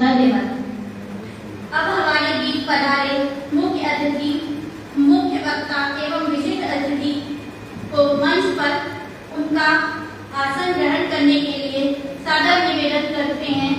धन्यवाद। अब हमारे बीच पधारे मुख्य अतिथि, मुख्य वक्ता एवं विशिष्ट अतिथि को मंच पर उनका आसन ग्रहण करने के लिए सादर निवेदन करते हैं।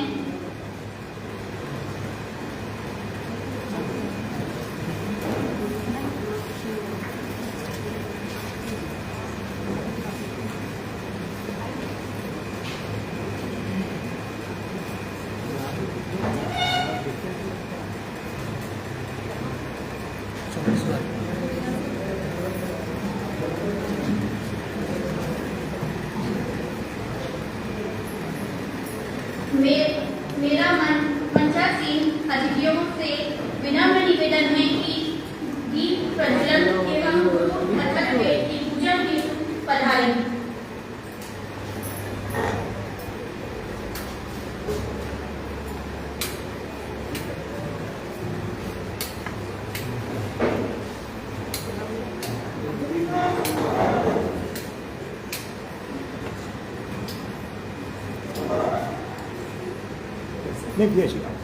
मेरा मंचासीन अतिथियों से विनम्र निवेदन है कि दीप प्रज्वलन एवं गुरु अक्षर वेद की पूजन की पधारें। Maybe yes, you are.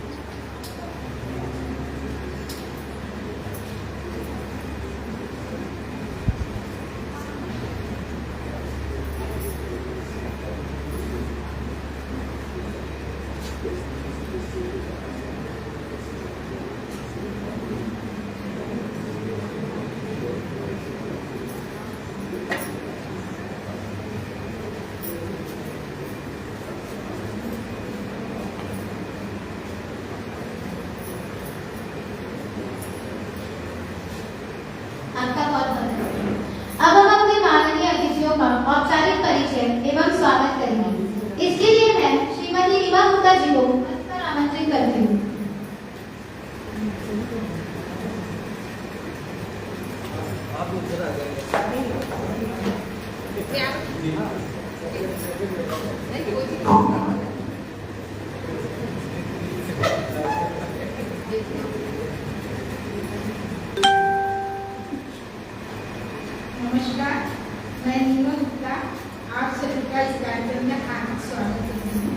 अब हम अपने माननीय अतिथियों का औपचारिक परिचय एवं स्वागत करेंगे। इसके लिए मैं श्रीमती रीमा गुप्ता जी को मंच पर आमंत्रित करती हूँ। नमस्कार, मैं नीमा गुप्ता आप सभी का इस कार्यक्रम में हार्दिक स्वागत करती हूँ।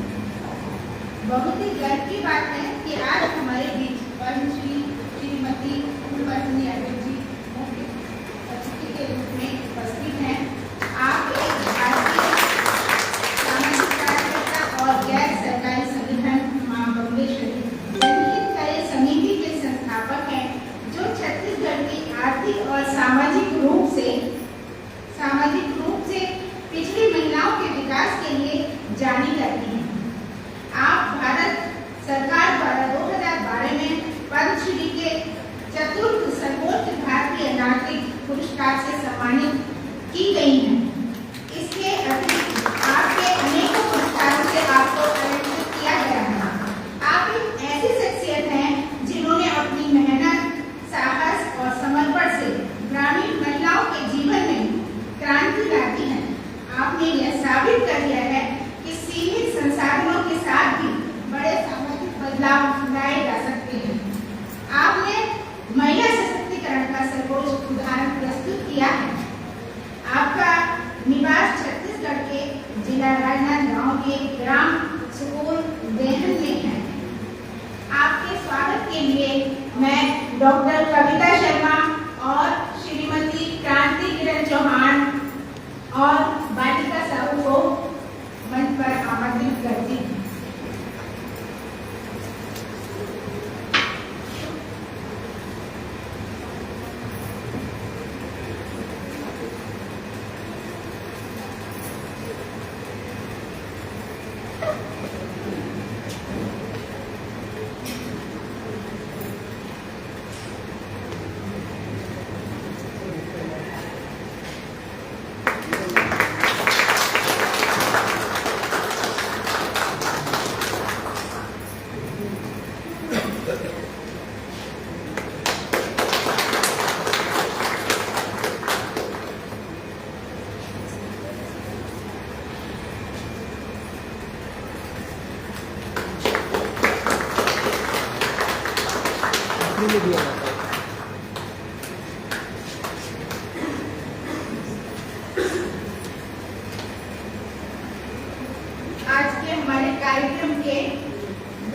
बहुत ही गर्व की बात है कि आज हमारे बीच पद्मश्री श्रीमती फूलवती यादव जी मुख्य अतिथि के रूप में उपस्थित हैं। आप एक भारतीय सामाजिक कार्यकर्ता और गैर सरकारी संगठन मां बम्बेश्वरी जनहित कार्य समिति के संस्थापक हैं, जो छत्तीसगढ़ की आर्थिक और सामाजिक रूप से पिछड़ी महिलाओं के विकास के लिए जानी जाती हैं। आप भारत सरकार द्वारा 2012 में पद्मश्री के चतुर्थ सर्वोच्च भारतीय नागरिक पुरस्कार से सम्मानित की गई हैं। इसके अतिरिक्त आपके अनेकों पुरस्कारों से आपको अलंकृत किया गया है। आप एक ऐसी शख्सियत हैं जिन्होंने अपनी मेहनत, साहस और समर्पण से ग्रामीण महिलाओं के जीवन में क्रांति लाती है। आपने यह साबित कर दिया है कि सीमित संसाधनों के साथ भी बड़े सामाजिक बदलाव लाए जा सकते हैं। आपने महिला सशक्तिकरण का सर्वोच्च उदाहरण प्रस्तुत किया है। आपका निवास छत्तीसगढ़ के जिला राजनांदगांव के ग्राम सुकूल देहन में है। आपके स्वागत के लिए मैं डॉक्टर कविता शर्मा और श्रीमती क्रांति किरण चौहान और बालिका साहू को मंच पर आमंत्रित करती हूँ। में दिया जाता है। आज के हमारे कार्यक्रम के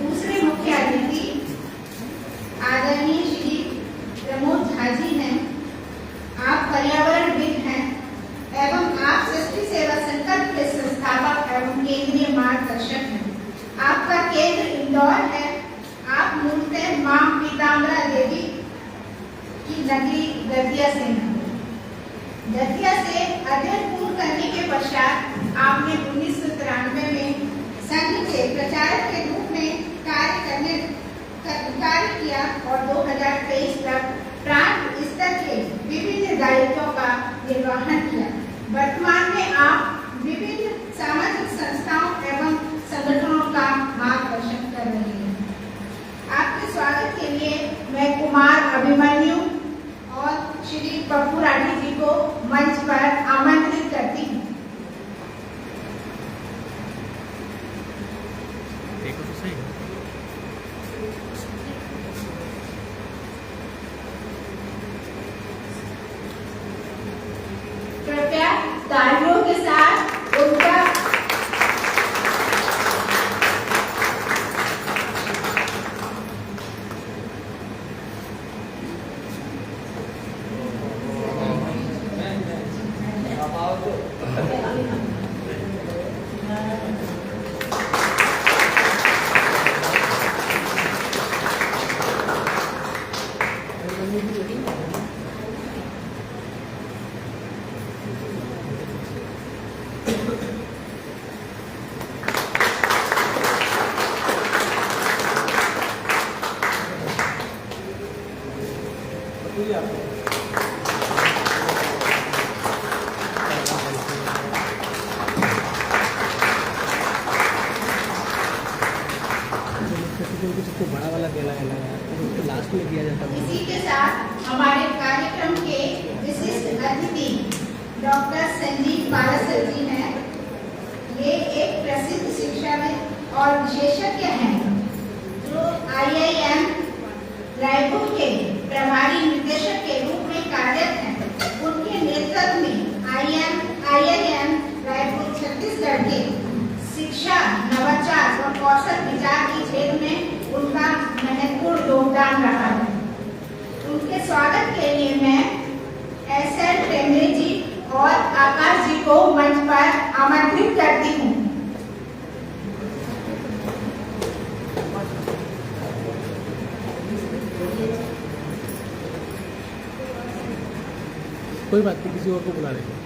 दूसरे मुख्य इंदौर है, आप मूलतः मां पीताम्बरा देवी की नगरी दतिया से हैं। दतिया से अध्ययन पूर्ण करने के पश्चात आपने 1993 में संघ के प्रचारक के रूप में कार्य किया और 2023 तक प्रांत स्तर के विभिन्न दायित्वों का निर्वहन किया। वर्तमान में आप विभिन्न सामाजिक संस्थाओं एवं संगठनों का मार्गदर्शन कर रहे हैं। आपके स्वागत के लिए मैं कुमार अभिमन्यु और श्री पप्पू राठी जी को मंच पर आमंत्रित करती हूँ। देखो तो सही कृपया तालियों के साथ उनका सबको बड़ा वाला गेला है ना यार, तो उसको लास्ट में दिया जाता है। इसी के साथ हमारे कार्यक्रम के विशिष्ट अतिथि डॉक्टर संजीव पारासर जी हैं। ये एक प्रसिद्ध शिक्षाविद और विशेषज्ञ हैं जो IIM रायपुर के प्रभारी निदेशक के रूप में कार्यरत हैं। उनके नेतृत्व में IIM रायपुर छत्तीसगढ़ के शिक्षा, नवाचार और कौशल विचार के क्षेत्र में उनका महत्वपूर्ण योगदान रहा है। उनके स्वागत के लिए मैं SL टेमरे जी और आकाश जी को मंच पर आमंत्रित करती हूँ। कोई बात नहीं, किसी और को बुला लेंगे।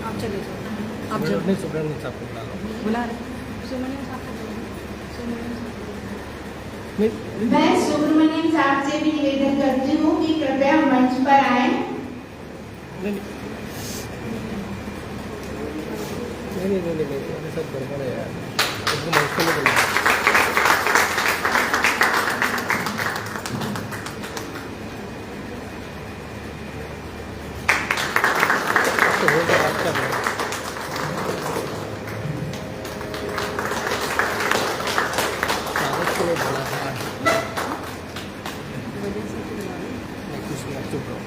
आप चले जाओ। आप मैं जब अपने सुब्रमण्यम साहब को बुला लो। बुला रहे सुमनिया साहब मैं सुब्रमण्यम साहब से भी निवेदन करती हूँ कि कृपया मंच पर आए। नहीं, सब गड़बड़ है यार, एकदम मुश्किल है। तो हो गया आपका भी। कागज को बड़ा है। चुप रहो।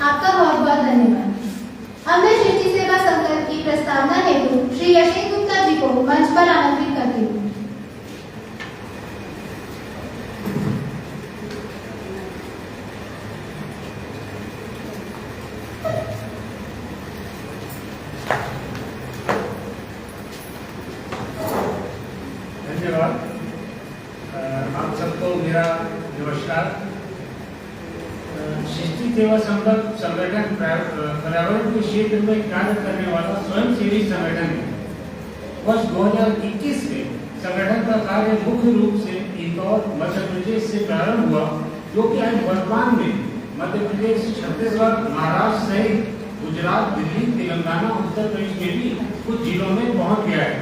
आपका बहुत बहुत धन्यवाद। अब मैं शिष्टि सेवा संकल्प की प्रस्तावना हेतु श्री यशेंद्र गुप्ता जी को मंच पर आमंत्रित करती हूँ। धन्यवाद। आप सबको मेरा नमस्कार। शिष्टि सेवा संगठन पर्यावरण के क्षेत्र में कार्य करने वाला स्वयंसेवी संगठन है। वर्ष 2021 में संगठन का कार्य मुख्य रूप से इंदौर मध्य प्रदेश से प्रारंभ हुआ, जो कि आज वर्तमान में मध्य प्रदेश, छत्तीसगढ़, महाराष्ट्र सहित गुजरात, दिल्ली, तेलंगाना, उत्तर प्रदेश में भी कुछ जिलों में पहुंच गया है।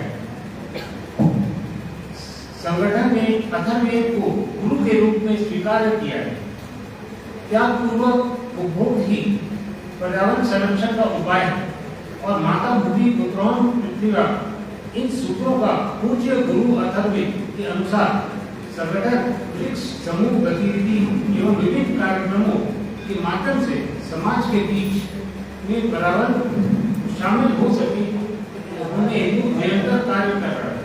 संगठन ने अथर्ववेद को गुरु के रूप में स्वीकार किया है। त्यागपूर्वक उपभोग ही पर्यावरण संरक्षण का उपाय है और माता भूमि पुत्रों पृथ्वी, इन सूत्रों का पूज्य गुरु अथर्ववेद के अनुसार संगठन वृक्ष समूह गतिविधि एवं विभिन्न कार्यक्रमों के माध्यम से समाज के बीच में पर्यावरण शामिल हो सके, उन्हें निरंतर कार्य कर रहा है।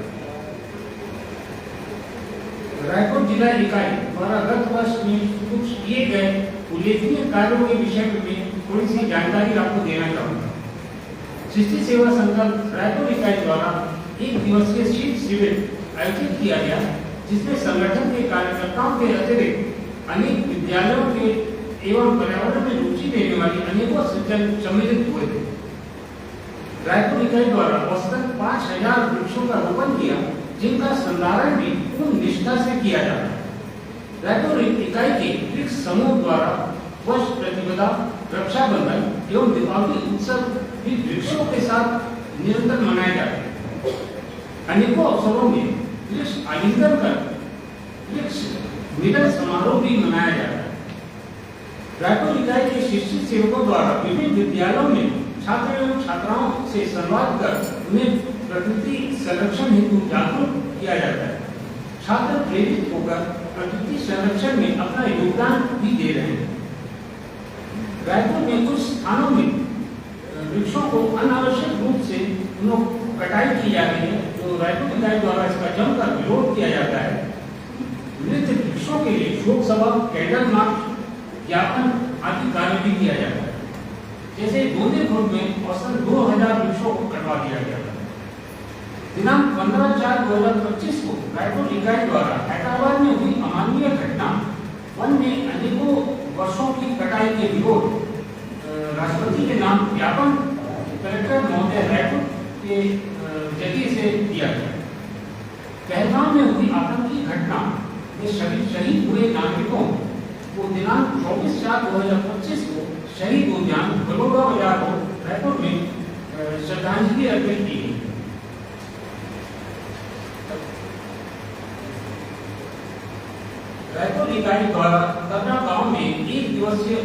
रायपुर जिला इकाई द्वारा गत वर्ष में कुछ किए गए उल्लेखनीय कार्यों के विषय में थोड़ी सी जानकारी आपको देना चाहूँगा। सृष्टि सेवा संकल्प रायपुर इकाई द्वारा एक दिवसीय शीत शिविर आयोजित किया गया, जिसमें संगठन के कार्यकर्ताओं के अतिरिक्त अनेक विद्यालयों के एवं पर्यावरण में रुचि लेने वाली अनेकों सज्जन सम्मिलित हुए थे। रायपुर इकाई द्वारा औसतन 5000 वृक्षों का रोपण किया, जिनका संधारण भी पूर्ण निष्ठा से किया जाता है। रायपुर इकाई के वृक्ष समूह द्वारा वर्ष प्रतिपदा, रक्षाबंधन एवं दीपावली उत्सव भी वृक्षों के साथ निरंतर मनाए जाते हैं। अनेकों अवसरों में वृक्ष आलिंगन कर वृक्ष मिलन समारोह भी मनाया जाता है। रायपुर इकाई के शिक्षित सेवकों द्वारा विभिन्न विद्यालयों में छात्र एवं छात्राओं से संवाद कर उन्हें प्रकृति संरक्षण हेतु जागरूक किया जाता है। छात्र प्रेरित होकर प्रकृति संरक्षण में अपना योगदान भी दे रहे हैं। रायपुर में कुछ स्थानों में वृक्षों को अनावश्यक रूप से कटाई की जा रही है, तो रायपुर इकाई द्वारा इसका जमकर विरोध किया जाता है। मृत वृक्षों के लिए शोक सभा, कैंडल मार्च, ज्ञापन आदि कार्य भी किया जाता है। जैसे दोंदेखुर्द में औसतन 2000 वृक्षों को कटवा दिया गया था। दिनांक 15/4/2025 को रायपुर इकाई द्वारा हैदराबाद में हुई अमानवीय घटना वन में अनेकों वर्षों की कटाई के विरोध राष्ट्रपति के नाम ज्ञापन कलेक्टर महोदय रायपुर के जरिए से दिया गया। पहलगाम में हुई आतंकी घटना में शहीद हुए नागरिकों को दिनांक 24/4/2025 को शहीद उद्यान बलोगा बाजार रोड रायपुर में श्रद्धांजलि अर्पित की गई। रायपुर इकाई द्वारा कबरा गांव में एक दिवसीय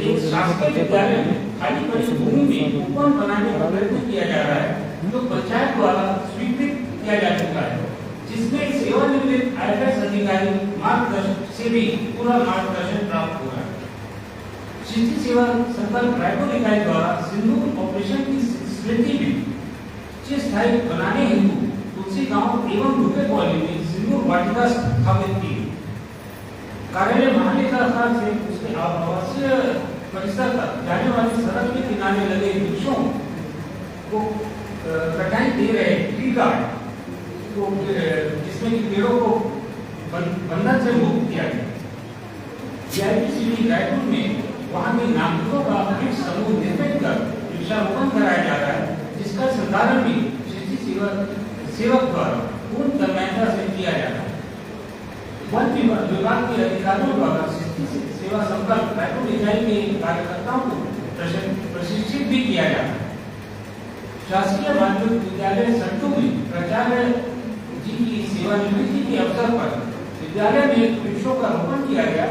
एक शासकीय विद्यालय में खाली पड़ी भूमि में उपवन बनाने का प्रयत्न किया जा रहा है, जो पंचायत द्वारा स्वीकृत किया जा चुका है, जिसमें सेवानिवृत्त IAS अधिकारी मार्गदर्शन से भी पूरा मार्गदर्शन प्राप्त हुआ है। सृष्टि सेवा संकल्प रायपुर इकाई द्वारा सिंदूर ऑपरेशन की स्मृति में चिरस्थायी बनाने हेतु तुलसी गांव एवं रुपे कॉलोनी में सिंदूर वाटिका स्थापित की। कार्यालय महालेखाकार से उसके आवासीय परिसर तक जाने वाली सड़क के किनारे लगे वृक्षों को कटाई दे रहे ट्री गार्ड को, जिसमें कि पेड़ों को बंधन से मुक्त किया गया। VIP रायपुर में वहां के नागरिकों का वृक्ष समूह निर्मित कर वृक्षारोपण कराया जा रहा है, जिसका संचालन भी सृष्टि सेवक द्वारा पूर्ण तन्मयता से किया जा रहा है। वन विभाग के अधिकारियों द्वारा सृष्टि सेवा संकल्प रायपुर इकाई के कार्यकर्ताओं को प्रशिक्षित भी किया जाता है। शासकीय माध्यमिक विद्यालय सट्टू में प्राचार्य जी की सेवानिवृत्ति के अवसर पर विद्यालय में वृक्षों का रोपण किया गया,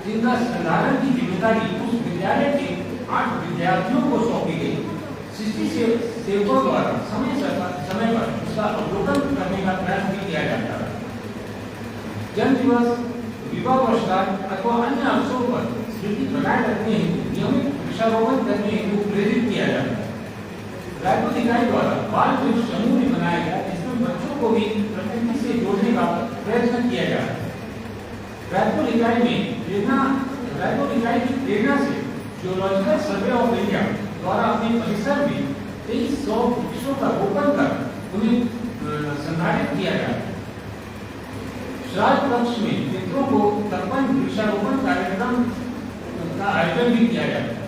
जिनका संधारण की जिम्मेदारी उस विद्यालय के 8 विद्यार्थियों को सौंपी गई। सृष्टि सेवकों द्वारा समय पर उसका अवलोकन करने का प्रयास भी किया जाता है। जन्म दिवस, विवाह वर्षगांठ अथवा अन्य अवसरों पर स्मृति बनाए रखने हेतु नियमित वृक्षारोपण करने हेतु प्रेरित किया जाता है। रायपुर इकाई द्वारा बाल वृक्ष समूह भी बनाया गया, जिसमें बच्चों को भी प्रकृति से जोड़ने का प्रयत्न किया जा रहा है। रायपुर इकाई की प्रेरणा से जियोलॉजिकल सर्वे ऑफ इंडिया द्वारा अपने परिसर में 2300 वृक्षों का रोपण कर उन्हें संधारित किया जा रहा है। श्राद्ध पक्ष में मित्रों को तर्पण वृक्षारोपण कार्यक्रम का आयोजन भी किया जाता है।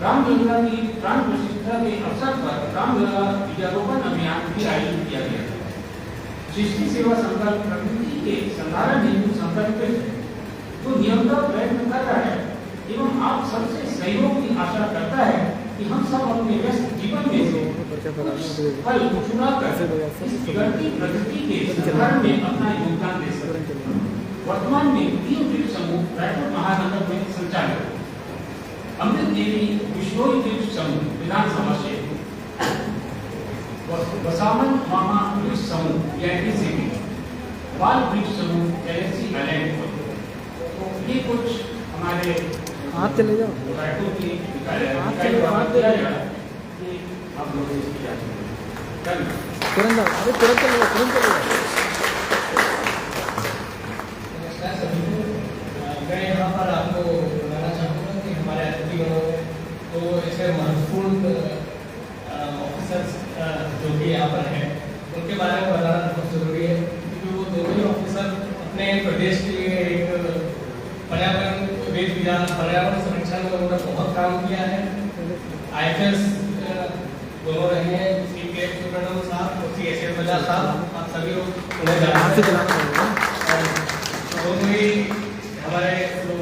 रामलला की प्राण प्रतिष्ठा के अवसर पर रामलला बीजारोपण अभियान भी आयोजित किया गया। सृष्टि सेवा संकल्प प्रकृति के संधारण हेतु संकल्पित है, तो नियंत्रण प्रयत्न कर रहा है एवं आप सबसे सहयोग की आशा करता है कि हम सब अपने व्यस्त जीवन में से फल चुनाकर इस बिगड़ती प्रकृति के संधारण में अपना योगदान दे सकते हैं। वर्तमान में 3 वृक्ष समूह रायपुर महानगर में संचालित है। अमृत देवी विश्नोई वृक्ष समूह विधानसभा क्षेत्र, बसावन मामा वृक्ष समूह VIP, बाल वृक्ष समूह LSC आइलैंड। तो ये कुछ हमारे आप चले जाओ रायपुर की इकाई द्वारा किया गया कि आप लोग इसकी जांच करें। तुरंत चले जाओ। ऐसे महत्वपूर्ण ऑफिसर्स जो कि यहाँ पर हैं उनके बारे में बताना बहुत जरूरी है, क्योंकि वो दोनों ही ऑफिसर अपने प्रदेश के लिए एक पर्यावरण वेद विधान पर्यावरण संरक्षण में उन्होंने बहुत काम किया है। IFS दोनों रहे हैं, श्री के सुब्रमण्यम साहब और श्री एस बजाज साहब, आप सभी लोग उन्हें जानते हैं। दोनों ही हमारे जो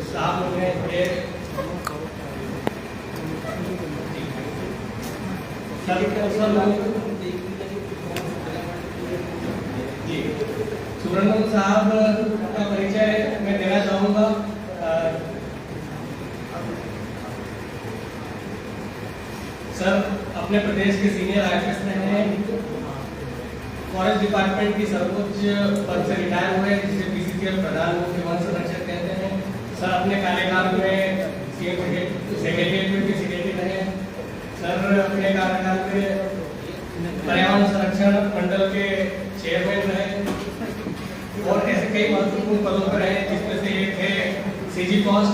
स्टाफ लोग हैं ये सभी के अवसर लोग जी सुब्रमण्यम साहब का परिचय मैं देना चाहूँगा। सर अपने प्रदेश के सीनियर IFS रहे हैं, फॉरेस्ट डिपार्टमेंट की सर्वोच्च पद से रिटायर हुए जिसे PCCL प्रधान मुख्य वन संरक्षक कहते हैं। सर अपने कार्यकाल में सेक्रेटरीट में भी सेक्रेटरी रहे। सर अपने कार्यकाल में पर्यावरण संरक्षण मंडल के चेयरमैन रहे और ऐसे कई महत्वपूर्ण पदों पर रहे, जिसमें से एक है CG पोस्ट,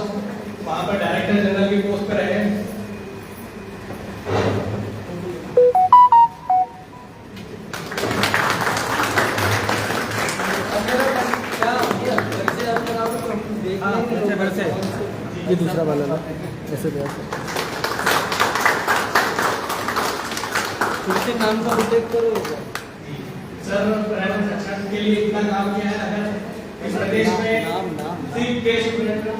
वहाँ पर डायरेक्टर जनरल की पोस्ट पर रहे। ये दूसरा वाला ना ऐसे तुमसे नाम का उल्लेख करो। सर पर्यावरण संरक्षण के लिए इतना काम किया है। अगर इस प्रदेश में सिर्फ के सुब्रमण्यम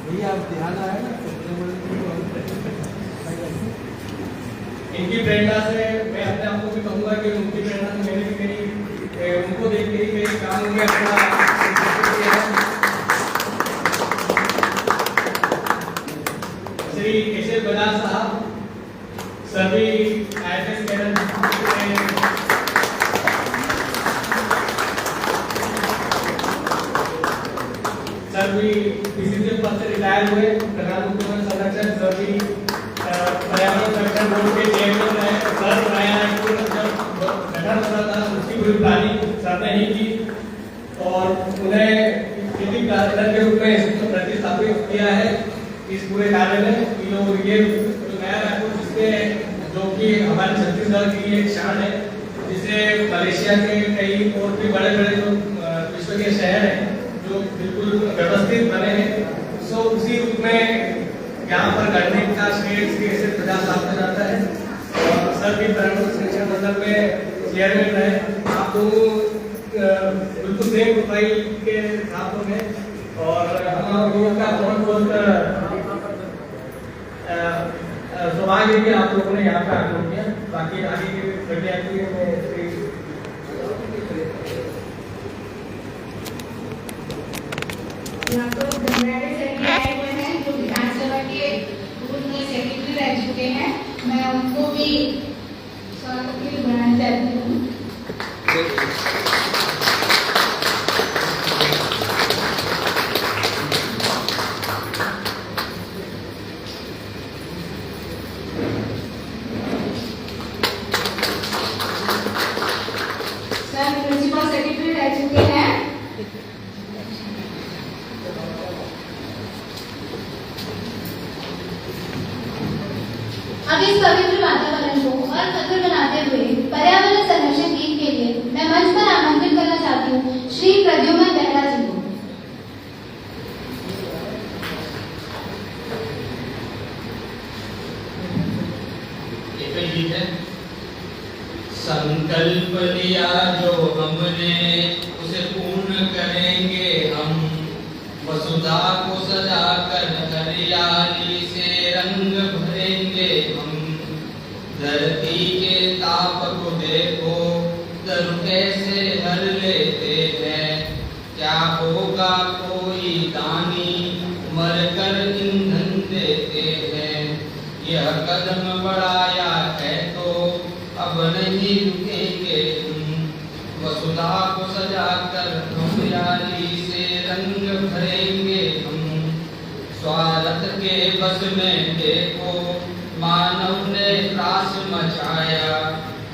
भैया आप ध्यान आया ना, इनकी प्रेरणा से मैं अपने आप को भी कहूँगा कि उनकी प्रेरणा से मैंने भी कई उनको देख के ही कई काम में अपना श्री केशव बजाज साहब सभी IFS कैडर सर भी PCCL पद से रिटायर हुए, प्रधान मुख्य वन संरक्षक सर भी पर्यावरण संरक्षण बोर्ड के चेयरमैन रहे। सर गठन हो रहा था उसकी पूरी प्लानिंग सर ने ही की और उन्हें नीति प्राधिकरण के रूप में प्रतिस्थापित किया है इस पूरे कार्य में। ये जो नया रायपुर जिसके जो कि हमारे छत्तीसगढ़ की एक शान है, जिसे मलेशिया के कई और भी बड़े बड़े जो विश्व के शहर हैं जो बिल्कुल व्यवस्थित बने हैं, सो उसी रूप में यहाँ पर गढ़ने का श्रेय श्री एस बजाज साहब का जाता है और सर भी पर्यावरण संरक्षण मंडल में चेयरमैन रहे। आप दोनों बिल्कुल सेम प्रोफाइल के साथ लोग हैं और हम लोगों का बहुत सौभाग्य कि आप लोगों ने यहाँ पे आगमन किया। बाकी आगे की प्रक्रिया के लिए मैं यहाँ तो धनराज सेक्रेटरी आए हुए हैं जो विधानसभा के पूर्व में सेक्रेटरी रह चुके हैं, मैं उनको भी स्वागत के लिए बुलाना चाहती हूँ। सर प्रिंसिपल सेक्रेटरी रह चुके हैं। अब इस पवित्र वातावरण को और मधुर बनाते हुए पर्यावरण संरक्षण गीत के लिए मैं मंच पर आमंत्रित करना चाहती हूँ श्री प्रद्युमन बेहरा जी को। गीत है। संकल्प लिया जो हमने उसे पूर्ण करेंगे हम, वसुधा को सजा कर हरियाली से रंग भरेंगे हम। धरती के ताप को देखो तरु कैसे हर लेते हैं, क्या होगा कोई दानी मरकर ईंधन देते हैं। यह कदम बढ़ाया है तो अब नहीं रुकेंगे हम, वसुधा को सजाकर हरियाली से रंग भरेंगे हम। स्वार्थ के बस में देखो मानव ने त्रास मचाया,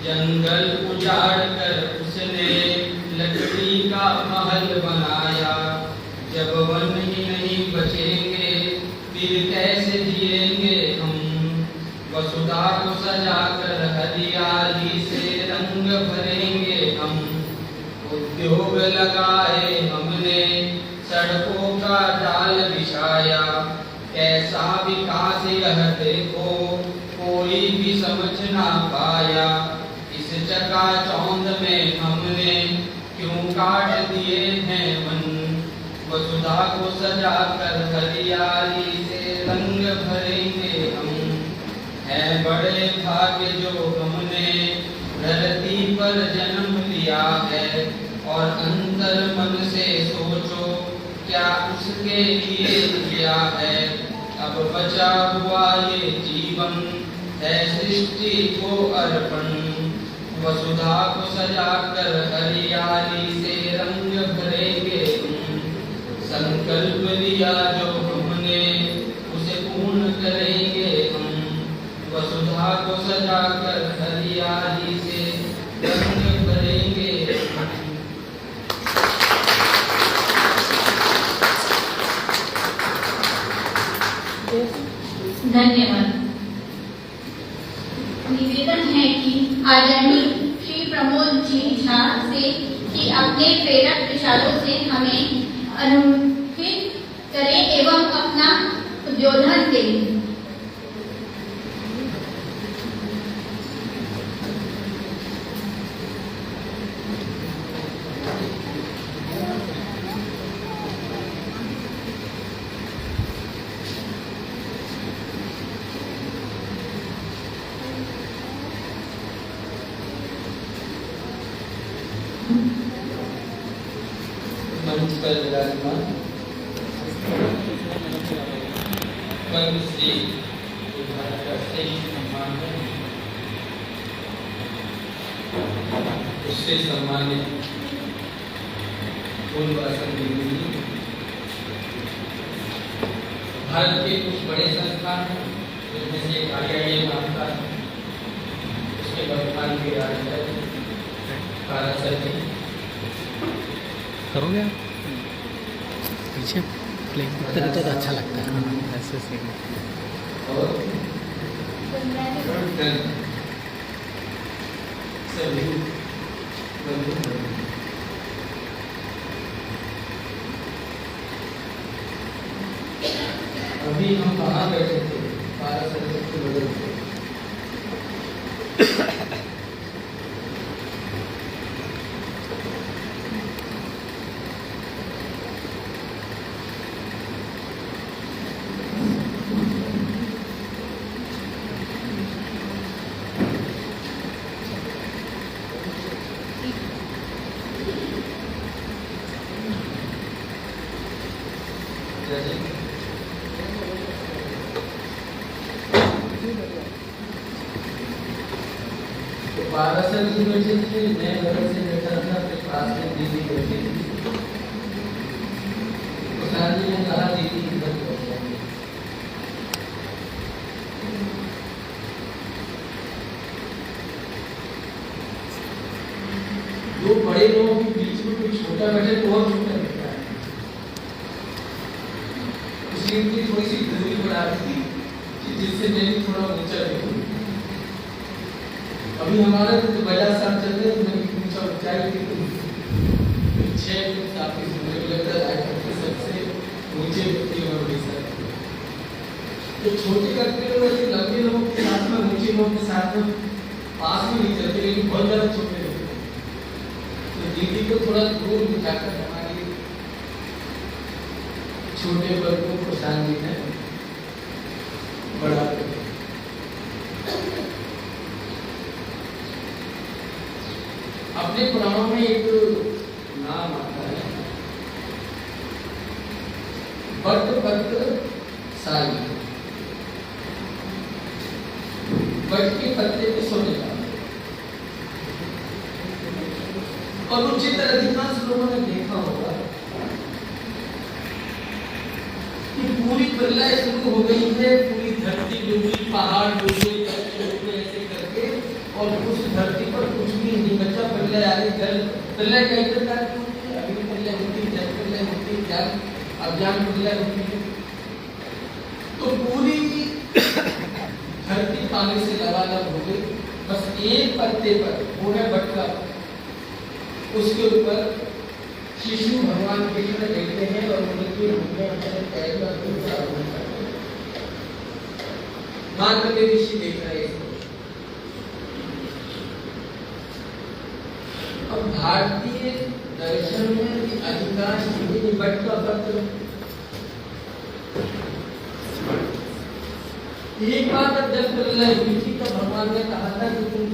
जंगल उजाड़ कर उसने लकड़ी का महल बनाया। जब वन ही नहीं बचेंगे फिर कैसे जिएंगे वसुधा को सजाकर हरियाली से रंग भरेंगे हम। उद्योग लगाए हमने, सड़कों का जाल बिछाया, कैसा विकास यह देखो कोई भी समझ ना पाया। इस चकाचौंध में हमने क्यों काट दिए हैं वन। वसुधा को सजाकर हरियाली से रंग भरेंगे हम। है बड़े भाग्य जो हमने धरती पर जन्म लिया है, और अंतर मन से सोचो क्या उसके लिए किया है। अब बचा हुआ ये जीवन है सृष्टि को अर्पण। वसुधा को सजाकर हरियाली से रंग भरेंगे हम। संकल्प लिया जो हमने उसे पूर्ण करेंगे हम। वसुधा को सजाकर हरियाली से रंग भरेंगे हम। धन्यवाद। निवेदन है कि आदरणीय श्री प्रमोद जी झा से कि अपने प्रेरक विचारों से हमें अनुप्रेरित करें एवं अपना उद्बोधन दें। मंच पर विराजमान पद्मश्री भारत का श्रेष्ठ सम्मान है, उससे सम्मानित पूर्व असंख्य भारत के कुछ बड़े संस्थान जिनमें से एक IIM नाम का, उसके वर्तमान के राष्ट्रपति भारत सरकार करोगे आप पीछे प्लेन करते तो अच्छा लगता है ऐसे से। और सभी अभी हम कहाँ बैठे थे, भारत सरकार के बगल से। पारासर की वजह से मैं घर से बैठा था, अपने पास में दीदी बैठी थी। प्रसाद जी ने कहा दीदी इधर पहुंचाएंगे। दो बड़े लोगों के बीच में कोई छोटा बैठे तो और छोटा दिखता है, इसलिए उनकी थोड़ी सी दूरी बढ़ा दी जिससे मैं भी थोड़ा ऊंचा दिखूं। अभी हमारे तो बड़ा साथ चल रहे हैं, मैं ऊंचा ऊंचाई थी 6 फुट 7 फुट मुझे लगता है सबसे ऊंचे व्यक्ति और भी सर। तो छोटे करते हुए वैसे लंबे लोगों के साथ में ऊंचे लोगों के साथ में पास में नहीं चलते, लेकिन बहुत ज्यादा छोटे लोग। तो दीदी को थोड़ा दूर बिठाकर हमारी छोटे वर्ग को प्रशांत जी ने बढ़ा कर अपने पुराणों में एक नाम आता है बटपत्र साई। बट के पत्ते पे सोने का, और उचित अधिकांश लोगों ने देखा होगा कि पूरी प्रलय शुरू हो गई है, पूरी धरती डूबी, पहाड़ डूबे, ऐसे करके, और उस धरती पर कुछ भी नहीं बचा। प्रलय आगे जल प्रलय कई प्रकार की होती है, अग्नि प्रलय होती है, जल प्रलय होती है, ज्ञान अज्ञान प्रलय होती है। तो पूरी धरती पानी से लबालब हो गई। बस एक पत्ते पर, वो है बटका, उसके ऊपर शिशु भगवान कृष्ण बैठे हैं और उनके मुंह में अपने पैर का दूसरा आरोहण करते हैं। मार्कंडेय ऋषि देख रहे हैं। अब भारतीय दर्शन में अधिकांश चीजें बटका पत्र। एक बात जब प्रलय हुई थी तो भगवान ने कहा था कि तुम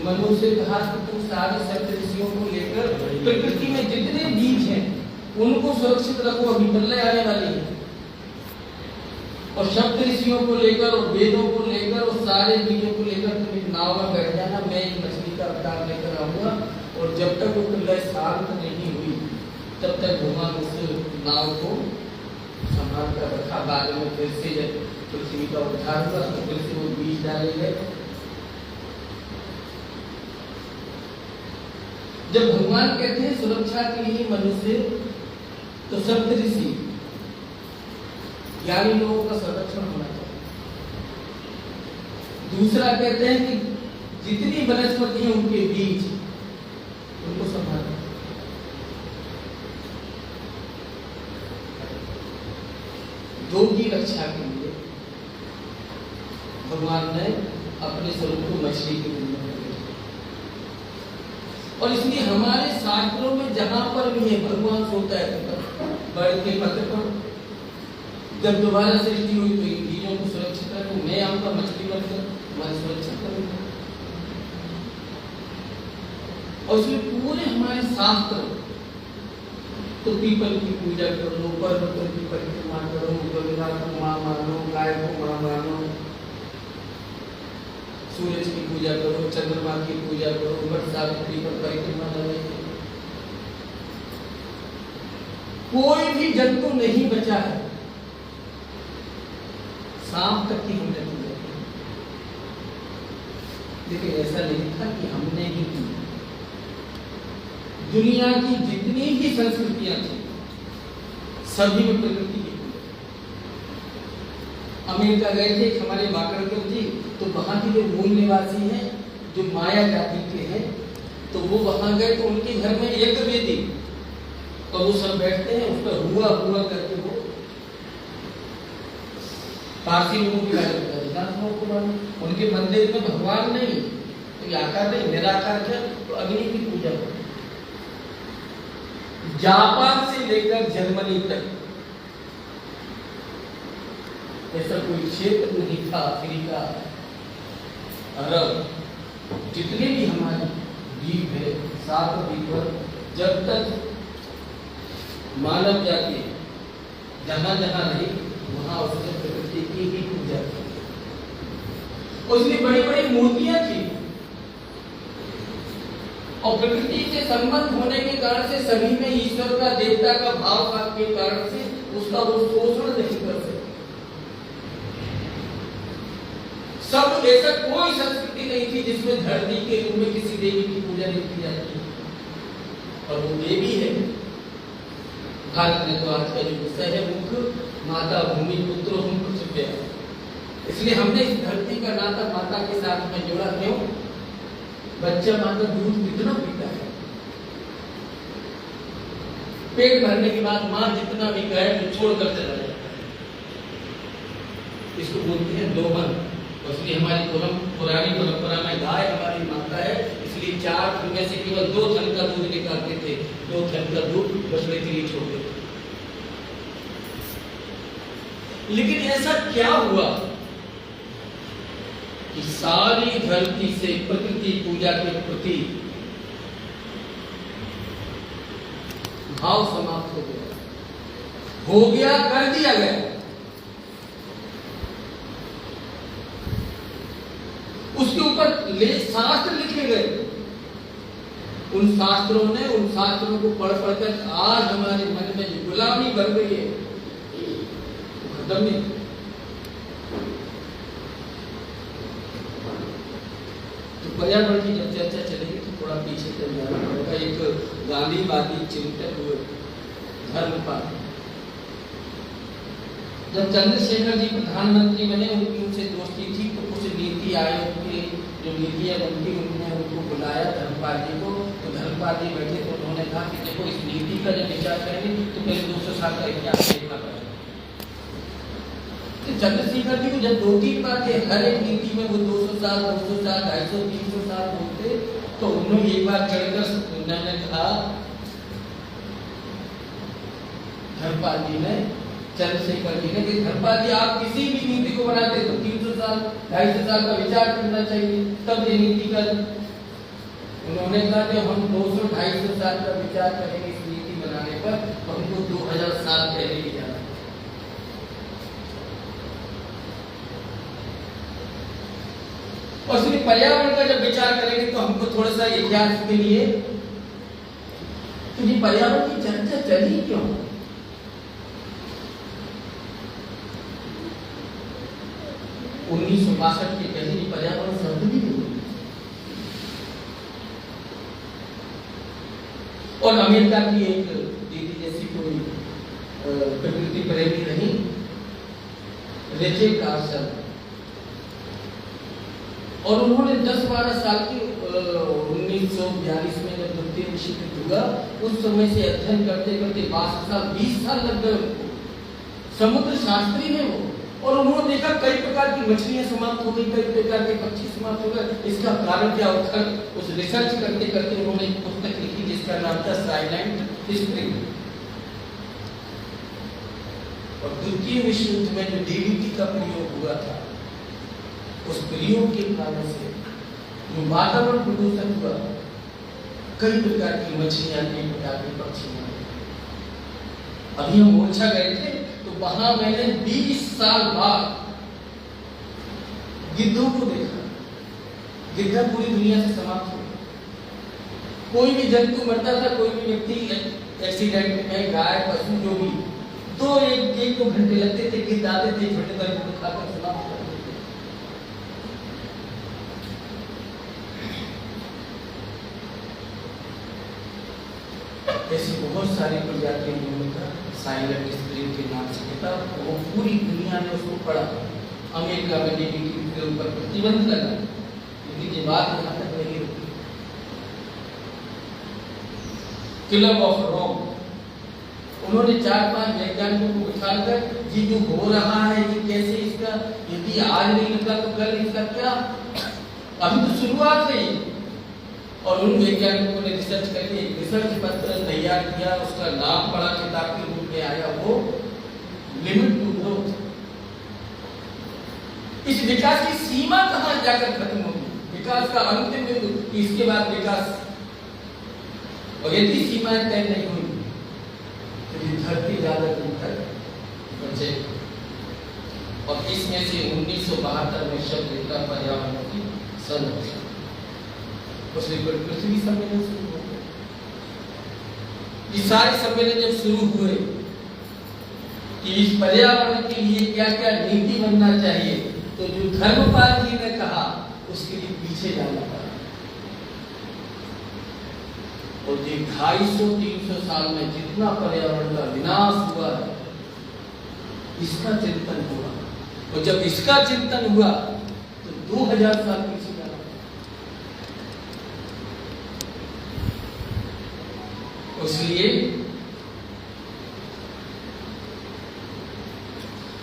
मनु से कहा कि तुम सारे सप्तऋषियों को लेकर प्रकृति में जितने बीज हैं उनको सुरक्षित रखो, अभी प्रलय आने वाली है। और सप्तऋषियों को लेकर और वेदों को लेकर और सारे बीजों को लेकर तुम एक नाव में बैठ जाना, मैं एक मछली का अवतार लेकर आऊंगा। और जब तक वो प्रलय शांत नहीं हुई तब तक भगवान उस नाव को संभाल कर रखा। बाद में फिर से जब पृथ्वी का उद्धार हुआ तो फिर से वो बीज डाले गए। जब भगवान कहते हैं सुरक्षा के लिए मनुष्य, तो सप्तऋषि ज्ञानी लोगों का संरक्षण होना चाहिए। दूसरा कहते हैं कि जितनी वनस्पति है उनके बीज उनको संभालना। योग की रक्षा के लिए भगवान ने अपने स्वरूप को मछली के रूप में दिया। और इसलिए हमारे शास्त्रों में जहां पर भी है भगवान सोता है बड़ के पत्र पर, जब दोबारा सृष्टि हुई तो इन बीजों को सुरक्षित रखो, मैं आऊंगा मछली बनकर तुम्हारी सुरक्षा करूंगा। और इसलिए पूरे हमारे शास्त्र तो पीपल की पूजा करो, पर्वतों की परिक्रमा करो, गंगा को मां मानो, गाय को मां मानो, सूरज की पूजा करो, चंद्रमा की पूजा करो, वर्षा ऋतु पर परिक्रमा लगाइए। कोई भी जंतु नहीं बचा है, सांप तक की हमने पूजा की, लेकिन ऐसा नहीं था कि हमने ही की। दुनिया की जितनी भी संस्कृतियां थी सभी में प्रकृति की पूजा। अमेरिका गए थे हमारे वाकरदेव जी, तो वहां के जो मूल निवासी हैं जो माया जाति के हैं, तो वो वहां गए तो उनके घर में एक वेदी और वो सब बैठते हैं उस पर हुआ हुआ करके वो पारसी लोगों की बात। उनके मंदिर में भगवान नहीं, कोई आकार नहीं, निराकार है, तो अग्नि की पूजा हो। जापान से लेकर जर्मनी तक ऐसा कोई क्षेत्र नहीं था, अफ्रीका, अरब, जितने भी हमारे द्वीप है, सात द्वीप पर, जब तक मानव जाति जहां जहां रही वहां उसने प्रकृति की ही पूजा की। उसमें बड़ी बड़ी मूर्तियां थी और प्रकृति से संबंध होने के कारण से सभी में ईश्वर का, देवता का भाव के कारण से उसका वो शोषण नहीं कर सकते। सब ऐसा कोई संस्कृति नहीं थी जिसमें धरती के रूप में किसी देवी की पूजा नहीं की जाती, और वो देवी है। भारत में तो आज का जो विषय है मुख्य माता भूमि पुत्रो हम कुछ है, इसलिए हमने इस धरती का नाता माता के साथ में जोड़ा। क्यों? बच्चा मां का दूध कितना पीता है, पेट भरने के बाद मां जितना भी कहे वो छोड़कर चला जाता है। इसको बोलते हैं दोहन। इसलिए हमारी पुरानी परंपरा में गाय हमारी माता है, इसलिए 4 थन में से केवल 2 थन का दूध निकालते थे, 2 थन का दूध बछड़े के लिए छोड़ देते। लेकिन ऐसा क्या हुआ कि सारी धरती से प्रकृति पूजा के प्रति भाव समाप्त हो गया, कर दिया गया। उसके ऊपर शास्त्र लिखे गए, उन शास्त्रों को पढ़ पढ़कर आज हमारे मन में जो गुलामी बढ़ गई है खत्म नहीं। तो पर्यावरण की जब चर्चा चलेगी तो थोड़ा पीछे चल जाना पड़ेगा। एक गांधीवादी चिंतक धर्मपाल जब चंद्रशेखर जी प्रधानमंत्री बने उनकी उनसे दोस्ती थी, तो कुछ नीति आयोग के जो नीति बनती उन्होंने उनको बुलाया धर्मपाल जी को। तो धर्मपाल जी बैठे तो उन्होंने कहा कि देखो इस नीति का जब विचार करेंगे तो पहले 200 साल का इतिहास देखना पड़ेगा। तो चंद्रशेखर जी को जब 2-3 बार थे हर एक नीति में वो 200 साल 250 साल 250 300 साल बोलते, तो उन्होंने एक बार चढ़कर उन्होंने कहा धर्मपाल जी ने चंद्रशेखर जी ने कि धर्मपाल जी आप किसी भी नीति को बनाते तो 300 साल 250 साल का विचार करना चाहिए तब ये नीति का। उन्होंने कहा कि हम 200-250 साल का विचार करेंगे इस नीति बनाने पर तो हमको 2000 साल पहले ही जाना है। और सिर्फ पर्यावरण का जब विचार करेंगे तो हमको थोड़ा सा इतिहास के लिए तो ये पर्यावरण की चर्चा चली क्यों? 1962 के पहले पर्यावरण शब्द भी नहीं। और अमेरिका की एक दीदी जैसी कोई प्रकृति प्रेमी नहीं, रेचेल कार्सन, और उन्होंने 10-12 साल की 1942 में जब द्वितीय विश्व युद्ध हुआ उस समय से अध्ययन करते करते 22 साल 20 साल लग गए उनको। समुद्र शास्त्री है वो, और उन्होंने देखा कई प्रकार की मछलियां समाप्त हो गई, कई प्रकार के पक्षी समाप्त हो गए। इसका कारण क्या होता? उस रिसर्च करते करते उन्होंने एक पुस्तक लिखी जिसका नाम था साइलेंट स्प्रिंग। और द्वितीय विश्व युद्ध में जो डीडीटी का प्रयोग हुआ था उस प्रयोग के कारण से जो वातावरण प्रदूषण हुआ, कई प्रकार की मछलियां कई प्रकार के पक्षी। अभी हम ओरछा गए थे तो वहां मैंने 20 साल बाद गिद्धों को देखा। गिद्धा पूरी दुनिया से समाप्त हो गया। कोई भी जंतु मरता था, कोई भी व्यक्ति एक्सीडेंट में, गाय पशु जो भी, तो एक 2 घंटे लगते थे, गिद्ध आते थे छोटे बड़े को खाकर समाप्त कर देते। ऐसी बहुत सारी प्रजातियों का साइलेंट स्प्रिंग के नाम से किताब, वो पूरी दुनिया ने उसको पढ़ा। अमेरिका में डीडीटी के ऊपर प्रतिबंध लगा, लेकिन ये बात यहाँ तक नहीं रुकी। क्लब ऑफ रोम उन्होंने 4-5 वैज्ञानिकों को बिठाकर ये जो हो रहा है ये कैसे, इसका यदि आज नहीं लगा तो कल इसका क्या, अभी तो शुरुआत है। और उन वैज्ञानिकों ने रिसर्च करके एक रिसर्च पत्र तैयार किया, उसका नाम पढ़ा, किताब के रूप में आया वो लिमिट टू ग्रोथ। इस विकास की सीमा कहां जाकर खत्म होगी, विकास का अंतिम बिंदु, इसके बाद विकास, और यदि सीमाएं तय नहीं हुई तो ये धरती ज्यादा दिन तक बचेगी। और इसमें से 1972 में शब्द निकला पर्यावरण की संरक्षण। उसके ऊपर पृथ्वी सम्मेलन शुरू हो गया। ये सारे सम्मेलन जब शुरू हुए कि इस पर्यावरण के लिए क्या क्या नीति बनना चाहिए, तो जो धर्मपाल जी ने कहा उसके लिए पीछे जाना पड़ा। और ये 250-300 साल में जितना पर्यावरण का विनाश हुआ है, इसका चिंतन हुआ। और जब इसका चिंतन हुआ तो 2000 साल पीछे जाना। इसलिए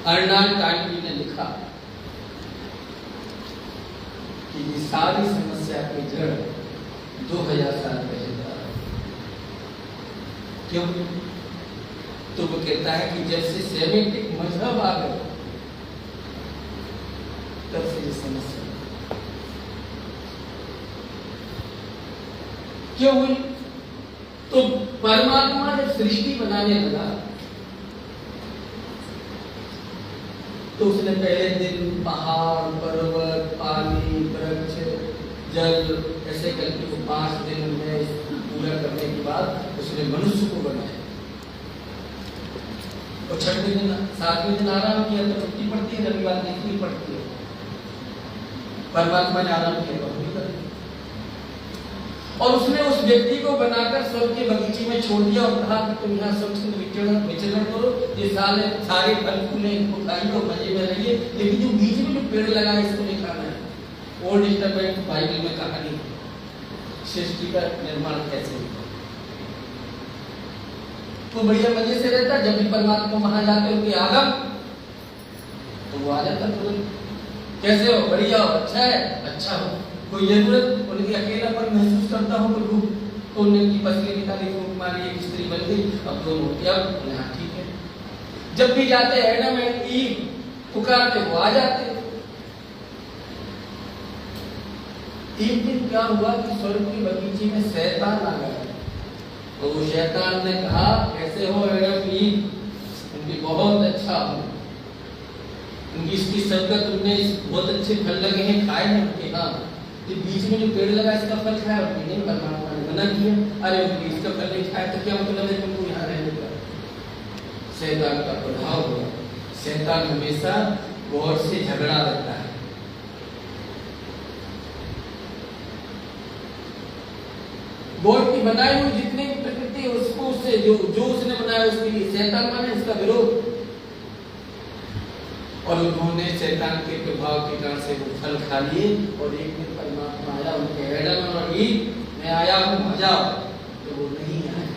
अर्नाल्ड टॉयनबी ने लिखा कि ये सारी समस्या की जड़ 2000 साल पहले था। क्यों? तो वो कहता है कि जब से सेमेटिक मजहब आ गए तब से ये समस्या क्यों हुई? तो परमात्मा जब सृष्टि बनाने लगा तो उसने पहले दिन पहाड़, पर्वत, पानी, वृक्ष, जल ऐसे करके 5 दिन में पूरा करने के बाद उसने मनुष्य को बनाया। और 6वें दिन 7वें दिन आराम किया तो छुट्टी पड़ती है, रविवार नहीं पड़ती है। परमात्मा ने आराम किया, और उसने उस व्यक्ति को बनाकर स्वर्ग के बगीचे में छोड़ दिया और कहा कि तुम यहाँ स्वच्छ विचरण करो, ये सारे फल फूलें इनको खाइए और मजे में रहिए, लेकिन जो बीच में जो पेड़ लगा है इसको नहीं खाना है। ओल्ड टेस्टामेंट बाइबल में कहानी सृष्टि का निर्माण कैसे हुआ, तो बढ़िया मजे से रहता। जब भी परमात्मा वहां जाते उनके आगम तो वो आ जाता तुरंत, कैसे हो, बढ़िया हो, अच्छा है, अच्छा हो, कोई जरूरत उनकी अकेलापन महसूस करता हो तो रूप तो उनकी पसली निकाली, फूंक मारी, एक स्त्री बन गई, अब दोनों हो गया, हाँ ठीक है। जब भी जाते एडम एंड ईव पुकारते वो आ जाते। एक दिन क्या हुआ कि स्वर्ग के बगीचे में शैतान आ गया, तो वो शैतान ने कहा कैसे हो एडम ईव, उनकी बहुत अच्छा हो, उनकी इसकी सबका तुमने बहुत अच्छे फल लगे हैं, खाए हैं उनके, हाँ ये बीच में जो पेड़ लगा इसका फल खाया और नहीं, परमात्मा ने मना किया, अरे इसका फल नहीं खाया तो क्या मतलब है तुमको यहाँ रहने का। शैतान का प्रभाव होगा, शैतान हमेशा गॉड से झगड़ा रहता है। गॉड की बनाई हुई जितनी भी प्रकृति है उसको उससे जो उसने बनाया उसके लिए शैतान माने इसका विरोध, और उन्होंने शैतान के प्रभाव के कारण से वो फल खा लिए। और एक दिन परमात्मा आया उनके एडम और ईव, मैं आया हूँ आ जाओ, तो वो नहीं आए।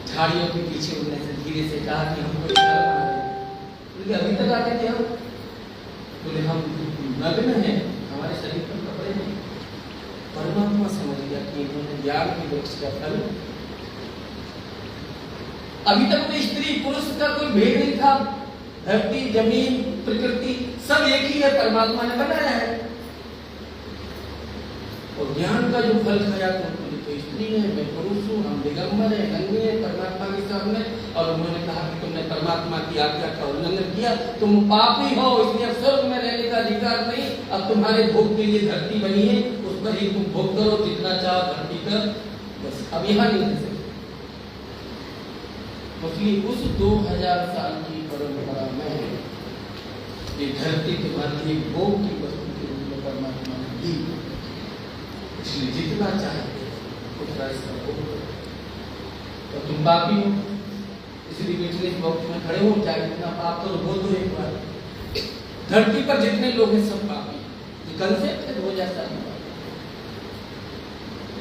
झाड़ियों के पीछे उन्होंने से धीरे से कहा कि हमको घर बना दे, अभी तक आते थे हम, बोले हम नग्न हैं, हमारे शरीर पर कपड़े नहीं। परमात्मा समझ गया कि इन्होंने ज्ञान के वृक्ष का फल, अभी तक तो स्त्री पुरुष का कोई भेद नहीं था, धरती जमीन प्रकृति सब एक ही है, परमात्मा ने बनाया है। और ज्ञान का जो फल खाया तो स्त्री है, मैं पुरुष हूँ, हम दिगंबर है, नंगे हैं परमात्मा के सामने। और उन्होंने कहा कि तुमने परमात्मा की आज्ञा का उल्लंघन किया, तुम पापी हो, इसलिए अब स्वर्ग में रहने का अधिकार नहीं, अब तुम्हारे भोग के लिए धरती बनी है, उस पर ही तुम भोग करो, जितना चाहो धरती कर, बस अब यहाँ नहीं रह सकते। इसलिए उस 2000 साल की परंपरा में ये धरती तुम्हारी एक भोग की वस्तु के रूप में परमात्मा ने दी, इसलिए जितना चाहे उतना इसका भोग करो। तो तुम पापी हो, इसलिए पिछले वक्त में खड़े हो, चाहे जितना पाप करो बोल दो एक बार, धरती पर जितने लोग हैं सब पापी, ये कंसेप्ट है 2000 साल की।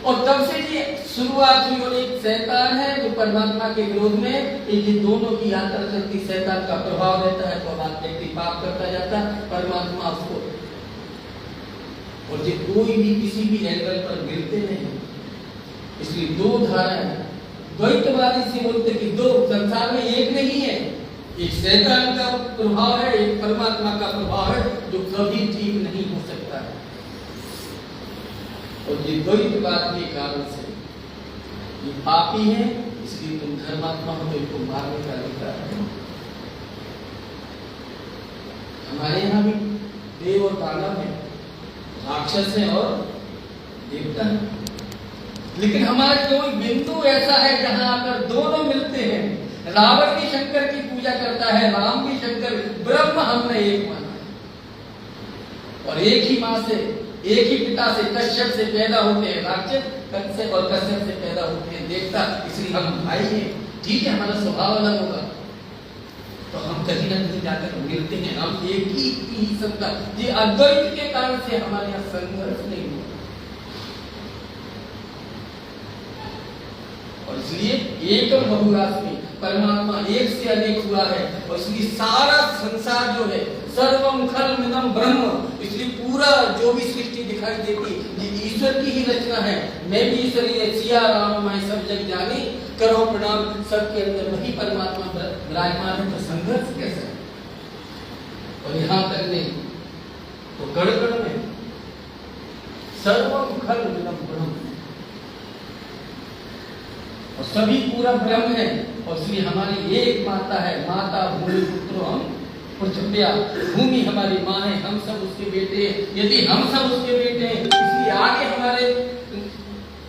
और तब से ये शुरुआत हुई, और एक शैतान है जो परमात्मा के विरोध में, ये दोनों की यात्रा चलती, शैतान का प्रभाव रहता है तो अब व्यक्ति पाप करता जाता है, परमात्मा उसको, और ये कोई भी किसी भी एंगल पर गिरते नहीं। इसलिए दो धाराएं, द्वैतवादी से बोलते कि दो संसार में एक नहीं है, एक शैतान का प्रभाव है, एक परमात्मा का प्रभाव है, जो कभी ठीक नहीं हो सकता है। और ये द्वैतवाद के कारण से ये पापी है, इसलिए तुम धर्मात्मा हो तो इनको मारने का अधिकार है। हमारे यहाँ भी देव और दानव है, राक्षस है और देवता है, लेकिन हमारा कोई बिंदु ऐसा है जहां आकर दोनों मिलते हैं। रावण भी शंकर की पूजा करता है, राम भी शंकर, ब्रह्म हमने एक माना है, और एक ही माँ से एक ही पिता से कश्यप से पैदा होते हैं राक्षस, कश्यप और कश्यप से पैदा होते हैं देवता, इसलिए हम भाई हैं। ठीक है, हमारा स्वभाव अलग होगा तो हम कहीं ना कहीं जाकर मिलते हैं, हम एक ही सबका, ये अद्वैत के कारण से हमारे यहाँ संघर्ष नहीं हुआ। और इसलिए एकम बहुरात्मी, परमात्मा एक से अनेक हुआ है, और इसलिए सारा संसार जो है सर्वम खलमिदं ब्रह्म, इसलिए पूरा जो भी सृष्टि दिखाई देती ये ईश्वर की ही रचना है। मैं भी ईश्वर ही, सिया राम मैं सब जग जानी, करो प्रणाम, सबके अंदर वही परमात्मा विराजमान है, तो संघर्ष कैसा है। और यहाँ तक नहीं तो गड़गड़ में सर्वम खलमिदं ब्रह्म, और सभी पूरा ब्रह्म है, और इसलिए हमारी एक माता है, माता भूमि पुत्रो हम पृथ्व्या, भूमि हमारी माँ है, हम सब उसके बेटे हैं। यदि हम सब उसके बेटे हैं, इसलिए आगे हमारे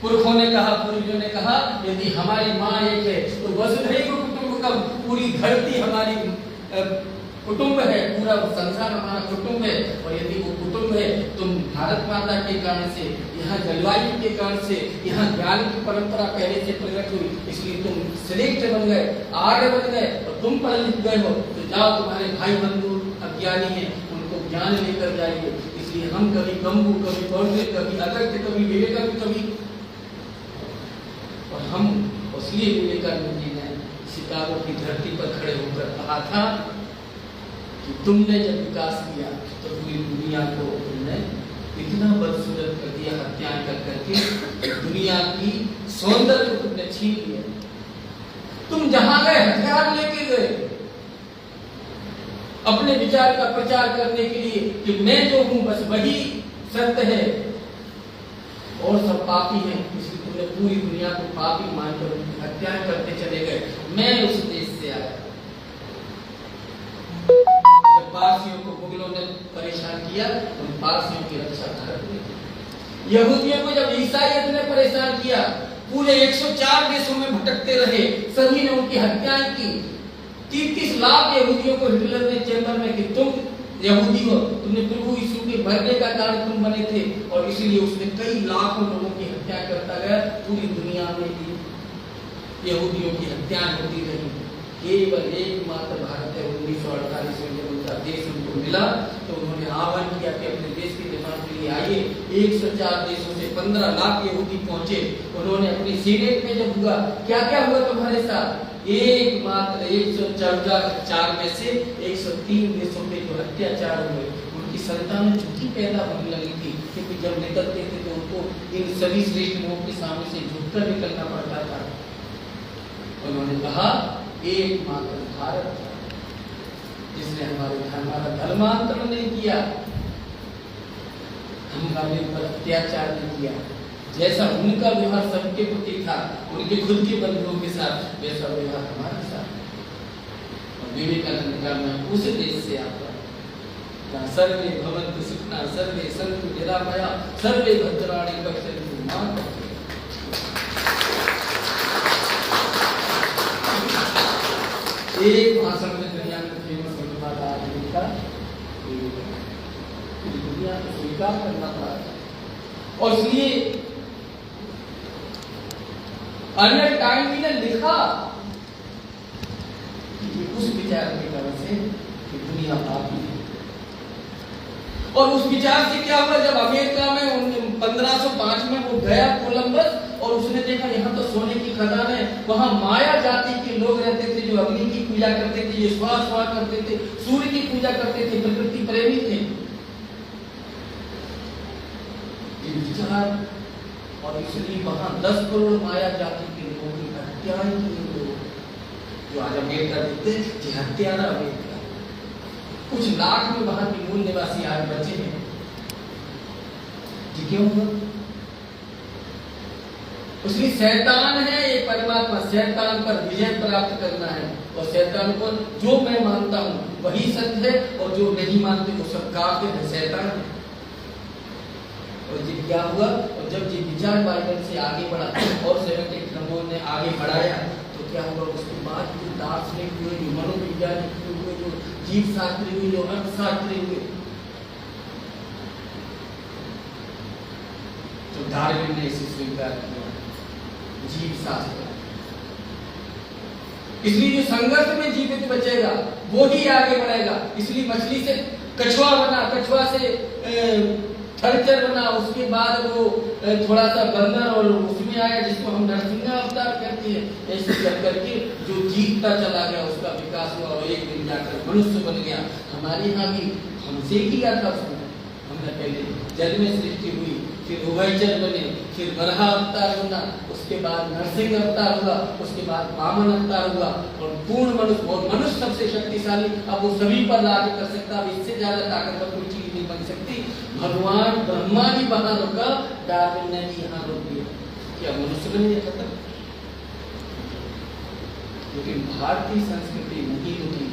पुरखों ने कहा, पूर्वजों ने कहा, यदि हमारी माँ एक है तो वसुधैव कुटुंबकम, पूरी धरती हमारी कुटुंब है, पूरा संसार हमारा कुटुंब है। और यदि वो कुटुंब है, तुम भारत माता के कारण से, यहाँ जलवायु के कारण से, यहाँ ज्ञान की परंपरा पहले से प्रकट हुई, इसलिए तुम श्रेष्ठ बन गए, आर्य बन गए और तुम पढ़ लिख गए हो, तो जाओ तुम्हारे भाई बंधु अज्ञानी हैं, उनको ज्ञान लेकर जाइए। इसलिए हम कभी कंबू, कभी बौद्ध, कभी अगस्त्य, कभी विवेकानंद, कभी, और हम इसलिए विवेकानंद जी ने शिकागो की धरती पर खड़े होकर कहा था कि तुमने जब विकास किया तो पूरी दुनिया को तुमने इतना बदसूरत कर दिया, हत्याएं कर करके दुनिया की सौंदर्य को तुमने छीन लिया। तुम जहां गए हथियार लेके गए अपने विचार का प्रचार करने के लिए कि मैं जो हूं बस वही सत्य है और सब पापी हैं, इसलिए तुमने पूरी दुनिया को पापी मानकर उनकी हत्याएं करते चले गए। मैं उस देश से आया जब पारसियों को मुगलों ने परेशान किया, उन पारसियों की रक्षा भारत ने की। यहूदियों को जब ईसाइयत ने परेशान किया, पूरे 104 देशों में भटकते रहे, सभी ने उनकी हत्याएं की। 30 लाख यहूदियों को हिटलर ने चेंबर में कि तुम यहूदी हो, तुमने प्रभु यीशु के मरने का कारण तुम बने थे, और इसीलिए उसने कई लाखों लोगों की हत्या करता गया। पूरी दुनिया में यहूदियों की हत्याएं होती रही। केवल एकमात्र भारत है 1948 में जब उनका देश उनको मिला तो उन्होंने आह्वान किया कि अपने देश के निर्माण के लिए आइए। 104 देशों से 15 लाख यहूदी पहुंचे। उन्होंने अपनी सीनेट में जब हुआ, क्या क्या हुआ तुम्हारे साथ, एकमात्र 104 में से 103 देशों पे जो अत्याचार हुए, उनकी संतानें झुकी पैदा होने लगी थी, क्योंकि जब निकलते थे तो उनको इन सभी श्रेष्ठ लोगों के सामने से झुककर निकलना पड़ता था। उन्होंने कहा एकमात्र भारत जिसने हमारा धर्मांतरण नहीं किया, हमारे पर अत्याचार नहीं किया, जैसा उनका व्यवहार सबके प्रति था, उनके खुद के बंधुओं के साथ, वैसा व्यवहार हमारे साथ। और विवेकानंद का मैं उस देश से आता हूँ, सर्वे भवन्तु सुखिनः, सर्वे सन्तु निरामया, सर्वे भद्राणि पश्यन्तु मा कश्चित्। एक भाषण में दुनिया में फेमस होने वाला आदमी का दुनिया को स्वीकार करना पड़ा, और इसलिए अन्य टाइम ने लिखा कि उस विचार की तरफ से कि दुनिया पापी है। और उस विचार से क्या हुआ, जब अमेरिका में 1505 में वो गया कोलंबस, और उसने देखा यहाँ तो सोने की खदान है, वहां माया जाति के लोग रहते थे जो अग्नि की पूजा करते थे, ये श्वास करते थे, सूर्य की पूजा करते थे, प्रकृति प्रेमी थे। विचार, और इसलिए वहां 10 करोड़ माया जाति के लोगों की हत्या की, जो आज अमेरिका देखते हैं हत्यारा अमेरिका, कुछ लाख में वहां के मूल निवासी आज बचे हैं। क्यों हुआ? उसकी शैतान है ये परमात्मा, शैतान पर विजय प्राप्त करना है, और शैतान को जो मैं मानता हूं वही सत्य है, और जो नहीं मानते वो सब काफिर है, शैतान है। और ये क्या हुआ, और जब ये विचार बाइबल से आगे बढ़ा और सेवेंटिक धर्मों ने आगे बढ़ाया, तो क्या हुआ, उसके बाद जो दार्शनिक हुए, जो मनोवैज्ञानिक हुए, जो जीव शास्त्री हुए, जो अर्थशास्त्री हुए, तो डार्विन ने इसे स्वीकार किया, जीव शास्त्र। इसलिए जो संघर्ष में जीवित बचेगा वो ही आगे बढ़ेगा। इसलिए मछली से कछुआ बना, कछुआ से खरचर बना, उसके बाद वो थोड़ा सा बंदर और उसमें आया जिसको हम नरसिंह अवतार कहते हैं। ऐसे कर करके जो जीतता चला गया उसका विकास हुआ, और एक दिन जाकर मनुष्य बन गया। हमारे यहाँ भी हमसे किया था उसने, हमने पहले जल में सृष्टि हुई, फिर उभयचर बने, फिर वराह अवतार बना, उसके बाद नरसिंह अवतार हुआ, उसके बाद वामन अवतार हुआ, और पूर्ण मनुष्य, और मनुष्य सबसे शक्तिशाली, अब वो सभी पर राज कर सकता, अब इससे ज्यादा ताकतवर कोई चीज नहीं बन सकती। भगवान ब्रह्मा जी वहां रुका, डार्विन ने भी यहाँ रोक दिया, क्या मनुष्य बन गया खत्म। लेकिन भारतीय संस्कृति नहीं रुकी,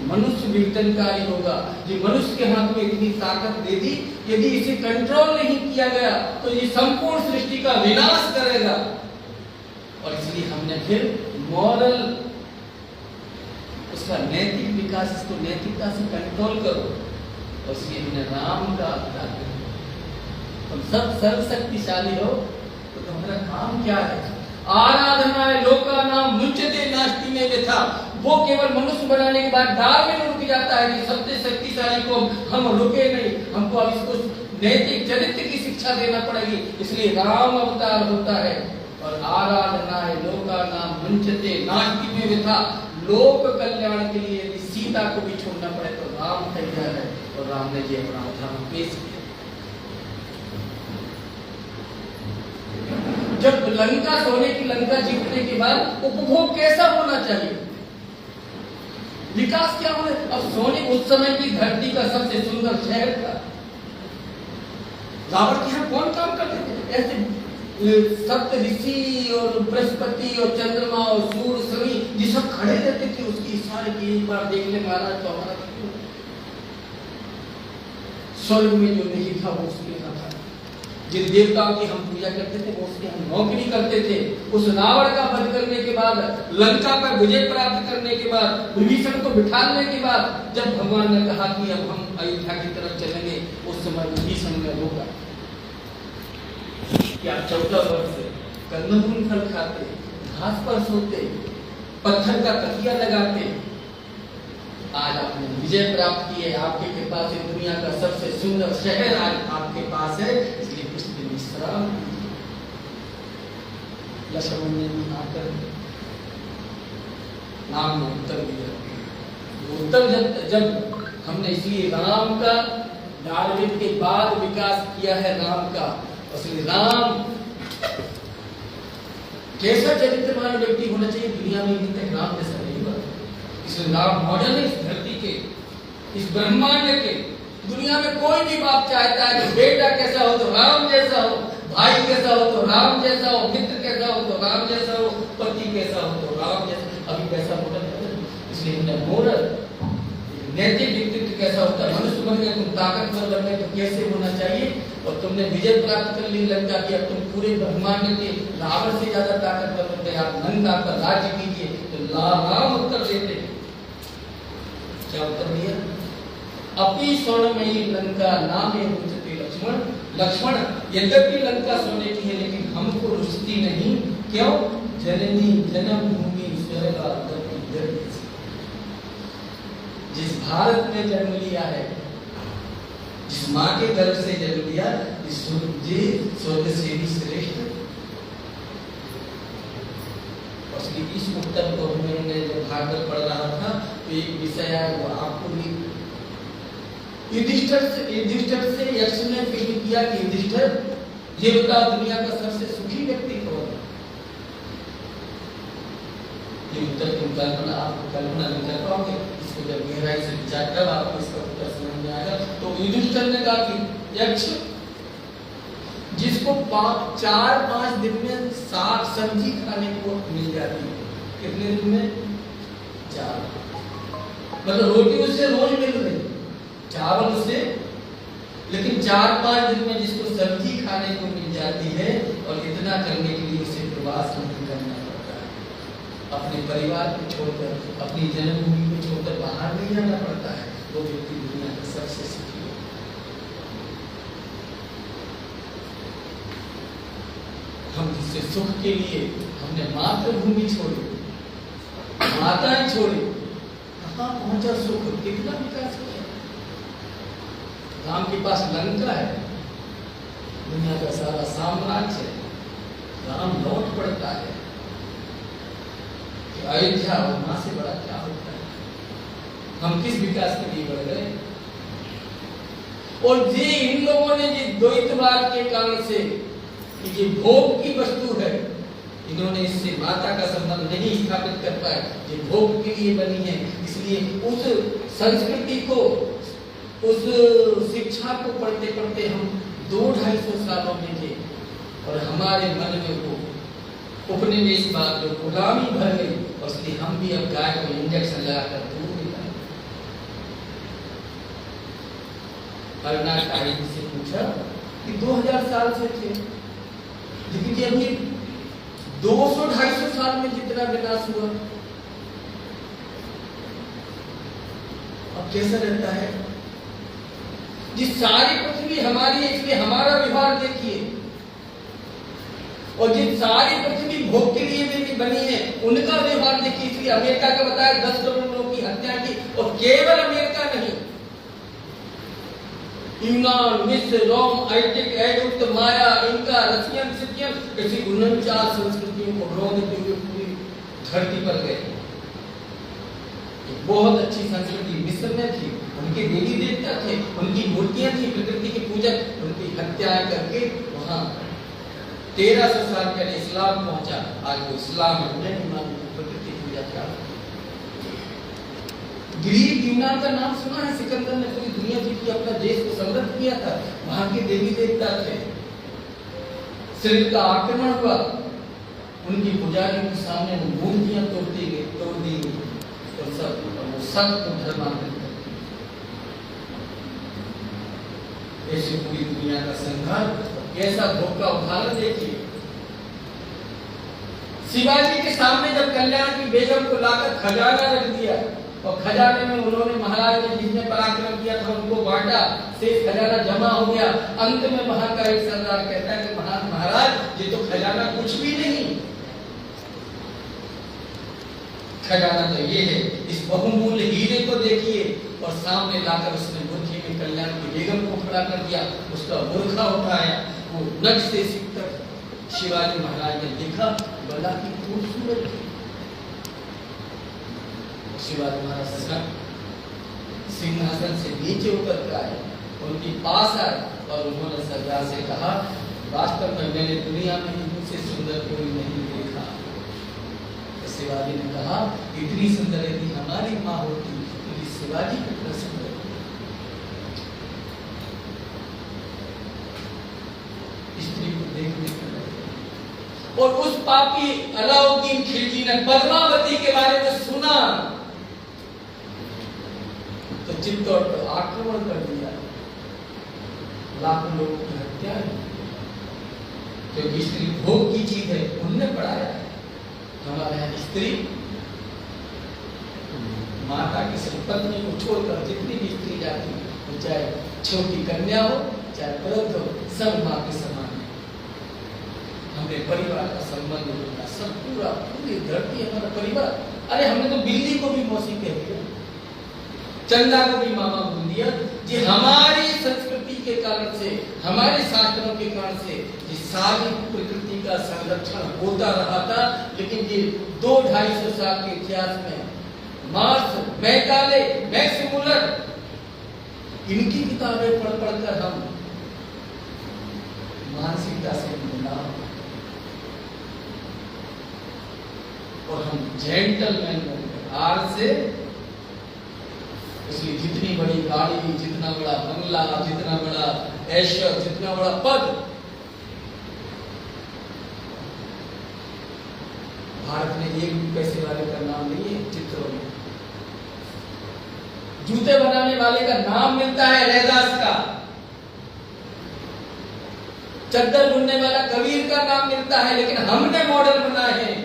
मनुष्य विघटनकारी होगा, ये मनुष्य के हाथ में इतनी ताकत दे दी, यदि इसे कंट्रोल नहीं किया गया तो ये संपूर्ण सृष्टि का विनाश करेगा। और इसलिए हमने फिर मॉरल उसका नैतिक विकास, इसको नैतिकता से कंट्रोल करो। और इसलिए हमने राम का अवतार किया। तुम सब सर्वशक्तिशाली हो तो तुम्हारा काम क्या है? आराधनाय लोका नाम मुच्यते नास्ति में व्यथा। वो केवल मनुष्य बनाने के बाद दाल में रुक जाता है कि सबसे शक्तिशाली को हम रुके नहीं, हमको अब इसको नैतिक चरित्र की शिक्षा देना पड़ेगी। इसलिए राम अवतार होता है। और आराधनाय लोका नाम मुच्यते नास्ति में व्यथा। लोक कल्याण के लिए यदि सीता को भी छोड़ना पड़े तो राम तैयार है। और राम ने जी अपना उदाहरण पेश किया। जब लंका, सोने की लंका जीतने के बाद उपभोग कैसा होना चाहिए, विकास क्या होना? अब सोने उस समय की धरती का सबसे सुंदर शहर था। रावण के यहाँ कौन काम करते थे? ऐसे सप्त ऋषि और बृहस्पति और चंद्रमा और सूर्य शनि ये सब खड़े रहते थे उसकी इशारे की एक बार देख ले महाराज तो हमारा स्वर्ग में जो नहीं था वो उसके यहाँ था। जिन देवताओं की हम पूजा करते थे वो उसके हम नौकरी करते थे। उस रावण का वध करने के बाद, लंका पर विजय प्राप्त करने के बाद, विभीषण को बिठाने के बाद जब भगवान ने कहा कि अब हम अयोध्या की तरफ चलेंगे, उस समय विभीषण ने रोका कि आप 14 वर्ष से कंदमूल फल खाते, घास पर सोते, पत्थर का तकिया लगाते, आज आपने विजय प्राप्त की है। आपके कृपा से दुनिया का सबसे सुंदर शहर आज आपके पास है, इसलिए कुछ दिन विश्राम। लक्ष्मण ने आकर राम ने उत्तर दिया। उत्तर जब हमने इसलिए राम का डार्विन के बाद विकास किया है राम का। इसलिए राम कैसा चरित्रवान व्यक्ति होना चाहिए दुनिया में, अभी तक राम जैसा नहीं हुआ। इसलिए राम मॉडल है इस धरती के, इस ब्रह्मांड के। दुनिया में कोई भी बाप चाहता है कि बेटा कैसा हो तो राम जैसा हो, भाई कैसा हो तो राम जैसा हो, मित्र कैसा हो तो राम जैसा हो, पति कैसा हो तो राम जैसा। अभी कैसा मॉडल है? इसलिए हमने मॉडल नैतिक व्यक्तित्व कैसा होता है। मनुष्य बन गए, तुम ताकतवर बन गए तो कैसे होना चाहिए? और तुमने विजय प्राप्त कर ली लंका की, अब तुम पूरे ब्रह्मांड के रावण से ज्यादा ताकतवर बन गए। आप लंका पर राज्य कीजिए। तो राम उत्तर देते, क्या उत्तर दिया? अपनी स्वर्णमयी लंका नामे रुचते लक्ष्मण। लक्ष्मण, यद्यपि लंका सोने की है लेकिन हमको रुचती नहीं। क्यों? जननी जन्मभूमि स्वर्गा गति। जिस भारत में जन्म लिया है, जिस माँ के गर्भ से जन्म लिया, स्वर्ग से भी श्रेष्ठ। इस उत्तर को मैंने जब भागवत पढ़ रहा था तो एक विषय है वो आपको भी युधिष्ठिर से यक्ष ने प्रश्न किया कि युधिष्ठिर ये बताओ दुनिया का सबसे सुखी व्यक्ति कौन है? ये उत्तर तुम कल्पना नहीं कर पाओगे। इसको जब गहराई से विचार कर आपको इसका उत्तर समझ में आएगा। तो युधिष्ठिर ने कहा कि यक्ष जिसको 4-5 दिन में साग सब्जी खाने को मिल जाती है। कितने दिन में? 4। मतलब रोटी उससे रोज मिल रही, चावल उससे, लेकिन 4-5 दिन में जिसको सब्जी खाने को मिल जाती है। और इतना करने के लिए उसे प्रवास नहीं करना पड़ता है, अपने परिवार को छोड़कर, अपनी जन्मभूमि को छोड़कर बाहर नहीं जाना पड़ता है। वो व्यक्ति दुनिया का सबसे सुखी है। हम जिससे सुख के लिए हमने मातृभूमि छोड़ी, माताएं छोड़ी, कहाँ पहुंचा सुख? कितना विकास हो गया। राम के पास लंका है, दुनिया का सारा साम्राज्य है। राम लौट पड़ता है कि अयोध्या और मां से बड़ा क्या होता है। हम किस विकास के लिए बढ़ गए? और ये इन लोगों ने जो द्वैतवाद के कारण से ये भोग की वस्तु है, इन्होंने इससे माता का संबंध नहीं स्थापित कर पाए। ये भोग के लिए बनी है, इसलिए उस संस्कृति को, उस शिक्षा को पढ़ते पढ़ते हम 200-250 सालों में थे। और हमारे मन में वो उपनिवेशवाद, जो गुलामी भर गई, और इसलिए हम भी अब गाय को इंजेक्शन लगाकर दूध निकालें। अर्नाट आर्य से पूछा कि 2000 साल से थे, लेकिन अभी 200-250 साल में जितना विनाश हुआ, अब कैसा रहता है? जिस सारी पृथ्वी हमारी है, इसलिए हमारा व्यवहार देखिए, और जिस सारी पृथ्वी भोग के लिए भी बनी है उनका व्यवहार देखिए। इसलिए अमेरिका का बताया 10 करोड़ लोगों की हत्या की, और केवल अमेरिका नहीं, यूनान, मिस्र, रोम, आइटिक, इजिप्ट, माया, इनका, रशियन, सिथियन, ऐसी 49 संस्कृतियों को रोधते हुए पूरी धरती पर गए। बहुत अच्छी संस्कृति मिस्र में थी, उनके देवी देवता थे, उनकी मूर्तियां थी, प्रकृति के पूजक, उनकी हत्याएं करके वहां 1300 साल पहले इस्लाम पहुंचा। आज वो इस्लाम है, प्रकृति पूजा क्या। ग्रीक यूनान का नाम सुना है? सिकंदर ने पूरी दुनिया जीत के अपना देश को समृद्ध किया था, वहां के देवी देवता थे। सिर का आक्रमण हुआ, उनकी पुजारियों के सामने वो मूर्तियां तोड़ दी गई, और सब धर्मांतरित। ऐसे पूरी दुनिया का संघार, कैसा धोखा उदाहरण देखिए। शिवाजी के सामने जब कल्याण की बेगम को लाकर खजाना रख दिया, और खजाने में उन्होंने महाराज ने जिसने पराक्रम किया था उनको बांटा, शेष खजाना जमा हो गया। अंत में वहां का एक सरदार कहता है कि महाराज ये तो खजाना कुछ भी नहीं, खजाना तो ये है, इस बहुमूल्य हीरे को देखिए। और सामने लाकर उसने बुर्खे में कल्याण की बेगम को खड़ा कर दिया, उसका बुर्खा उठाया, वो नख से सिर तक शिवाजी महाराज ने देखा, बड़ा की खूबसूरत थी। शिवाजी महाराज सिंहासन से नीचे उतर कर आए, उनके पास आए और उन्होंने सरदार से कहा, वास्तव में मैंने दुनिया में इनसे सुंदर कोई नहीं देखा। तो शिवाजी ने कहा, इतनी सुंदर यदि हमारी माँ होती तो शिवाजी कितना सुंदर। स्त्री को देखने का, और उस पापी अलाउद्दीन खिलजी ने पद्मावती के बारे में सुना तो चित्तौड़ पर आक्रमण कर दिया, लाखों लोगों की हत्या है। क्योंकि स्त्री भोग की चीज है, उनने पढ़ाया है। हमारे यहाँ स्त्री माता की संपत्ति को छोड़कर जितनी भी स्त्री जाती है, चाहे छोटी कन्या हो चाहे वृद्ध हो, सब माँ के समान है। हमें परिवार का संबंध होता, सब पूरी धरती हमारा परिवार। अरे हमने तो बिल्ली को भी मौसी कह दिया, चंदा को भी मामा बोल दिया। जी हमारी संस्कृति के कारण से, हमारे शास्त्रों के कारण से ये सारी प्रकृति का संरक्षण होता रहा था। लेकिन ये 200-250 साल के इतिहास में मार्क्स, मैकाले, मैक्स मुलर, इनकी किताबें पढ़ पढ़कर हम मानसिकता से मिला, और हम जेंटलमैन बन गए आज से। इसलिए जितनी बड़ी गाड़ी, जितना बड़ा बंगला, जितना बड़ा ऐश्वर्य, जितना बड़ा पद, भारत में एक भी पैसे वाले का नाम नहीं है चित्रों में। जूते बनाने वाले का नाम मिलता है रैदास का, चद्दर बुनने वाला कबीर का नाम मिलता है, लेकिन हमने मॉडल बनाए हैं।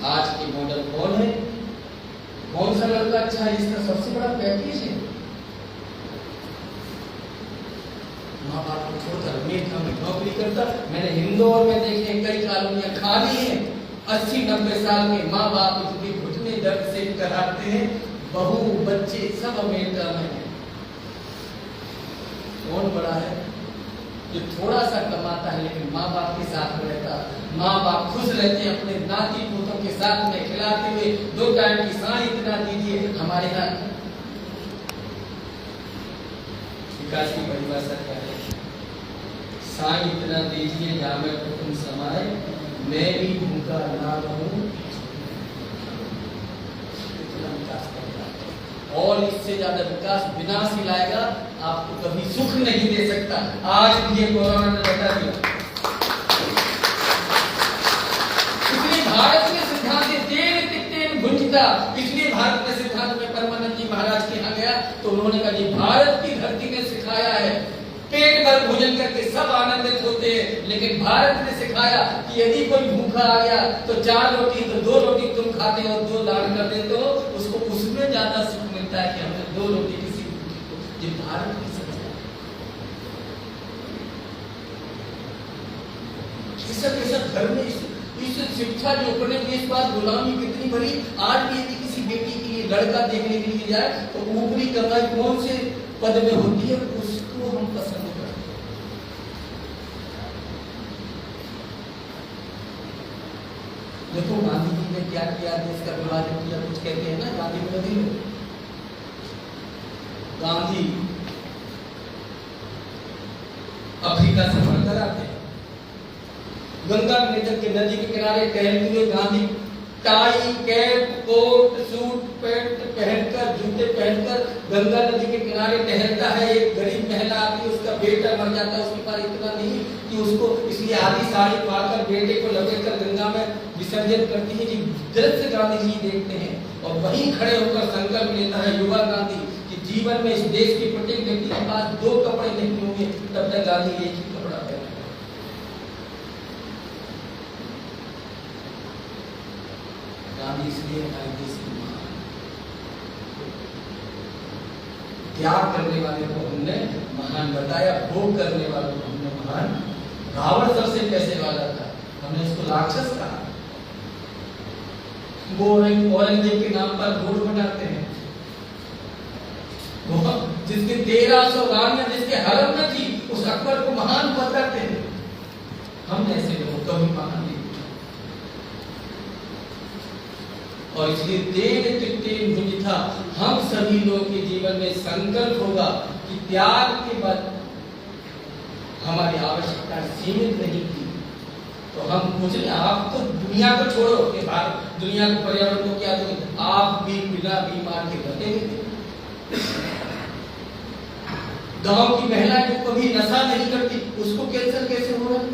आज की मॉडल कौन है? कौन सा लड़का अच्छा है जिसका सबसे बड़ा पैकेज है? माँ बाप को छोड़कर अमेरिका में नौकरी करता। मैंने इंदौर में देखे कई कॉलोनियां खाली हैं, 80-90 साल के माँ बाप उसके घुटने दर्द से कराते हैं, बहू बच्चे सब अमेरिका में हैं। कौन बड़ा है? जो थोड़ा सा कमाता है लेकिन माँ बाप के साथ रहता, माँ बाप खुश रहते हैं अपने नाती पोतों के साथ में खिलाते हुए। 2 टाइम की साई इतना दीजिए। हमारे यहाँ विकास की परिभाषा क्या है? साई इतना दीजिए जहाँ में कुटुंब समाए, मैं भी भूखा ना रहूं। इतना विकास करता, और इससे ज्यादा विकास विनाश ही लाएगा, आपको कभी सुख नहीं दे सकता। आज भी ये कोरोना ने बता दिया। इसलिए भारत के सिद्धांत तेन तिक्तेन भुंजता, इसलिए भारत के सिद्धांत में परमानंद जी महाराज के यहाँ गया तो उन्होंने कहा, ये भारत की धरती ने सिखाया है, पेट भर भोजन करके सब आनंदित होते हैं, लेकिन भारत ने सिखाया कि यदि कोई भूखा आ गया तो 4 रोटी तो 2 रोटी तुम खाते हो, 2 दान कर देते हो, मिलता है कि हमने 2 रोटी किसी को, ये भारत की संस्था कैसा धर्म में इस शिक्षा जो करने के इस बात गुलामी कितनी बड़ी। आज भी यदि किसी बेटी के लिए लड़का देखने के लिए जाए तो ऊपरी कमाई कौन से पद में होती है उसको हम पसंद करते हैं। देखो गांधी जी ने क्या किया, देश का विभाजन किया, कुछ कहते हैं ना गांधी विरोधी लोग। गांधी अफ्रीका से बढ़कर आते हैं, गंगा के नदी के किनारे टहलते हुए Gandhi tie cap coat suit pant पहनकर जूते पहनकर गंगा नदी के किनारे टहलता है। एक गरीब महिला आती है, उसका बेटा मर जाता है, उसके पास इतना नहीं कि उसको, इसलिए आधी साड़ी पाकर बेटे को लपेटकर गंगा में विसर्जन करती है। जी दृश्य गांधी जी देखते हैं और वहीं खड़े होकर संकल्प लेता है युवा गांधी कि जीवन में इस देश के प्रत्येक व्यक्ति के पास 2 कपड़े नहीं होंगे तब तक गांधी एक ही कपड़ा पहने। गांधी इसलिए हमारे देश की महान, त्याग करने वाले को हमने महान बताया, भोग करने वालों को हमने महान। रावण सबसे पैसे वाला था, हमने उसको राक्षस कहा। वो औरंगजेब के नाम पर रोड बनाते हैं, वो जिसके 1300 रानियां जिसके हरम में थी, उस अकबर को महान बताते हैं। हम ऐसे लोग कभी महान नहीं। और इसलिए तेन तिन मुझ था, हम सभी लोग के जीवन में संकल्प होगा कि त्याग के बाद हमारी आवश्यकता सीमित नहीं थी। तो हम कुछ नहीं, आप तो दुनिया को छोड़ो कि भारत दुनिया को पर्यावरण को क्या दोगे, आप भी बिना बीमार के बचेंगे। गांव की महिला जो कभी नशा नहीं करती उसको कैंसर कैसे हो रहा है।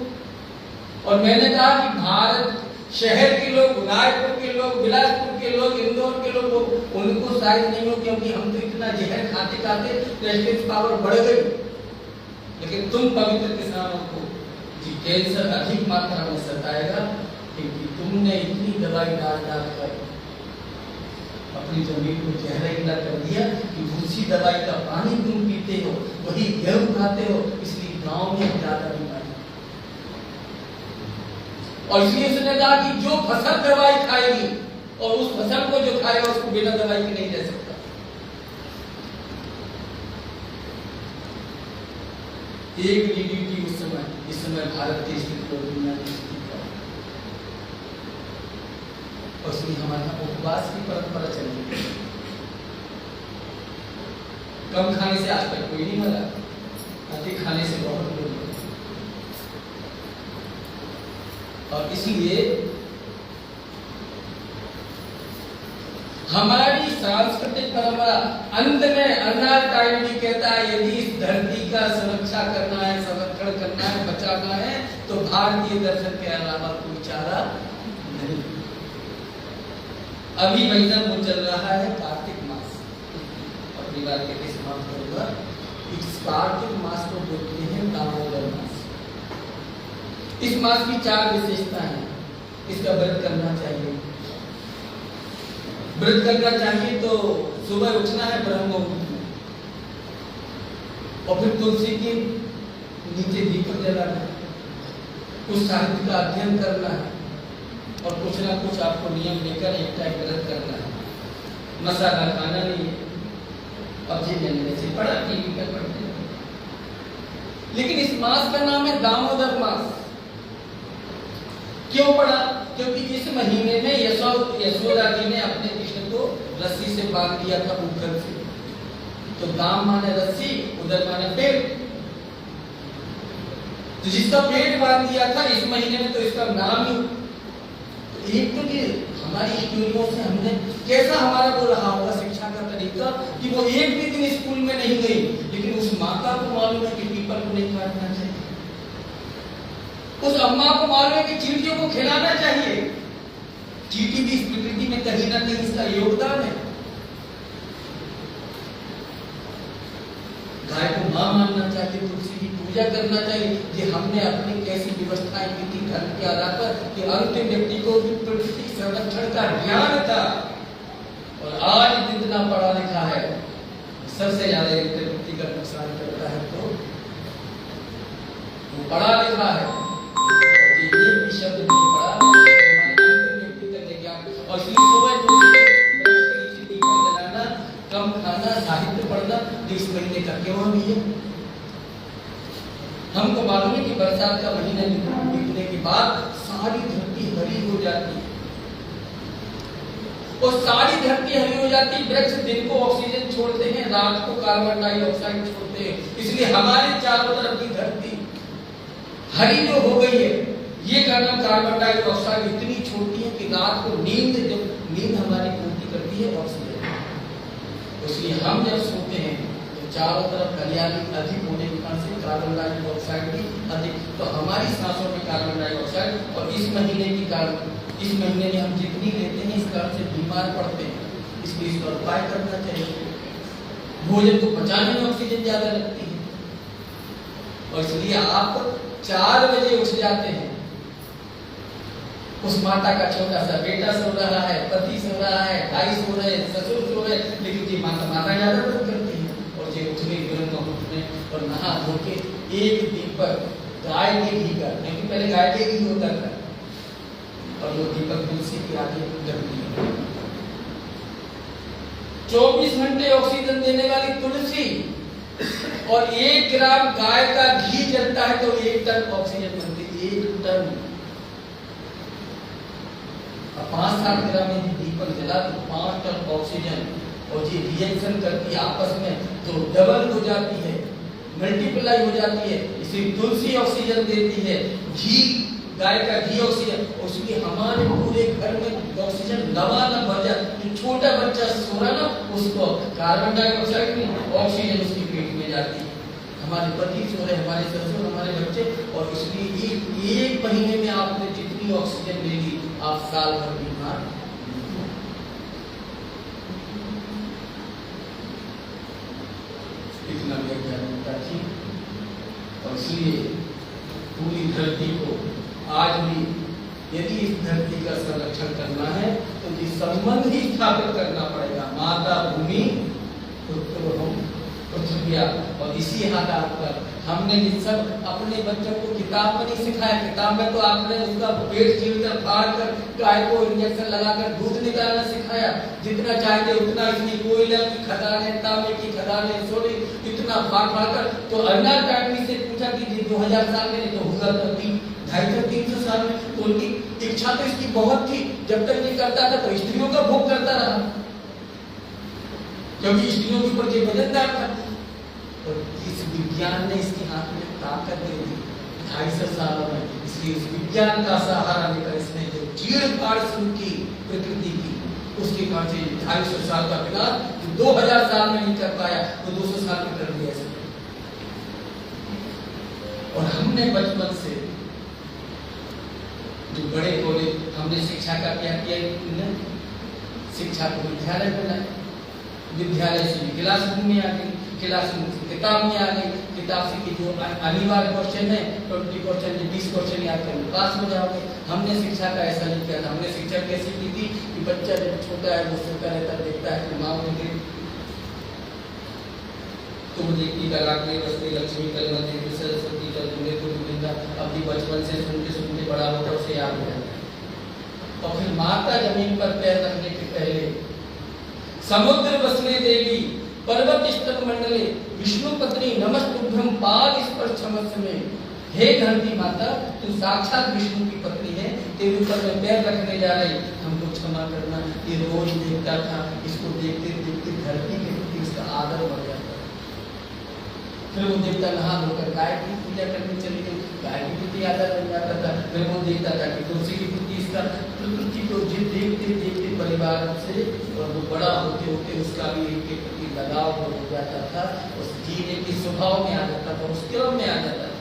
और मैंने कहा कि भारत शहर के लोग, रायपुर के लोग, बिलासपुर के लोग, इंदौर के लोग, उनको शायद नहीं हो क्योंकि हम तो इतना जहर खाते खाते रेजिस्टेंस पावर बढ़ गई। लेकिन तुम पवित्र किसानों को जी कैंसर अधिक मात्रा में सताएगा क्योंकि तुमने इतनी दवाई डाल कर अपनी जमीन को जहरीला कर दिया कि उसी दवाई का पानी तुम पीते हो, वही गेहूं खाते हो, इसलिए गांव में ज्यादा बीमारी। और इसलिए उसने कहा कि जो फसल दवाई खाएगी और उस फसल को जो खाएगा उसको बिना दवाई के नहीं रह सकता। एक डीडीटी उस समय, इस समय भारत की स्थिति को दुनिया की स्थिति का, और इसलिए हमारे यहाँ उपवास की परंपरा चली। कम खाने से आज तक कोई नहीं मरा, अधिक खाने से बहुत लोग। और इसलिए हमारी सांस्कृतिक परंपरा, अंत में अर्नाल्ड टॉयलेट कहता है यदि इस धरती का सुरक्षा करना है, संरक्षण करना है, बचाना है तो भारतीय दर्शन के अलावा कोई चारा नहीं। अभी महीना वो चल रहा है कार्तिक मास, अपनी बात कहते समाप्त करूंगा। इस कार्तिक मास को बोलते हैं दामोदर मास। इस मास की 4 विशेषता है। इसका व्रत करना चाहिए। व्रत करना चाहिए तो सुबह उठना है ब्रह्म मुहूर्त में, और फिर तुलसी के नीचे दीपक जलाना है, कुछ साहित्य का अध्ययन करना है और कुछ ना कुछ आपको नियम लेकर एक टाइम व्रत करना है। मसाला खाना नहीं है। अब जी मैंने वैसे पढ़ा टीवी पर पढ़ते हैं, लेकिन इस मास का नाम है दामोदर मास। क्यों पढ़ा? क्योंकि इस महीने में यशोदा जी ने अपने कृष्ण को रस्सी से बांध दिया था उधर से। तो दाम माने रस्सी, उधर माने पेट। तो जिसका पेट बांध दिया था इस महीने में, तो इसका नाम ही एक तो कि हमारी स्टोरियों से हमने कैसा हमारा वो रहा होगा शिक्षा का तरीका कि वो एक भी दिन स्कूल में नहीं गई, लेकिन उस माता को मालूम है कि पीपल को नहीं काटना चाहिए, उस अम्मा को मालूम है कि चींटियों को खिलाना चाहिए। चींटी भी इस प्रकृति में कहीं ना कहीं इसका योगदान है। गाय को मां मानना चाहिए, तुलसी की पूजा करना चाहिए। ये हमने अपनी कैसी व्यवस्थाएं की थी धर्म के आधार पर कि अंतिम व्यक्ति को प्रकृति संरक्षण का ज्ञान था और आज जितना पढ़ा लिखा है सबसे ज्यादा व्यक्ति का नुकसान करता है तो वो पढ़ा लिखा है और ये भी शब्द नहीं पढ़ा हमारे अंतिम व्यक्ति तक लेके आप और इसलिए सुबह जलाना, कम खाना, साहित्य पढ़ना तो इस महीने का क्यों भी है। हमको मालूम है कि बरसात का महीना बीतने के बाद सारी धरती हरी हो जाती है और सारी धरती हरी हो जाती है। वृक्ष दिन को ऑक्सीजन छोड़ते हैं, रात को कार्बन डाइऑक्साइड छोड़ते हैं, इसलिए हमारे चारों तरफ की धरती हरी जो हो गई है ये कारण कार्बन डाइऑक्साइड इतनी छोड़ती है कि रात को नींद हमारी पूर्ति करती है ऑक्सीजन। इसलिए हम जब सोते हैं तो चारों तरफ हरियाली अधिक होने के कारण से कार्बन डाइऑक्साइड भी अधिक, तो हमारी सांसों में कार्बन डाइऑक्साइड और इस महीने के कारण इस महीने में हम जितनी लेते हैं इस कारण से बीमार पड़ते हैं, इसलिए इसका उपाय करना चाहिए। भोजन को पचाने में ऑक्सीजन ज्यादा लगती है और इसलिए आप 4 बजे उठ जाते हैं। उस माता का छोटा सा बेटा सो रहा है, पति सो रहा है, भाई सो रहे, ससुर सो रहे, लेकिन ये माता ज्यादा व्रत करती है और ये उठने उठने और नहा धो के एक दीपक गाय के घी का, क्योंकि पहले गाय के घी होता था और वो दीपक तुलसी के आगे जलती है। 24 घंटे ऑक्सीजन देने वाली तुलसी और 1 ग्राम गाय का घी जलता है तो 1 टन ऑक्सीजन बनती है। 1 टन 5-7 ग्राम में दीपक जला तो 5 टन ऑक्सीजन और ये रिएक्शन करती है आपस में तो डबल हो जाती है, मल्टीप्लाई हो जाती है। इसे तुलसी ऑक्सीजन देती है, घी गाय का घी ऑक्सीजन, उसके हमारे पूरे घर में ऑक्सीजन लबालब भर जाता। जो छोटा बच्चा सो रहा ना उसको कार्बन डाइऑक्साइड में ऑक्सीजन उसके पेट में जाती है। हमारे पति सो रहे, हमारे ससुर, हमारे बच्चे, और इसलिए एक महीने में आपने जितनी ऑक्सीजन ले ली आप साल भर बीमार। इतना वैज्ञानिकता थी और इसलिए पूरी धरती को आज भी यदि इस धरती का संरक्षण करना है तो ये संबंध ही स्थापित करना पड़ेगा, माता भूमि पुत्र हम पृथ्वी। और इसी आधार पर हमने ये सब अपने बच्चों को किताब में नहीं सिखाया। किताब में तो आपने उसका पेट चीरकर फाड़ कर गाय को इंजेक्शन लगाकर दूध निकालना सिखाया, जितना चाहिए उतना, इसकी कोयला की खदानें, तांबे की खदानें, सोने इतना फाड़ कर। तो अर्नाल्ड टॉयटनी से पूछा कि 2000 साल में तो हुआ तो 250-300 साल में, तो उनकी इच्छा तो इसकी बहुत थी। जब तक ये करता था तो स्त्रियों का भोग करता रहा क्योंकि स्त्रियों के ऊपर ये वजनदार था। तो इस विज्ञान ने इसके हाथ में ताकत दे दी 250 सालों में। इसलिए इस विज्ञान का सहारा लेकर इसने जो चीड़-फाड़ शुरू की प्रकृति की, उसके कारण से 250 साल का विकास 2000 साल में नहीं कर पाया तो 200 साल में कर दिया इसने। और हमने बचपन से जो बड़े बोले, हमने शिक्षा का क्या किया, शिक्षा को विद्यालय बनाया, विद्यालय से क्लासरूम में आ गई, क्लासरूम से किताब में आ गई, किताब से की जो अनिवार्य क्वेश्चन है 20 क्वेश्चन 20 क्वेश्चन याद कर पास हो जाओगे। हमने शिक्षा का ऐसा नहीं किया था। हमने शिक्षा कैसी की थी कि बच्चा जब छोटा है वो सोता रहता, देखता है कि माँ ने तुम देखती लगा के बसते लक्ष्मी कलवती सरस्वती कल तुम्हें तो मिलता, अपनी बचपन से सुनते सुनते बड़ा होता उसे याद हो जाता है। और फिर माता जमीन पर पैर रखने के पहले समुद्र बसने देवी पर्वत स्तन मंडले विष्णु पत्नी नमस्तुभ्यं पाद स्पर्श छमस में। हे धरती माता तू साक्षात विष्णु की पत्नी है, तेरे ऊपर मैं पैर रखने जा रही, हमको क्षमा करना। ये रोज देखता था, इसको देखते देखते धरती के प्रति उसका आदर बढ़ जाता। फिर वो देखता नहा धोकर गाय की पूजा करने चली गई, गाय की प्रति आदर बन जाता था। फिर वो देखता था कि तुलसी की प्रति इसका प्रकृति को देखते देखते परिवार से और वो बड़ा होते होते उसका भी इनके प्रति लगाव हो जाता था, उस जीने के स्वभाव में आ जाता था, उस क्रम में आ जाता था।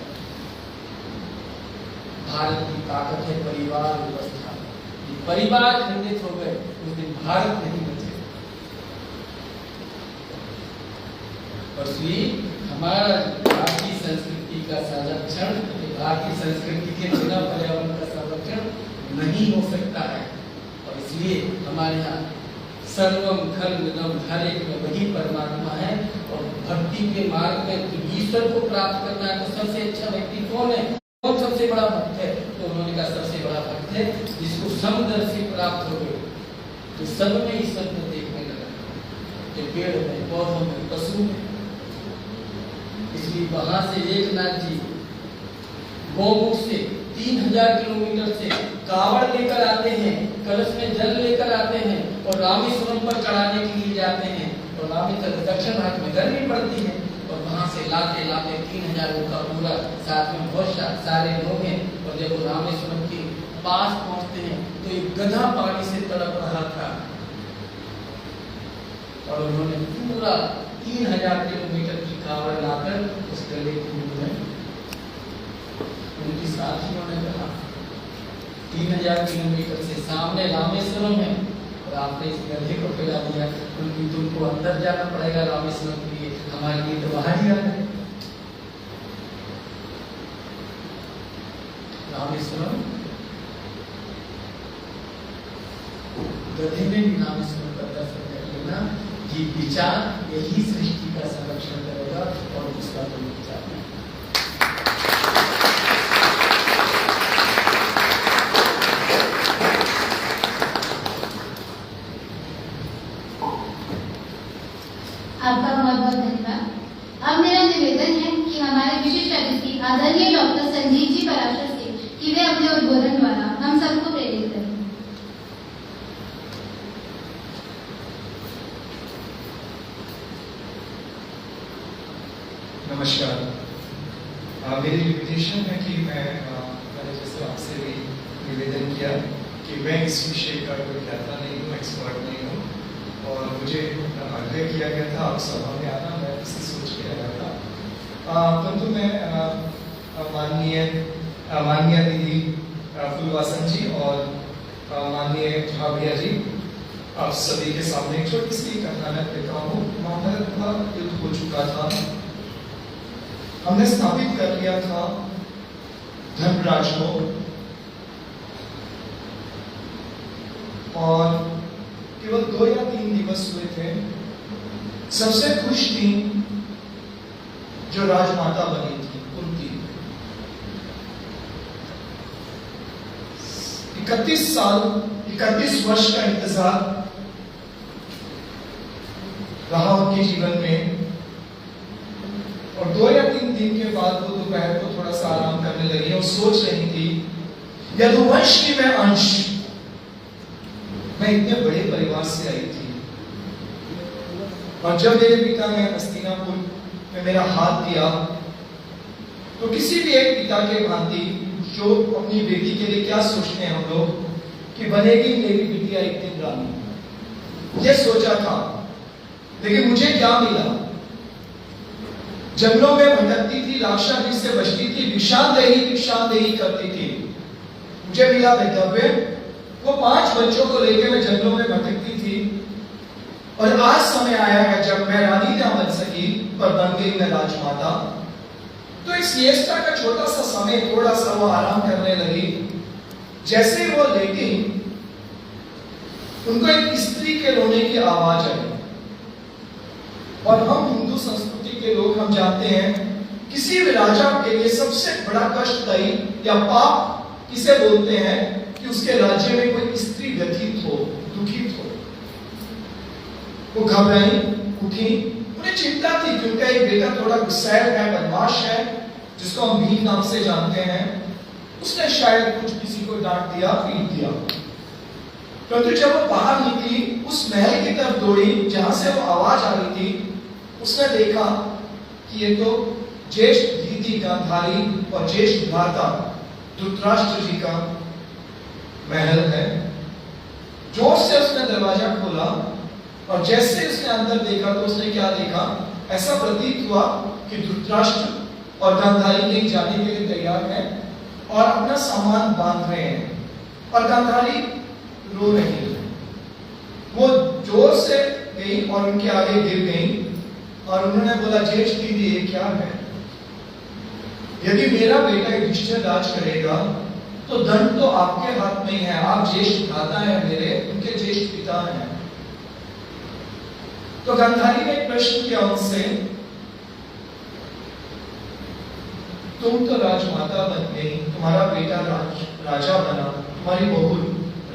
भारत की ताकत है परिवार व्यवस्था। परिवार खंडित हो गए उस दिन भारत नहीं बचे। और इसलिए हमारा भारतीय संस्कृति का संरक्षण, भारतीय संस्कृति के बिना पर्यावरण का संरक्षण नहीं हो सकता है। और इसलिए हमारे यहाँ सर्वम खलविदम हर एक में वही परमात्मा है। और भक्ति के मार्ग में ईश्वर को प्राप्त करना है तो सबसे अच्छा व्यक्ति कौन है, कौन सबसे बड़ा भक्त है? तो उन्होंने कहा सबसे बड़ा भक्त है जिसको समदर्शी प्राप्त हो गए, जो सब में ईश्वर को देखने लगा, जो पेड़ में, पौधों में, पशु में। इसलिए वहां से एकनाथ जी गौमुख से 3000 किलोमीटर से कावड़ लेकर आते हैं, कलश में जल लेकर आते हैं और रामेश्वरम पर चढ़ाने के लिए जाते हैं। और रामेश्वरम दक्षिण भारत में गर्मी पड़ती है और वहां से लाते लाते 3000 का पूरा साथ में बहुत सारे लोग हैं। और जब वो रामेश्वरम के पास पहुंचते हैं तो एक गधा पानी से तड़प रहा था और उन्होंने पूरा 3000 किलोमीटर की कावड़ लाकर उस गले को उनके साथियों ने कहा 3000 किलोमीटर से सामने रामेश्वरम है और आपने इस गधे को पिला दिया, उनकी तुमको अंदर जाना पड़ेगा रामेश्वरम के लिए, हमारे लिए तो बाहर ही आना है। रामेश्वरम गधे में भी रामेश्वरम का दर्शन कर लेना, ये विचार यही सृष्टि का संरक्षण करेगा और उसका कोई विचार नहीं। आपका बहुत बहुत धन्यवाद। अब मेरा निवेदन है कि हमारे विशिष्ट अतिथि आदरणीय डॉक्टर संजीव जी पराशर से कि वे अपने उद्बोधन द्वारा हम सबको प्रेरित करें। नमस्कार। मेरी इन्विटेशन है कि मैंने जैसे आपसे भी निवेदन किया कि मैं इस विषय का कोई ज्ञाता नहीं हूँ, एक्सपर्ट नहीं हूँ और मुझे आग्रह किया गया था आप सभा में आना, मैं इसी सोच के आया था। परंतु मैं माननीय दीदी फुलवासन जी और माननीय भाभिया जी आप सभी के सामने एक छोटी सी कहानी देता हूँ। महाभारत का युद्ध हो चुका था, हमने स्थापित कर लिया था धर्मराज को और केवल 2 या 3 दिवस हुए थे। सबसे खुश थी जो राजमाता बनी थी कुंती। 31 वर्ष का इंतजार रहा उनके जीवन में और 2 या 3 दिन के बाद वो दोपहर को थोड़ा सा आराम करने लगी और सोच रही थी यदुवंश की मैं अंश, मैं इतने बड़े परिवार से आई थी और जब मेरे पिता ने हस्तिनापुर में मेरा हाथ दिया तो किसी भी एक पिता के भांति जो अपनी बेटी के लिए क्या सोचते हैं हम लोग कि बनेगी मेरी बिटिया एक दिन रानी, ये सोचा था। लेकिन मुझे क्या मिला? जंगलों में भटकती थी, लाक्षागृह से बचती थी, भिक्षांदेही करती थी। मुझे मिला वैधव्य। वो 5 बच्चों को लेकर मैं जंगलों में भटकती थी और आज समय आया है जब मैं रानी ना बन सकी पर बन गई मैं राजमाता। तो इस सिएस्टा का छोटा सा समय, थोड़ा सा वो आराम करने लगी। जैसे वो लेटी उनको एक स्त्री के रोने की आवाज आई और हम हिंदू संस्कृति के लोग हम जानते हैं किसी भी राजा के लिए सबसे बड़ा कष्टदायी या पाप किसे बोलते हैं कि उसके राज्य में कोई स्त्री व्यथित हो, दुखित हो। वो घबराई, उठी, उन्हें चिंता थी कि उनका एक बेटा थोड़ा गुस्सैल है, बदमाश है, जिसको हम भीम नाम से जानते हैं। उसने शायद कुछ किसी को डांट दिया, पीट दिया। परंतु जब वो बाहर निकली, उस महल की तरफ दौड़ी जहां से वो आवाज आ रही थी, उसने देखा कि ये तो ज्येष्ठ दीदी गांधारी और ज्येष्ठ भ्राता धृतराष्ट्र जी का महल है। जोर से उसने दरवाजा खोला और जैसे उसने अंदर देखा तो उसने क्या देखा? ऐसा प्रतीत हुआ कि धृतराष्ट्र और गांधारी कहीं जाने के लिए तैयार हैं और अपना सामान बांध रहे हैं और गांधारी रो रही है। वो जोर से गई और उनके आगे गिर गई और उन्होंने बोला, ज्येष्ठ दीदी ये क्या है? यदि मेरा बेटा युधिष्ठिर राज करेगा तो दंड तो आपके हाथ में ही है। आप ज्येष्ठ भ्राता हैं मेरे, उनके ज्येष्ठ पिता हैं। तो गांधारी ने एक प्रश्न किया उनसे, तुम तो राजमाता बन गई, तुम्हारा बेटा राजा बना, तुम्हारी बहू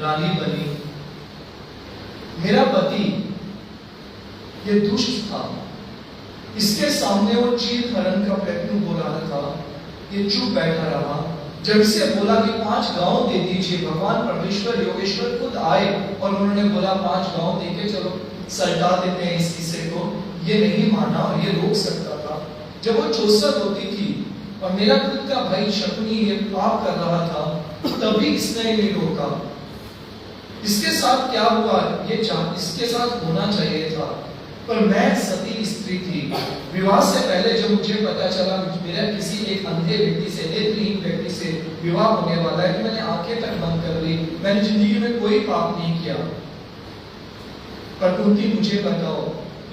रानी बनी, मेरा पति ये दुष्ट था, इसके सामने वो चीर हरण का प्रयत्न हो रहा था, ये चुप बैठा रहा। जब से बोला कि 5 गांव दे दीजिए, भगवान परमेश्वर योगेश्वर खुद आए और उन्होंने बोला 5 गांव देके चलो सल्टा देते हैं इस किस्से को, ये नहीं माना और ये रोक सकता था। जब वो चौसत होती थी और मेरा खुद का भाई शकुनी ये पाप कर रहा था, तभी इसने नहीं रोका। इसके साथ क्या हुआ ये इसके साथ होना चाहिए था, पर मैं सती स्त्री थी। विवाह से पहले जब मुझे पता चला मेरा किसी एक अंधे व्यक्ति से, नेत्रहीन व्यक्ति से विवाह होने वाला है, कि मैंने आंखें तक बंद कर ली, मैंने जिंदगी में कोई पाप नहीं किया। पर कुंती मुझे बताओ,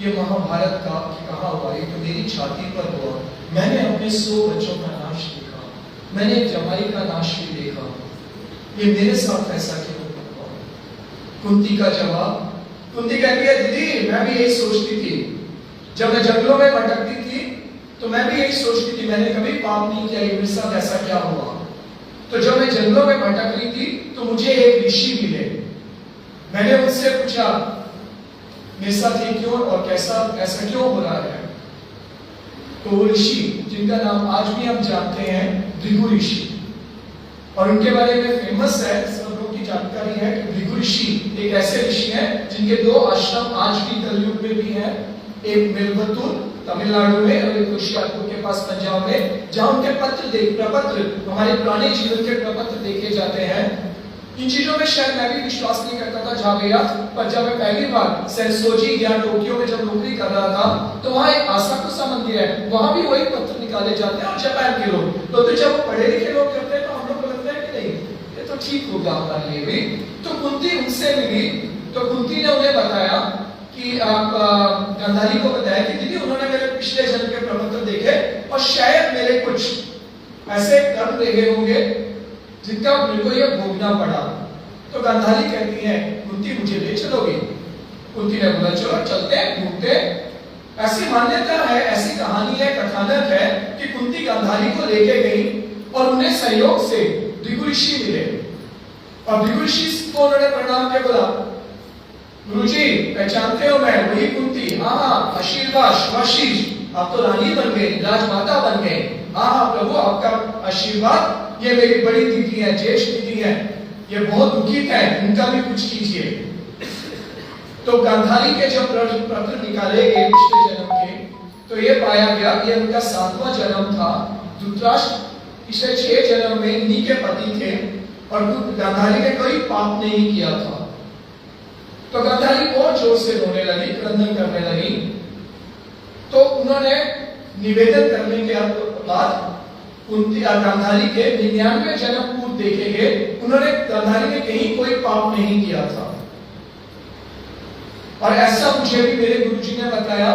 ये महाभारत का कहा हुआ, ये तो मेरी छाती पर हुआ। मैंने अपने 100 बच्चों का नाश देखा, मैंने एक जमाई का नाश भी देखा, ये मेरे साथ ऐसा क्यों हुआ? कुंती का जवाब, कुंती कहती है, दीदी मैं भी यही सोचती थी, जब मैं जंगलों में भटकती थी तो मैं भी यही सोचती थी, मैंने कभी पाप नहीं किया, मेरे साथ ऐसा क्या हुआ? तो जब मैं जंगलों में भटक रही थी तो मुझे एक ऋषि मिले, मैंने उनसे पूछा मेरे साथ ये क्यों और कैसा ऐसा क्यों हो रहा है? तो वो ऋषि, जिनका नाम आज भी हम जानते हैं भृगु ऋषि, और उनके बारे में फेमस है, सब लोगों की जानकारी है कि भृगु ऋषि एक ऐसे ऋषि हैं जिनके 2 आश्रम आज भी कलयुग में भी हैं, एक मिलबतुर तमिलनाडु में और एक होशियारपुर के पास पंजाब में, जहां उनके प्रपत्र हमारे पुराने जीवन के प्रपत्र देखे जाते हैं। इन चीजों में शायद मैं भी विश्वास नहीं करता था जहां गया, पर जब मैं पहली बार सेंसोजी गया टोक्यो में, जब नौकरी कर रहा था, तो वहां एक आसाकुसा मंदिर है, वहां भी वही पत्र निकाले जाते हैं। और जापान के लोग तो जब वो पढ़े लिखे लोग करते हैं तो हम लोग को लगता है कि नहीं ये तो ठीक होगा हमारे लिए भी। तो कुंती उनसे मिली, तो कुंती ने उन्हें बताया कि आप गांधारी को बताया कि दीदी उन्होंने मेरे पिछले जन्म के प्रपत्र देखे और शायद मेरे कुछ ऐसे कर्म देखे होंगे जिनका मेरे को ये भोगना पड़ा। तो गांधारी कहती है, कुंती मुझे ले चलोगे? कुंती ने बोला चलो चलते हैं, घूमते हैं। ऐसी मान्यता है, ऐसी कहानी है, कथानक है कि कुंती गांधारी को लेके गई और उन्हें सहयोग से भृगु ऋषि मिले, और भृगु ऋषि को उन्होंने प्रणाम किया, बोला गुरुजी पहचानते हो मैं वही कुंती, हाँ हाँ आशीर्वाद शुभाशीष, आप तो रानी बन गई, राजमाता बन गए, हाँ हाँ प्रभु आपका आशीर्वाद, ये मेरी बड़ी दीदी है, ज्येष्ठ दीदी है, ये बहुत दुखित है, इनका भी कुछ कीजिए। तो गांधारी के जब पत्र निकाले गए पिछले जन्म के, तो ये पाया गया कि उनका 7वां जन्म था। धृतराष्ट्र पिछले 6 जन्म में इन्हीं के पति थे और गांधारी ने कोई पाप नहीं किया था। तो गांधारी बहुत जोर से रोने लगी, क्रंदन करने लगी। तो उन्होंने निवेदन करने के बाद कुंती गांधारी के 99 जन्म पूर्व देखे गए, उन्होंने गांधारी ने कहीं कोई पाप नहीं किया था। और ऐसा मुझे भी मेरे गुरुजी ने बताया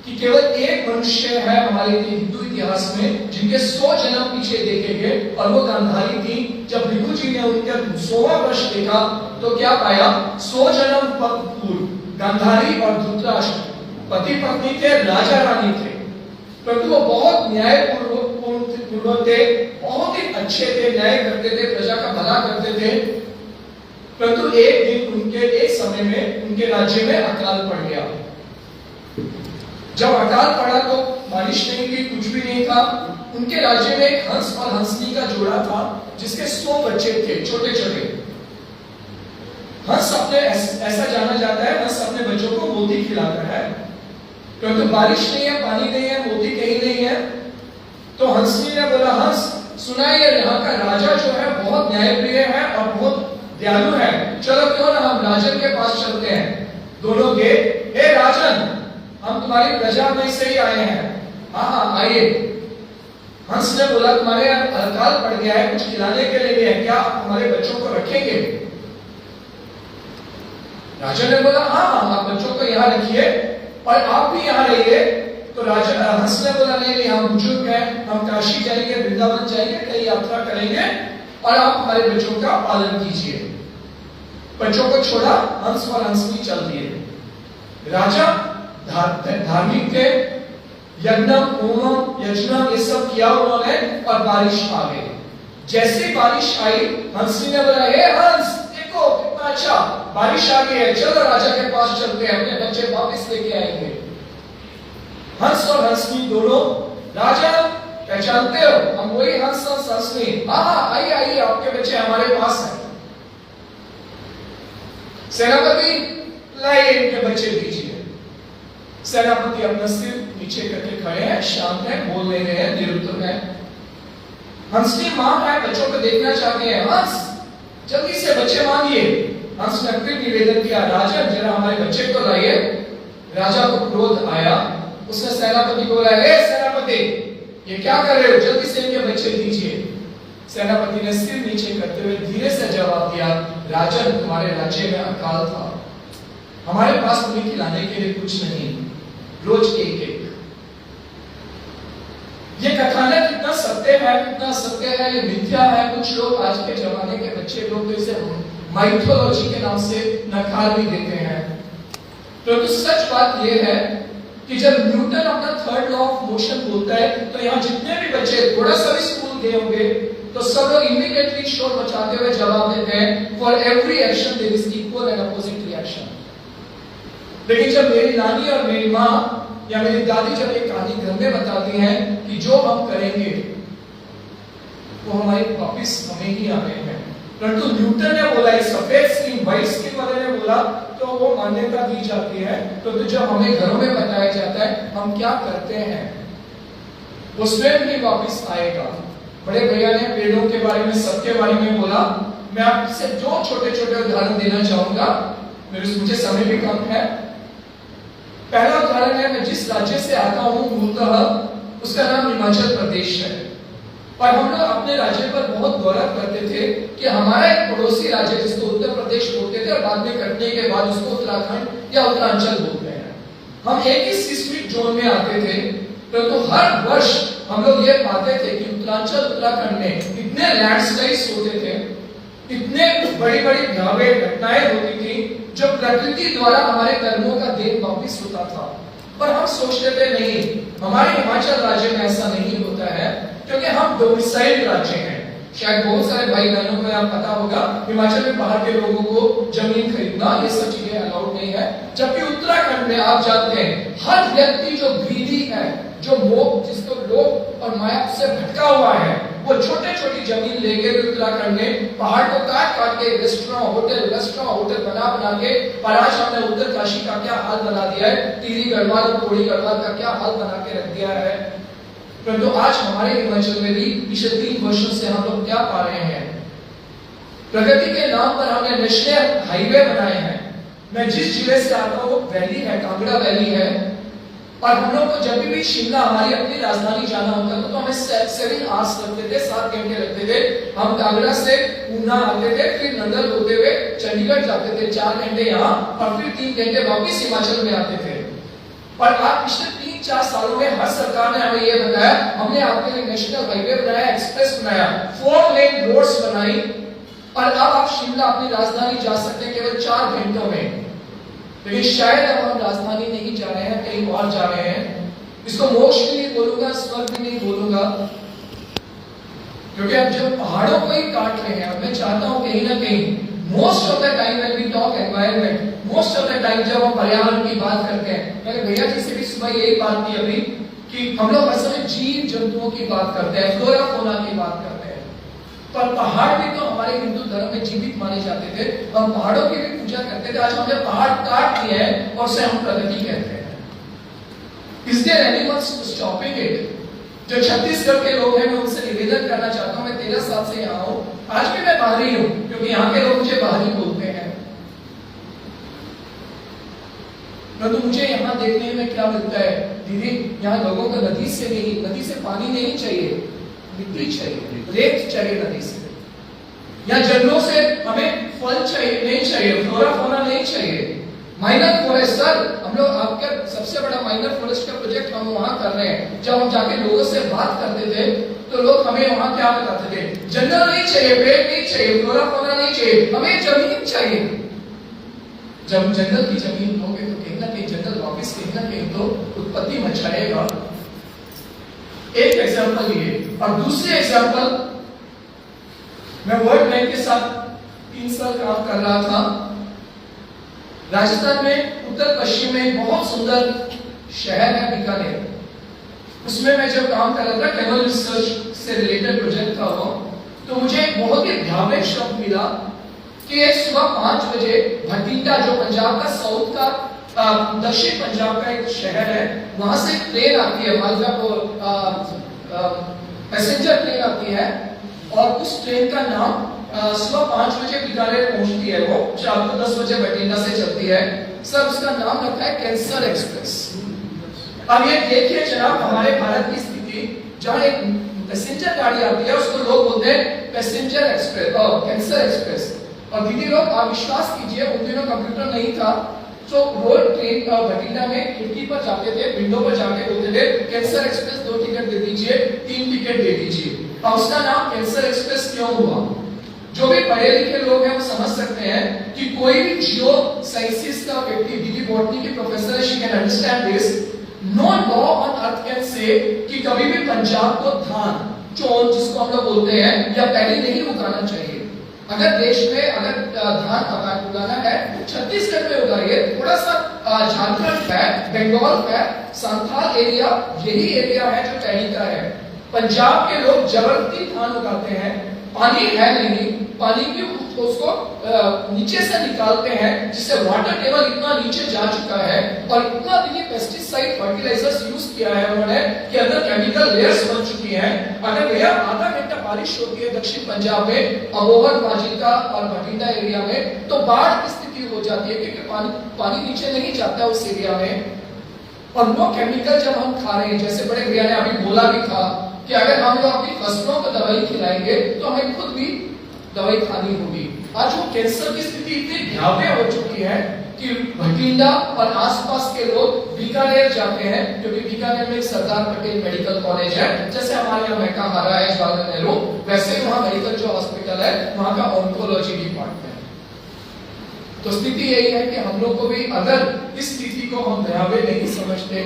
कि केवल एक मनुष्य है हमारे हिंदू इतिहास में जिनके 100 जन्म पीछे देखे गए, और वो गांधारी थी। जब भृगु जी ने उनका 100वां वर्ष देखा तो क्या पाया, 100 जन्म पूर्व गांधारी और धृतराष्ट्र पति पत्नी थे, राजा रानी थे, परंतु वो बहुत न्यायपूर्ण थे, बहुत ही अच्छे थे, न्याय करते थे, प्रजा का भला करते थे। परंतु एक दिन उनके एक समय में उनके राज्य में अकाल पड़ गया। जब अकाल पड़ा तो बारिश नहीं हुई, कुछ भी नहीं था। उनके राज्य में एक हंस और हंसनी का जोड़ा था जिसके 100 बच्चे थे, छोटे छोटे। हंस अपने ऐसा जाना जाता है, हंस अपने बच्चों को मोती खिलाता है, क्योंकि बारिश नहीं है, पानी नहीं है, मोती कहीं नहीं है। तो हंसनी ने बोला, हंस सुना ये यहाँ का राजा जो है बहुत न्यायप्रिय है और बहुत दयालु है, चलो क्यों ना हम राजन के पास चलते हैं। दोनों गए, हे राजन हम तुम्हारी प्रजा में से ही आए हैं, हाँ हाँ आइए। हंस ने बोला तुम्हारे यहाँ अकाल पड़ गया है, कुछ खिलाने के लिए है क्या, आप हमारे बच्चों को रखेंगे? राजा ने बोला हाँ हाँ आप बच्चों को यहाँ रखिए और आप भी यहाँ रहिए। तो राजा हंस ने बोला नहीं हम बुजुर्ग हैं, हम काशी जाएंगे, वृंदावन जाएंगे, कई यात्रा करेंगे और आप हमारे बच्चों का पालन कीजिए। बच्चों को छोड़ा, हंस और हंसनी चल दिए। राजा धार्मिक थे, यज्ञम होमम यज्ञम ये सब किया उन्होंने और बारिश आ गई। जैसे बारिश आई हंस ने बोला, हे हंस देखो कितना अच्छा बारिश आ गई है, चलो राजा के पास चलते हैं, अपने बच्चे वापस लेके आएंगे। हंस और हंसनी दोनों, राजा पहचानते हो हम वही हंस और हंसनी, हाँ आइए आइए आपके बच्चे हमारे पास हैं। सेनापति लाइए इनके बच्चे दीजिए। सेनापति अपना सिर नीचे करके खड़े हैं, शांत हैं, बोल नहीं रहे हैं, निरुत्तर हैं। हंसनी मां है, बच्चों को देखना चाहते हैं, हंस जल्दी से बच्चे मांगिए। हंस ने फिर निवेदन किया, राजन जरा हमारे बच्चे को लाइए। राजा को क्रोध आया, उसने सेनापति को बोला, हे सेनापति ये क्या कर रहे हो, जल्दी से इनके बच्चे दीजिए। सेनापति ने सिर नीचे करते हुए धीरे से जवाब दिया, राजन तुम्हारे राज्य में अकाल था, हमारे पास तुम्हें खिलाने के लिए कुछ नहीं, रोज एक एक। ये कथानक कितना सत्य है, कितना सत्य है, ये मिथ्या है। कुछ लोग आज के जमाने के बच्चे लोग तो इसे माइथोलॉजी के नाम से नकार भी देते हैं। तो सच बात ये है कि जब न्यूटन अपना थर्ड लॉ ऑफ मोशन बोलता है तो यहाँ जितने भी बच्चे थोड़ा सा भी स्कूल गए होंगे तो सब लोग इमीडिएटली शोर मचाते हुए जवाब देते हैं, for every action there is equal and opposite reaction. लेकिन जब मेरी नानी और मेरी माँ या मेरी दादी जब एक कहानी घर में बताती हैं कि जो हम करेंगे वो हमारे वापिस हमें ही आने हैं, परंतु न्यूटन ने बोला, सफेद स्किन व्हाइट स्किन वाले ने बोला, तो वो मान्यता दी जाती है। तो जब हमें घरों में बताया जाता है हम क्या करते हैं वो स्वयं ही वापिस आएगा। बड़े भैया ने पेड़ों के बारे में, सबके बारे में बोला। मैं आपसे दो छोटे छोटे उदाहरण देना चाहूंगा, मुझे समय भी कम है। पहला उदाहरण है, मैं जिस राज्य से आता हूं मूलतः उसका नाम हिमाचल प्रदेश है, और हम लोग अपने राज्य पर बहुत गौरव करते थे कि हमारा एक पड़ोसी राज्य जिसको उत्तर प्रदेश बोलते थे और बाद में कटने के बाद उसको उत्तराखंड या उत्तरांचल बोलते हैं। हम एक ही सिस्मिक जोन में आते थे, तो हर वर्ष हम लोग ये पाते थे कि उत्तरांचल उत्तराखंड में इतने लैंडस्लाइड्स होते थे, इतने बड़ी बड़ी भयावह घटनाएं होती थी जो प्रकृति द्वारा हमारे कर्मों का देन वापिस होता था। पर हम सोचते थे नहीं, हमारे हिमाचल राज्य में ऐसा नहीं होता है क्योंकि हम डोमिसाइल राज्य हैं। शायद बहुत सारे भाई बहनों को यहाँ पता होगा, हिमाचल में बाहर के लोगों को जमीन खरीदना ये सब चीजें अलाउड नहीं है, जबकि उत्तराखंड में आप जानते हैं हर व्यक्ति जो ग्रीडी है, जो मोह जिसको लोभ और माया से भटका हुआ है, वो छोटे छोटी जमीन लेके उत्तराखंड में पहाड़ को काट काट के रेस्टोरेंट होटल बना के, और आज हमने उत्तर काशी का क्या हाल बना दिया है, टिहरी गढ़वाल और कोड़ी गढ़वाल का क्या हाल बना के रख दिया है। परंतु आज हमारे हिमाचल में भी पिछले 3 वर्षों से हम लोग क्या पा रहे हैं, प्रगति के नाम पर हमने नेशनल हाईवे बनाए हैं। मैं जिस जिले से आता हूँ वैली है, कांगड़ा वैली है, और हम लोग को जब भी शिमला हमारी अपनी राजधानी जाना होता था तो हमें 7 आवर्स लगते थे, 7 घंटे लगते थे। हम कांगड़ा से ऊना आते थे, फिर नंगल होते हुए चंडीगढ़ जाते थे, 4 घंटे यहाँ, और फिर 3 घंटे वापिस हिमाचल में आते थे। और आज पिछले 3-4 सालों में हर सरकार ने हमें ये बताया, हमने आपके लिए नेशनल हाईवे बनाया, एक्सप्रेस बनाया, 4 लेन रोड्स बनाई, और अब आप शिमला अपनी राजधानी जा सकते हैं केवल 4 घंटों में। लेकिन शायद अब हम राजधानी नहीं जा रहे हैं, कहीं और जा रहे हैं। इसको मोक्ष भी नहीं बोलूंगा, स्वर्ग भी नहीं बोलूंगा, क्योंकि अब जब पहाड़ों को ही काट रहे हैं, मैं चाहता हूं कहीं ना कहीं most of the time when we talk environment, most of the time जब हम पर्यावरण की बात करते हैं, मैंने भैया जी से भी सुबह यही बात की अभी कि हम लोग असल में जीव जंतुओं की बात करते हैं, फ्लोरा फौना की बात करते हैं, पर पहाड़ भी तो हमारे हिंदू धर्म में जीवित माने जाते थे, हम पहाड़ों की भी पूजा करते थे। आज हमने पहाड़ काट दिए हैं और उसे हम प्रगति कहते हैं। Is there anyone stopping it? जो छत्तीसगढ़ के लोग हैं मैं उनसे निवेदन करना चाहता हूँ, मैं 13 साल से यहाँ हूँ, आज भी मैं बाहरी हूँ क्योंकि यहाँ के लोग मुझे बाहरी बोलते हैं, परंतु मुझे यहाँ देखने में क्या मिलता है, दीदी यहाँ लोगों को नदी से पानी नहीं चाहिए, मिट्टी चाहिए, रेत चाहिए नदी से, या जंगलों से हमें फल चाहिए नहीं चाहिए, फ्लोरा फौना नहीं चाहिए। माइनर फॉरेस्ट, सर हम लोग आपका सबसे बड़ा माइनर फॉरेस्ट का प्रोजेक्ट हम वहां कर रहे हैं। जब हम जाके लोगों से बात करते थे तो लोग हमें वहां क्या बताते थे, जंगल नहीं चाहिए, पेड़ नहीं चाहिए, फ्लोरा फौना नहीं चाहिए, हमें जमीन चाहिए। जब जंगल की जमीन लोगे तो कहीं ना कहीं जंगल वापस कहीं ना कहीं तो उत्पत्ति मचाएगा। एक एग्जाम्पल ये, और दूसरे एग्जाम्पल, मैं वर्ल्ड बैंक के साथ 3 साल काम कर रहा था। राजस्थान में उत्तर पश्चिम में बहुत सुंदर शहर है बीकानेर, उसमें मैं जब काम कर रहा था, कैमल रिसर्च से रिलेटेड प्रोजेक्ट था वो, तो मुझे एक बहुत ही भयावह शब्द मिला कि सुबह 5 बजे भटिंडा, जो पंजाब का साउथ का दक्षिण पंजाब का एक शहर है, वहां से ट्रेन आती है, पैसेंजर ट्रेन आती है, और उस ट्रेन का नाम सुबह 5 बजे बीकानेर पहुंचती है, वो शाम को 10 बजे भटिंडा से चलती है। सर उसका नाम रखा है कैंसर एक्सप्रेस। अब ये देखिए जनाब, हमारे भारत की स्थिति, जहां एक पैसेंजर गाड़ी आती है उसको लोग बोलते हैं पैसेंजर एक्सप्रेस और कैंसर एक्सप्रेस। और दीदी लोग, आप विश्वास कीजिए, उन दिनों कंप्यूटर नहीं था, तो रोड ट्रेन भटिंडा में खिड़की पर जाते थे, विंडो पर जाके बोलते थे कैंसर एक्सप्रेस 2 टिकट दे दीजिए, 3 टिकट दे दीजिए। और उसका नाम कैंसर एक्सप्रेस क्यों हुआ? जो भी पढ़े लिखे लोग हैं वो समझ सकते हैं कि कोई भी जियो साइंसिस का व्यक्ति, दीदी बॉटनी की प्रोफेसर है, she can understand this. No law on earth can say कि कभी भी पंजाब को धान, चौल जिसको हम लोग बोलते हैं, या पैडी नहीं उगाना चाहिए। अगर देश में अगर धान उगाना है तो छत्तीसगढ़ में उगाइए, थोड़ा सा झारखंड है, बंगाल है, संथाल एरिया, यही एरिया है जो पैडी का है। पंजाब के लोग जबरदस्ती धान उगाते हैं, पानी है नहीं, पानी की उसको नीचे से निकालते हैं, जिससे वाटर टेबल इतना नीचे जा चुका है, और इतना दिन पेस्टिसाइड फर्टिलाइजर्स यूज किया है उन्होंने कि अंदर केमिकल लेयर्स बन चुकी हैं। अगर भैया आधा घंटा बारिश होती है दक्षिण पंजाब में, अबोहर, फाजिल्का और भटिंडा एरिया में, तो बाढ़ की स्थिति हो जाती है, क्योंकि पानी नीचे नहीं जाता उस एरिया में। और वो केमिकल जब हम खा रहे हैं, जैसे बड़े भैया ने अभी बोला भी था कि अगर हम लोग अपनी फसलों को दवाई खिलाएंगे तो हमें खुद भी दवाई खानी होगी। आज वो कैंसर की स्थिति इतनी भयावह हो चुकी है कि भटिंडा और आसपास के लोग बीकानेर जाते हैं, क्योंकि बीकानेर में सरदार पटेल मेडिकल कॉलेज है, जैसे हमारे यहाँ मेकाहारा है, जवाहरलाल नेहरू, वैसे वहाँ मेडिकल जो हॉस्पिटल है वहाँ का ऑन्कोलॉजी डिपार्टमेंट। तो स्थिति यही है कि हम लोग को भी, अगर इस स्थिति को हम भयावह नहीं समझते,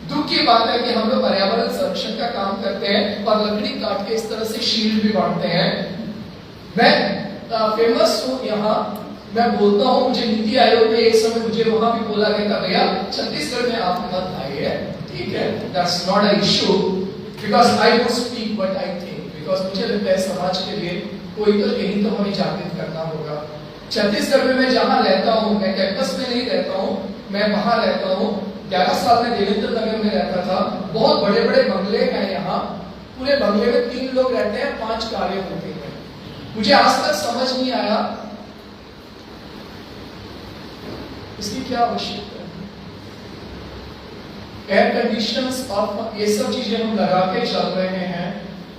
दुख की बात है कि हम लोग पर्यावरण संरक्षण का काम करते हैं और लकड़ी काट के इस तरह से शील्ड भी बांटते हैं। मैं फेमस हूँ यहाँ, मैं बोलता हूँ, मुझे नीति आयोग में एक समय मुझे वहां भी बोला गया था, भैया छत्तीसगढ़ में आप मत आइए, ठीक है, that's not a issue, because I don't speak what I think, because मुझे लगता है समाज के लिए कोई तो कहीं तो हमें जागृत करना होगा। छत्तीसगढ़ में मैं जहाँ रहता हूँ, मैं कैंपस में नहीं रहता हूँ, मैं वहां रहता हूँ। 11 साल में देवेंद्र नगर में रहता था, बहुत बड़े बड़े बंगले हैं यहाँ, पूरे बंगले में 3 लोग रहते हैं, 5 कारें होती हैं। मुझे आज तक समझ नहीं आया इसकी क्या आवश्यकता है। एयर कंडीशनर्स और ये सब चीजें हम लगा के चल रहे हैं।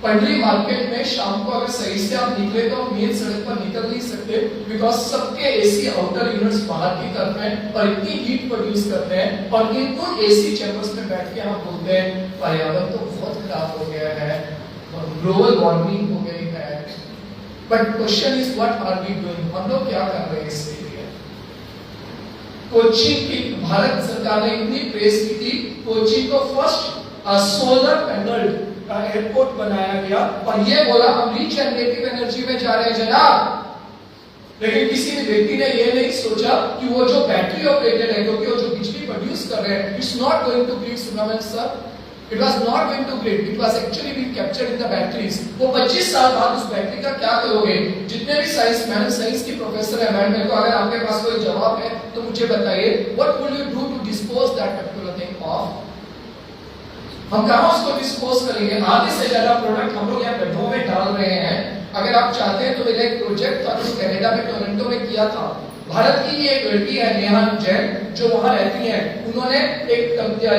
पंडरी मार्केट में शाम को अगर सही से आप निकले तो आप मेन सड़क पर निकल नहीं सकते, बिकॉज सबके एसी आउटर यूनिट्स बाहर की तरफ हैं और इतनी हीट प्रोड्यूस करते हैं, और इन एसी चैम्बर्स में बैठ के हम बोलते हैं पर्यावरण तो बहुत खराब हो गया है, ग्लोबल वार्मिंग हो गई है। But question is what are we doing, हम लोग क्या कर रहे हैं इसके लिए। कोच्चि की भारत सरकार ने इतनी प्रेस की थी, कोच्चि को फर्स्ट सोलर पैनल का एयरपोर्ट बनाया गया, और ये बोला हम रीजनरेटिव एनर्जी में जा रहे हैं जनाब। लेकिन किसी भी व्यक्ति ने ये नहीं सोचा कि वो जो बैटरी ऑपरेटेड है, क्योंकि वो जो बिजली प्रोड्यूस कर रहे हैं, it's not going to grid Subramaniam sir, it was not going to grid, it was actually being captured in the batteries. वो 25 साल बाद उस बैटरी का क्या करोगे? जितने भी साइंस की प्रोफेसर है, मैडम को अगर आपके पास कोई जवाब है तो मुझे बताइए, what will you do to dispose that particular thing of. हम कहां उसको डिस्पोज करेंगे? आधे से ज्यादा प्रोडक्ट हम लोग यहाँ गड्ढों में डाल रहे हैं। अगर आप चाहते हैं तो मेरा एक प्रोजेक्ट था जो कनाडा में टोरंटो में किया था। भारत की एक लड़की है नेहा जैन, जो वहां रहती है, उन्होंने एक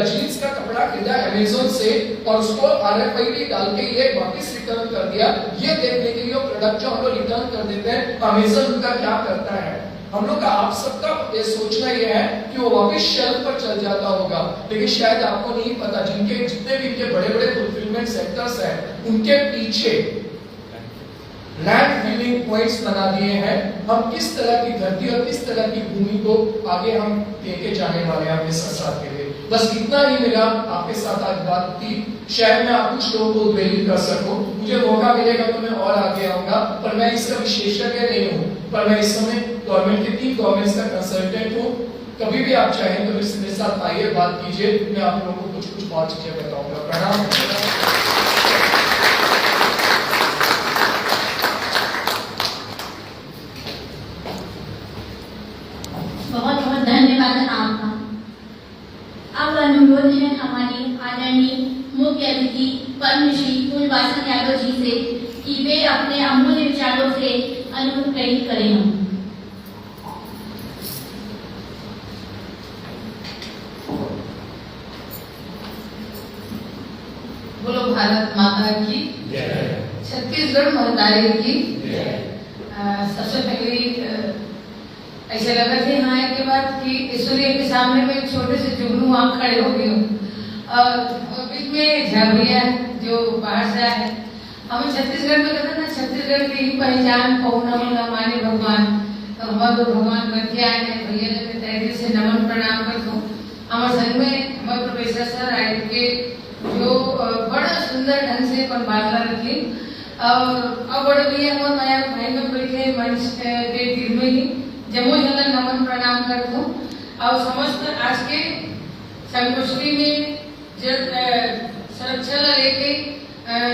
जीन्स का कपड़ा खरीदा अमेज़न से और उसको RFID डाल के ये वापस रिटर्न कर दिया। ये देखने के लिए प्रोडक्ट जो हम लोग रिटर्न कर देते हैं, अमेज़न उनका क्या करता है। हम लोग का, आप सबका ये सोचना ये है कि वो वापस शेल्फ पर चल जाता होगा, लेकिन शायद आपको नहीं पता जिनके जितने भी इनके बड़े बड़े फुलफिलमेंट सेंटर्स हैं, उनके पीछे लैंड बिल्डिंग पॉइंट्स बना दिए हैं। हम किस तरह की धरती और किस तरह की भूमि को आगे हम लेके जाने वाले हैं अपने संसार के लिए। बस इतना ही मेरा आपके साथ आज बात की, शायद मैं आप कुछ लोगों को प्रेरित कर सकूं। मुझे मौका मिलेगा तो मैं और आगे आऊंगा, पर मैं इसका विशेषज्ञ नहीं हूं, पर मैं इस समय गवर्नमेंट के 3 गवर्नमेंट्स का कंसल्टेंट हूं। कभी भी आप चाहें तो मेरे साथ आइए, बात कीजिए, मैं आप लोगों को कुछ और चीजें बताऊंगा। प्रणाम। बहुत बहुत धन्यवाद आपका। अब अनुरोध है हमारी आदरणीय मुख्य अतिथि पद्मश्री फूलवासन यादव जी से कि वे अपने अमूल्य विचारों से अनुप्रेरित करें हम। बोलो भारत माता की जय, छत्तीसगढ़ महतारी की जय। सबसे पहले ऐसे लगा थे हाँ के बाद कि सूर्य के सामने में एक छोटे से जुगनू वहाँ खड़े हो गए और बीच में झरविया जो बाहर से आए। हमें छत्तीसगढ़ में कहते ना, छत्तीसगढ़ की पहचान पौना होला माने भगवान, तो हमारे भगवान बन के आए हैं। भैया ने तहे दिल से नमन प्रणाम कर दो। हमारे संग में हमारे प्रोफेसर सर आए के जो बड़ा सुंदर ढंग से अपन बातला रखी और अब बड़े भैया हमारे नया भाई में बैठे मंच के तीर में ही जमो जला नमन प्रणाम कर दो। और समस्त आज के संगोष्ठी में संरक्षण लेके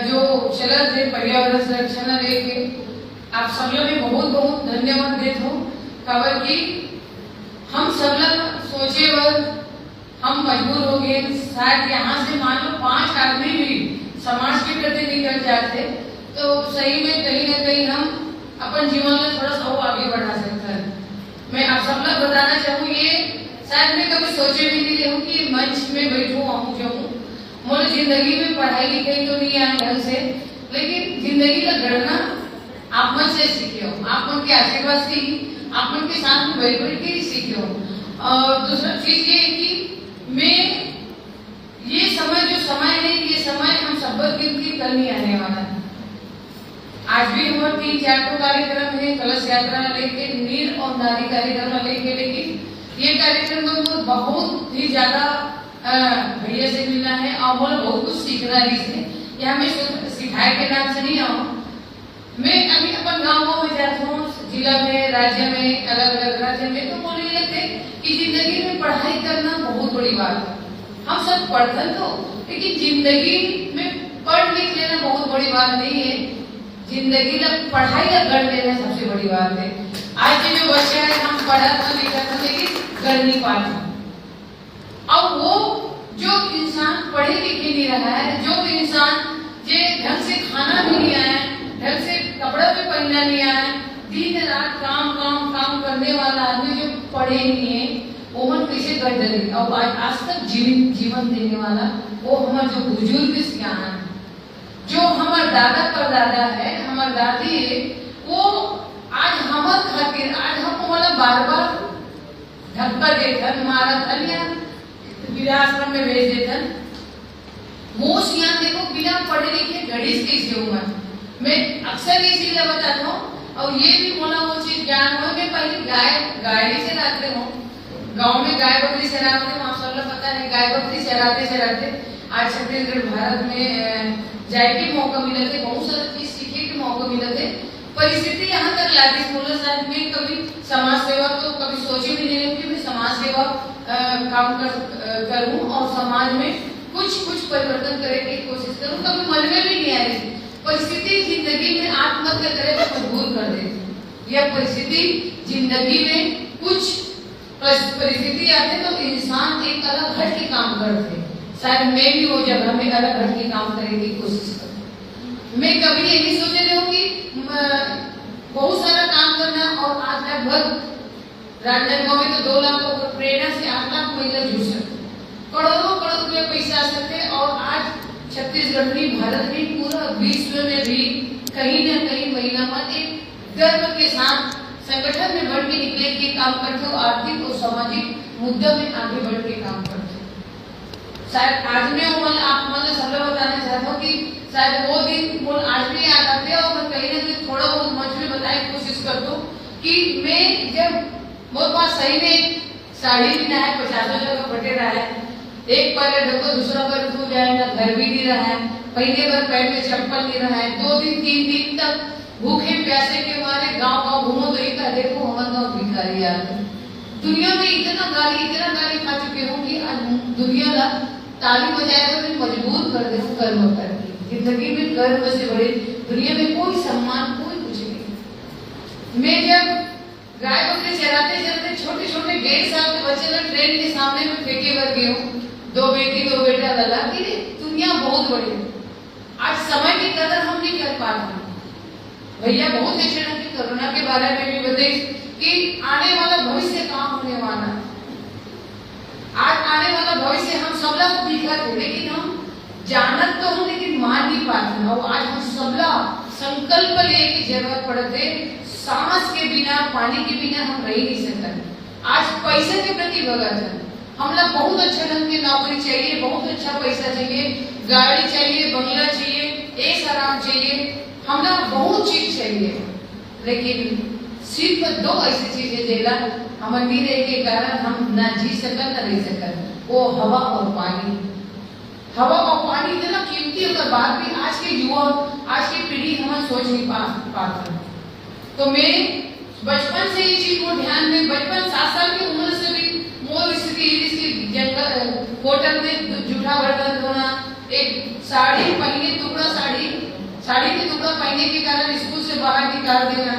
जो चला थे पर्यावरण संरक्षण लेके आप सब लोग भी बहुत बहुत धन्यवाद देते हो। खबर की हम सब लोग सोचे वक्त हम मजबूर हो गए, शायद यहाँ से मान लो 5 आदमी भी समाज के प्रति निकल जाते तो सही में कहीं ना कहीं हम अपन जीवन में थोड़ा सा और आगे बढ़ा सकते हैं। मैं आप सब लोग बताना चाहूँ, ये शायद मैं कभी सोचे भी नहीं रहूँ कि मंच में बैठूँ आऊँ जो हूँ। मुझे जिंदगी में पढ़ाई लिखाई तो नहीं आए ढंग से, लेकिन जिंदगी का गढ़ना आप मन से सीखे हो, आप मन के आशीर्वाद से ही, आप मन के साथ में बैठ बैठ के ही सीखे हो। और दूसरा चीज ये है कि मैं ये समय जो समय है, ये समय हम शब्द गिनती कल नहीं आने वाला है। आज भी हमारे 3-4 कार्यक्रम है, कलश यात्रा लेके, नीर और नारी कार्यक्रम लेके, लेकिन ये कार्यक्रम में मुझे बहुत ही ज्यादा भैया से मिलना है और मुझे बहुत कुछ सीखना है इससे। यहाँ मैं सिखाए के नाम से नहीं आऊँ, मैं अभी अपन गाँव में जाती हूँ, जिला में, राज्य में, अलग अलग राज्य में, तो बोलने लगते कि जिंदगी में पढ़ाई करना बहुत बड़ी बात है। हम सब पढ़ते तो, लेकिन जिंदगी में पढ़ लिख लेना बहुत बड़ी बात नहीं है। जिंदगी का पढ़ाई का गढ़ लेना सबसे बड़ी बात है। आज के जो बच्चे हैं, हम पढ़ा था लिखा था लेकिन गढ़ नहीं पाते। और वो जो इंसान पढ़े लिखे नहीं रहा है, जो इंसान जो ढंग से खाना भी नहीं आया, ढंग से कपड़ा भी पहनना नहीं आया, दिन रात काम काम काम करने वाला आदमी जो पढ़े नहीं है, वो मन कैसे कर देंगे। और आज तक जीवन देने वाला वो हमारे जो बुजुर्ग सियान, जो हमारे दादा परदादा है, हमारे दादी है, वो आज हमारे खातिर आज हम वाला बार-बार धक्का देकर मारा धन या विरासरम में भेज देतन। वो सियान देखो बिना पढ़े लिखे गणित कैसे हुआ। मैं अक्सर ये चीजें बताता हूँ और ये भी बोला वो चीज ज्ञान हो। मैं पहले गाय से रहते हूँ, गांव में गाय बकरी चराते हैं, आप सब लोग पता है गाय बकरी चराते आज छत्तीसगढ़ भारत में जाए के मौका मिले थे, बहुत सारे चीज सीखे के मौका मिले थे। परिस्थिति यहाँ तक लादी बोला शायद मैं कभी समाज सेवा तो कभी सोचे भी नहीं कि मैं समाज सेवा काम करूँ और समाज में कुछ परिवर्तन करने की कोशिश करूँ, कभी मन में भी नहीं आ रही। परिस्थिति जिंदगी में आत्महत्या करे तो मजबूर कर देती। यह परिस्थिति जिंदगी में कुछ परिस्थिति आते तो इंसान एक अलग हट के काम करते। शायद मैं भी वो जगह में अलग हट के काम करने की कोशिश करूँ। मैं कभी ये नहीं सोच रही हूँ कि बहुत सारा काम करना और आज लगभग राजनांदगांव में तो 2 लाख प्रेरणा से 8 लाख महिला जुड़ सकते, करोड़ों रुपये पैसा आ सकते। और आज छत्तीसगढ़ में, भारत में, पूरा विश्व में भी कहीं न कहीं महिला मन एक गर्व के साथ संगठन में बढ़ के निकले के काम करते हो, आर्थिक और सामाजिक मुद्दों में आगे बढ़ के काम करते हो। शायद आज मैं आप मतलब सब लोग बताना चाहता हूँ कि शायद वो दिन आज भी याद आते हैं और कहीं ना कहीं थोड़ा बहुत मंच में बताने की कोशिश कर दो कि मैं जब मेरे पास सही में साड़ी भी ना है, 50 जगह फटे रहा है, एक पैर ढको दूसरा पैर धो जाएगा, घर भी नहीं रहा है, पहले बार पैर में चप्पल नहीं रहा है, 2 दिन 3 दिन तक भूखे प्यासे के मारे गांव घूमो तो एक देखो हमारे गाँव भिखारी आते। दुनिया में इतना गाली खा चुके हो कि दुनिया का ताली बजाए तो मैं मजबूर कर दे कर्म करके। जिंदगी में कर्म से बड़े दुनिया में कोई सम्मान कोई कुछ नहीं। मैं जब गाय बकरी चराते चराते छोटे छोटे 1.5 साल के बच्चे ना ट्रेन के सामने में फेंके कर गए हूँ, 2 बेटी 2 बेटा लगा कि दुनिया बहुत बड़ी है। आज समय की कदर हम नहीं कर पा रहे। भैया बहुत अच्छे ढंग से कोरोना के बारे में भी बताइए कि आने वाला भविष्य कहाँ होने वाला है। आज आने वाला भविष्य हम सब लोग दिखा थे, लेकिन हम जानत तो हम लेकिन मान नहीं पाते। और आज हम सब लोग संकल्प ले की जरूरत पड़ते, सांस के बिना पानी के बिना हम रह नहीं सकते। आज पैसे के प्रति भगत है, हम लोग बहुत अच्छा ढंग की नौकरी चाहिए, बहुत अच्छा पैसा चाहिए, गाड़ी चाहिए, बंगला चाहिए, ऐश आराम चाहिए, हम लोग बहुत चीज चाहिए, लेकिन सिर्फ 2 ऐसी चीजें देला हमारे नहीं रहे के कारण हम ना जी सकन ना रह सकन, वो हवा और पानी। हवा और पानी इतना कीमती होकर बात भी आज के युवा आज की पीढ़ी हम सोच नहीं पाते। तो मैं बचपन से ये चीज को ध्यान में, बचपन 7 साल की उम्र से भी मोर स्थिति जंगल होटल में जूठा बर्तन धोना, एक साड़ी पहने टुकड़ा साड़ी के टुकड़ा पहनने के कारण स्कूल से बाहर निकाल देना,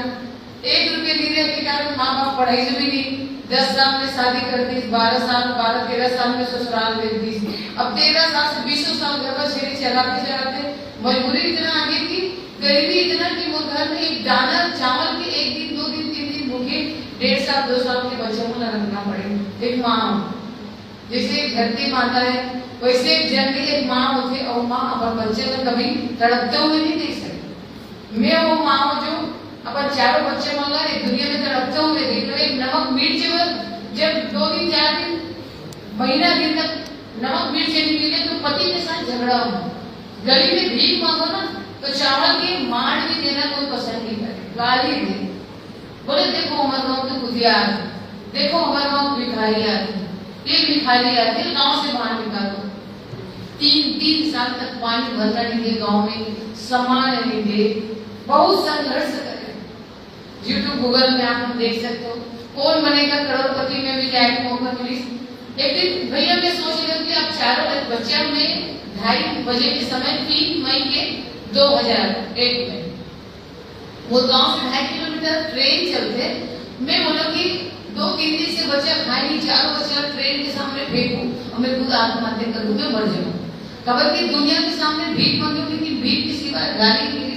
1 रुपये नहीं के कारण माँ बाप पढ़ाई से भी नहीं, 10 साल में शादी कर दी, 12-13 साल में ससुराल भेज दी, अब 13 साल से 20 साल घर पर छेड़ी चलाते मजबूरी इतना आगे थी, गरीबी इतना कि वो घर में एक दाना चावल के 1 दिन 2 दिन 3 दिन भूखे 1.5 साल 2 साल के बच्चों को रखना पड़े। एक माँ जैसे धरती माता है वैसे जन्म एक माँ होती और माँ अपने बच्चे को कभी तड़पते हुए नहीं देख सकती। मैं वो माँ जो अपन 4 बच्चे मांगा एक दुनिया में तड़पते हुए देख रहे, नमक मिर्च जब 2 दिन 4 दिन महीना दिन तक नमक मिर्च नहीं मिले तो पति के साथ झगड़ा हो, गली में भीख मांगो ना तो चावल के मांड भी देना कोई पसंद नहीं करे, गाली दे, बोले देखो हमारे गाँव के कुतिया आते, देखो हमारे गाँव भिखारी आते, ये भिखारी आते गाँव से बाहर निकालो। 3 साल तक पानी भरना नहीं दे, गाँव में सामान नहीं दे, बहुत संघर्ष करे। यूट्यूब गूगल में आप देख सकते हो, कौन बनेगा करोड़पति में भी जाएगा मौका मिली। एक दिन भैया मैं सोच रही कि आप 4 बच्चे में 2:30 बजे के समय 3 मई के 2001 में वो गांव से 2.5 किलोमीटर ट्रेन चलते, मैं बोला कि 2-3 दिन से बच्चा खाए नहीं, 4 बच्चा ट्रेन के सामने फेंकूं और मैं खुद आत्महत्या करूं, मैं मर जाऊं। खबर की दुनिया के सामने भीख मांगू, लेकिन भीख के सिवा गाली की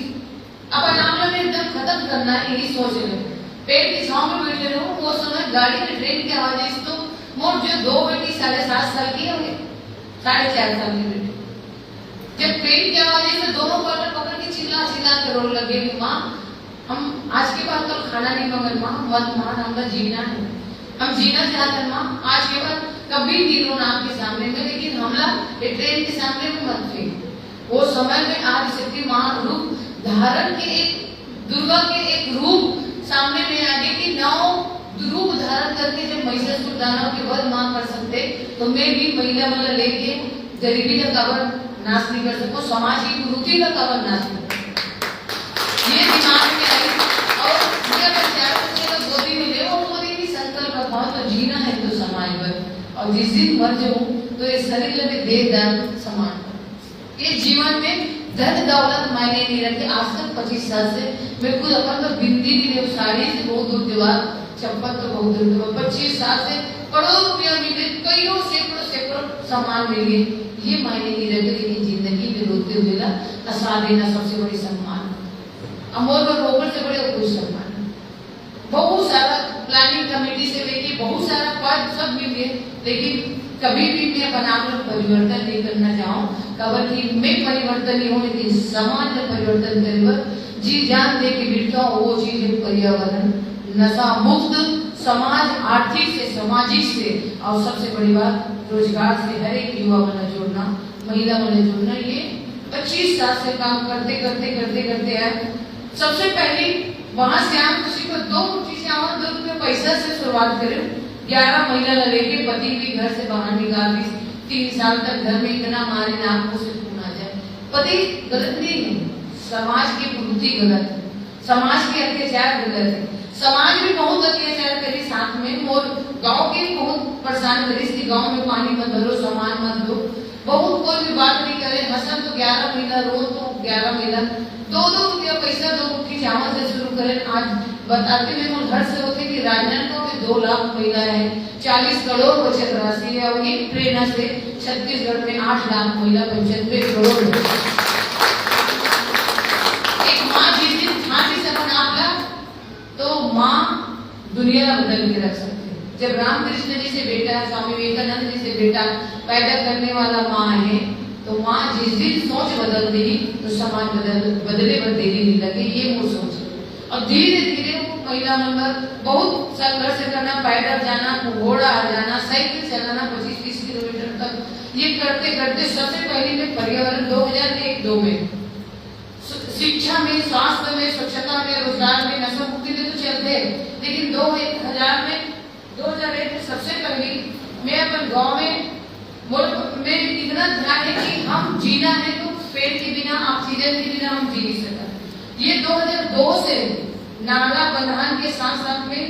अब आराम में एकदम खत्म करना है, यही सोच रहे। पेड़ की छांव में बैठे रहो, वो समय गाड़ी में ट्रेन की आवाज तो मोर जो 2 बेटी 7.5 साल की है, 4.5 साल की बेटी, जब ट्रेन की आवाज से दोनों पकड़ के चिल्ला के रोने लगे, माँ हम आज के बाद कल खाना नहीं मांगे, माँ मत मान, हमारा जीना है, हम जीना चाहते हैं माँ, आज के बाद कभी नहीं रोना आपके सामने में, लेकिन हमला ट्रेन के सामने में मत थे। वो समय में आज शक्ति माँ रूप धारण के एक दुर्गा के एक रूप सामने में आ गए कि 9 रूप धारण करके जब महिषासुर दानव के वध मां कर सकते, तो मैं भी महिला वाला लेके गरीबी का कवर नाश नहीं कर सकूं, समाज की कुरीति का कवर नाश नहीं कर सकूं। ये दिमाग में आई और मुझे अगर 4 बच्चे का गोदी में ले, वो मोदी भी संकल्प रखा तो जीना है तो समाज पर, और जिस दिन मर जाऊं तो ये शरीर में देह दान समान। ये जीवन में धन दौलत मायने नहीं रखते। आज तक 25 साल से मैं खुद अपन तो बिंदी भी नहीं, साड़ी से बहुत दूर दीवार, चप्पल तो बहुत दूर दीवार, 25 साल से करोड़ों रुपया मिले, कईयों सैकड़ों सामान मिले, ये मायने नहीं रखते, लेकिन जिंदगी में रोते हुए ना हंसा देना सबसे बड़ी सम्मान, अमोल और रोकड़ से बड़े कुछ सम्मान। बहुत सारा प्लानिंग कमेटी से लेके बहुत सारा पद सब मिल गए, लेकिन कभी भी मैं बना परिवर्तन नहीं करना चाहूँ, कबर की मैं परिवर्तन नहीं हूँ, लेकिन समाज में परिवर्तन कर जी जान दे के बिरता वो चीज है पर्यावरण, नशा मुक्त समाज, आर्थिक से सामाजिक से, और सबसे बड़ी बात रोजगार से हर एक युवा वाला जोड़ना, महिला वाला जोड़ना। ये 25 साल से काम करते आए, सबसे पहले वहां से हम किसी को 2 चीजें और 2 रुपये पैसा से शुरुआत करें। 11 महिला लेके पति भी घर से बाहर निकाल दी, 3 साल तक घर में इतना मारे ना आपको से खून आ जाए। पति गलत नहीं है, समाज की प्रवृत्ति गलत है, समाज के अत्याचार गलत है। समाज भी बहुत अत्याचार करे साथ में, और गांव के बहुत परेशान करे कि गांव में पानी मत भरो, सामान मत दो, बहुत कोई भी बात नहीं करे। हसन तो 11 महीना, रोज तो 11 महीना 2-2 रुपया पैसा 2 मुट्ठी चावल से शुरू करें। आज बताते हुए घर से होते कि राजनांदगांव में 2 लाख महिला है, 40 करोड़ बचत राशि है, और एक प्रेरणा से छत्तीसगढ़ में 8 लाख महिला 95 करोड़ है। एक माँ जिस दिन फांसी से अपन आपला तो माँ दुनिया बदल के रख सकते हैं। जब रामकृष्ण जी से बेटा, स्वामी विवेकानंद जी से बेटा पैदा करने वाला माँ है, तो माँ जिस दिन सोच बदल देगी तो समाज बदले पर देरी नहीं लगे, ये वो सोच है। और धीरे धीरे वो महिला नंबर बहुत संघर्ष करना, पैदल जाना, घोड़ा जाना, साइकिल चलाना 25-30 किलोमीटर तक, ये करते करते सबसे पहले में पर्यावरण 2001-2 में शिक्षा में, स्वास्थ्य में, स्वच्छता में, रोजगार में, नशा मुक्ति में तो चलते, लेकिन 2001 में सबसे पहले मैं अपन गाँव में इतना ध्यान है कि हम जीना है तो पेड़ के बिना, ऑक्सीजन के बिना हम जी नहीं सकते। ये 2002 से नाला बंधान के साथ साथ में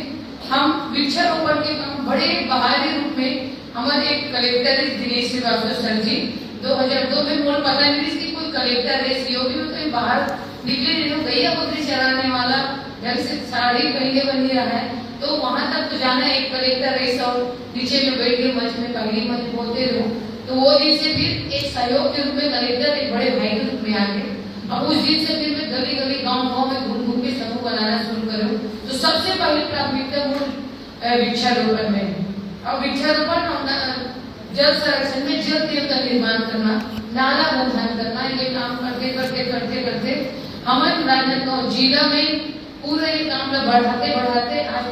हम वृक्षारोपण के काम बड़े बहाली रूप में हमारे एक कलेक्टर दिनेश श्रीवास्तव सर जी 2002 में मोल पता नहीं कि कोई कलेक्टर है, सीओबी में कहीं बाहर निकले नहीं, गैया बकरी चराने वाला ढंग से साड़ी पहले बन रहा है, तो वहां तक तो जाना एक कलेक्टर रेस और नीचे में बैठ के मंच में पहली मंच बोलते रहो। तो वो दिन से फिर एक सहयोग के रूप में कलेक्टर एक बड़े भाई के रूप में आ गए। अब उस दिन से फिर मैं गली गली गांव में घूम घूम के समूह बनाना शुरू करूँ। तो सबसे पहले प्राथमिकता मूल वृक्षारोपण में, और वृक्षारोपण जल संरक्षण में जल तेल का निर्माण करना, नाला बंधान करना, ये काम करते करते करते करते हमारे राजनांदगांव जिला में पूरा ये काम बढ़ाते आज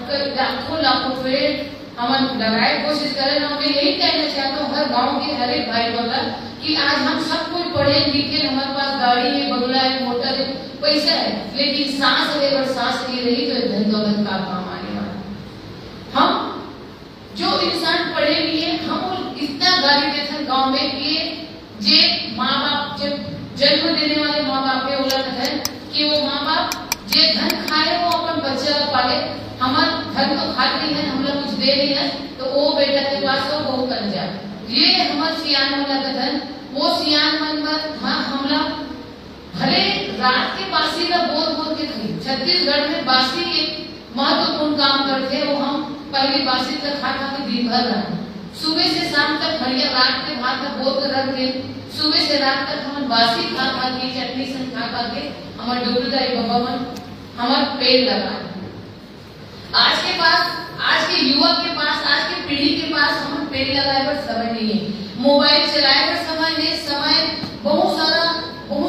लाखों पेड़ हम लगाए कोशिश करें। मैं यही कहना चाहता हूँ हर गांव के हर एक भाई बंदा कि आज हम सब कोई पढ़े लिखे, हमारे पास गाड़ी है, बंगला है, मोटर है, पैसा है, लेकिन सांस लेकर सांस ले रही तो धन दौलत का काम आने वाला। हम जो इंसान पढ़े लिए हम इतना गाली देते गाँव में कि जे माँ बाप जब जन्म देने वाले माँ बाप पे उलट है कि वो माँ बाप जे धन खाए वो अपन बच्चा पाले, हमार धन तो खाते हैं, हम लोग कुछ दे नहीं है, तो वो बेटा के पास वो बहु कर जाए, ये हमारे सियान वाला का धन, वो सियान मन पर हाँ हमला भले रात के बासी का बोल के खाई। छत्तीसगढ़ में बासी एक महत्वपूर्ण काम करते हैं, वो हम पहले बासी तक खा के दिन भर रहे, सुबह से शाम तक खड़िया, रात के भात का बोल रख के सुबह से रात तक हम बासी खा के चटनी से खा के हमारे डोबलदारी बाबा मन हमारे पेड़ लगा। आज के युवा के पास, आज के पीढ़ी के पास हम पेड़ लगाए पर समय नहीं है, मोबाइल चलाए पर समय नहीं, समय बहुत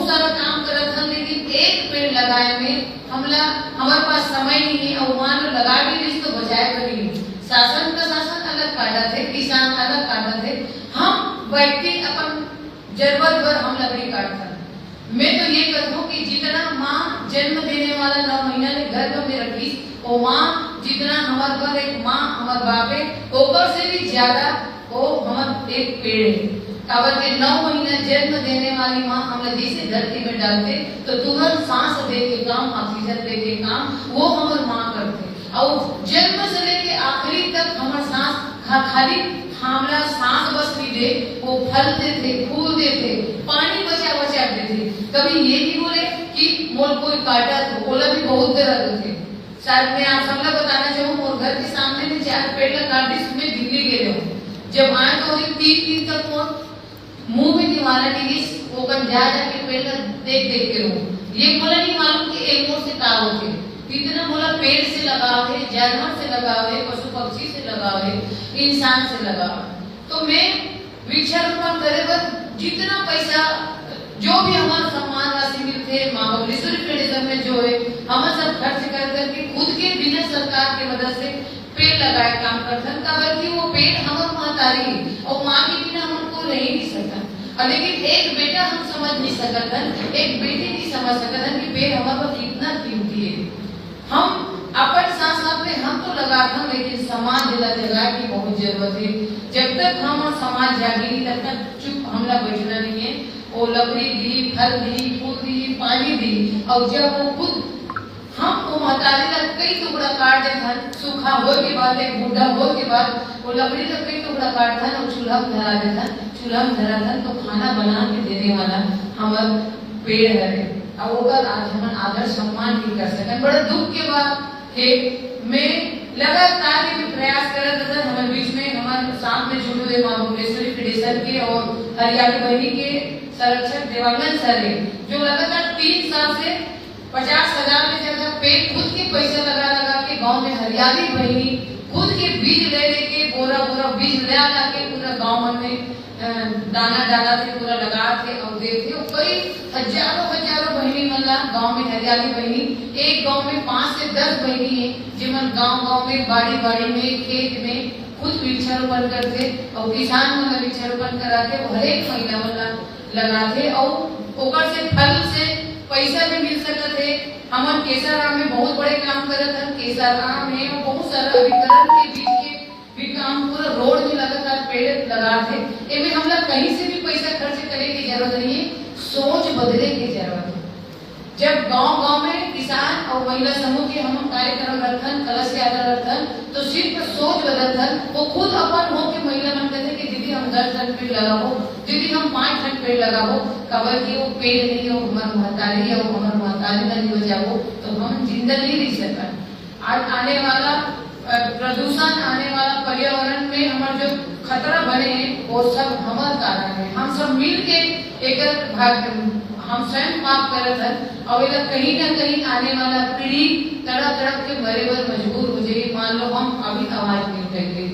सारा काम कर रखा, लेकिन एक पेड़ लगाए में हमारे पास समय नहीं है, और वहां लगा भी नहीं तो बचाए कर नहीं। शासन का शासन अलग काटा थे, किसान अलग काटा थे, हम व्यक्ति अपन जरूरत भर हम लकड़ी काटता। मैं तो ये कहूँ कि जितना माँ जन्म देने वाला 9 महीना ने गर्भ में रखी, वो माँ जितना हमारे घर एक माँ हमारे बाप है, ऊपर से भी ज्यादा वो हमारे एक पेड़ है। काबर के 9 महीना जन्म देने वाली माँ हम जैसे धरती में डालते तो तुरंत सांस दे के काम, ऑक्सीजन दे के काम वो हमारे माँ करते, और जन्म से लेके आखिरी तक हमारे सांस खाली हमला सांस बस नहीं दे, वो फलते थे, फूल देते, पानी बचा देते। कभी ये नहीं बोले कि मोल कोई काटा, तो बोला भी बहुत तरह थे। शायद मैं आप सबला बताना चाहूँ, और घर के सामने में 4 पेड़ काट दी, उसमें दिल्ली गए हो, जब आए तो 3 दिन तक वो मुंह में निवाला नहीं, वो बन जाके पेड़ देख के रहो। ये बोला नहीं मालूम कि एक मोर से का होते, इतना बोला पेड़ से लगाव है, जानवर से लगाव है, पशु पक्षी से लगाव है, इंसान से लगाव। तो मैं वृक्षारोपण करे पर जितना पैसा जो भी हमारा सम्मान राशि मिलते है, माँ बबलेश्वरी फेडरेशन में जो है हम सब खर्च करके खुद के बिना सरकार की मदद से पेड़ लगाए काम करते हैं, बल्कि वो पेड़ हमारे महतारी है, और माँ के बिना हमको रह नहीं सकता। और लेकिन एक बेटा हम समझ नहीं सकत हन, एक बेटी नहीं समझ सकत हन कि पेड़ हमारे पर कितना कीमती है। हम अपन साथ साथ में हम तो लगाते हैं, लेकिन समाज जगा की बहुत जरूरत है। जब तक हम समाज जागेगी तब तक चुप हमला बैठना नहीं है। वो लकड़ी दी, फल दी, फूल दी, पानी दी, और जब वो खुद हम वो महतारी का कई टुकड़ा काट देते हैं, सूखा हो के बाद, एक बूढ़ा हो के बाद वो लकड़ी का कई टुकड़ा काटता है और चूल्हा में धरा देता, चूल्हा में धरा था तो खाना बना के देने वाला हमार पेड़ है। और ओकर आज हम आदर सम्मान भी कर सकें। बड़ा दुख के बाद है मैं लगातार भी प्रयास कर रहा था। हमारे बीच में हमारे साथ में जुड़े हुए माँ भुवनेश्वरी फेडरेशन के और हरियाणा बहनी के संरक्षक देवांगन सर है, जो लगातार 3 साल से 50,000 में जगह पे खुद के पैसे लगा के गांव में हरियाली बहनी खुद के बीज ले लेके बोरा बीज ले आला के पूरा गांव में दाना डाला थे, पूरा लगा थे और दे थे। कई हजारों बहनी मतलब गांव में हरियाली बहनी, एक गांव में 5 से 10 बहनी है जिमन गांव में बाड़ी में खेत में खुद वृक्षारोपण करते और किसान मन वृक्षारोपण करा के हर एक महीना मतलब लगाते और ओकर से फल से पैसा भी मिल सकत है। हमन केसराम में बहुत बड़े काम करत हैं। केसराम में बहुत सारा अभिकरण के बीच के भी काम पूरा रोड में लगातार पेड़ लगाते। एमे हम लोग कहीं से भी पैसा खर्च करे की जरूरत नहीं है, सोच बदले की जरूरत है। जब गांव में किसान और महिला समूह के हम कार्यक्रम रखन, कलश यात्रा रखन, तो सिर्फ सोच बदलथन। वो खुद अपन हो के महिला मन कहते कि दीदी हम 10 टन पेड़ लगाबो, दीदी हम 5 टन पेड़ लगाबो, कबर की वो पेड़ नहीं हो हमार महतारी है, वो हमार महतारी का नहीं बचाबो तो हम जिंदा नहीं रह सकन। आज आने वाला प्रदूषण, आने वाला पर्यावरण में हमार जो खतरा बने हैं वो सब हमार कारण है। हम सब मिल के एक भाग हम स्वयं माफ करत हैं और कहीं न कहीं आने वाला पीढ़ी तड़प के मरे बर मजबूर हो जाएगी। मान लो हम अभी आवाज नहीं उठाएंगे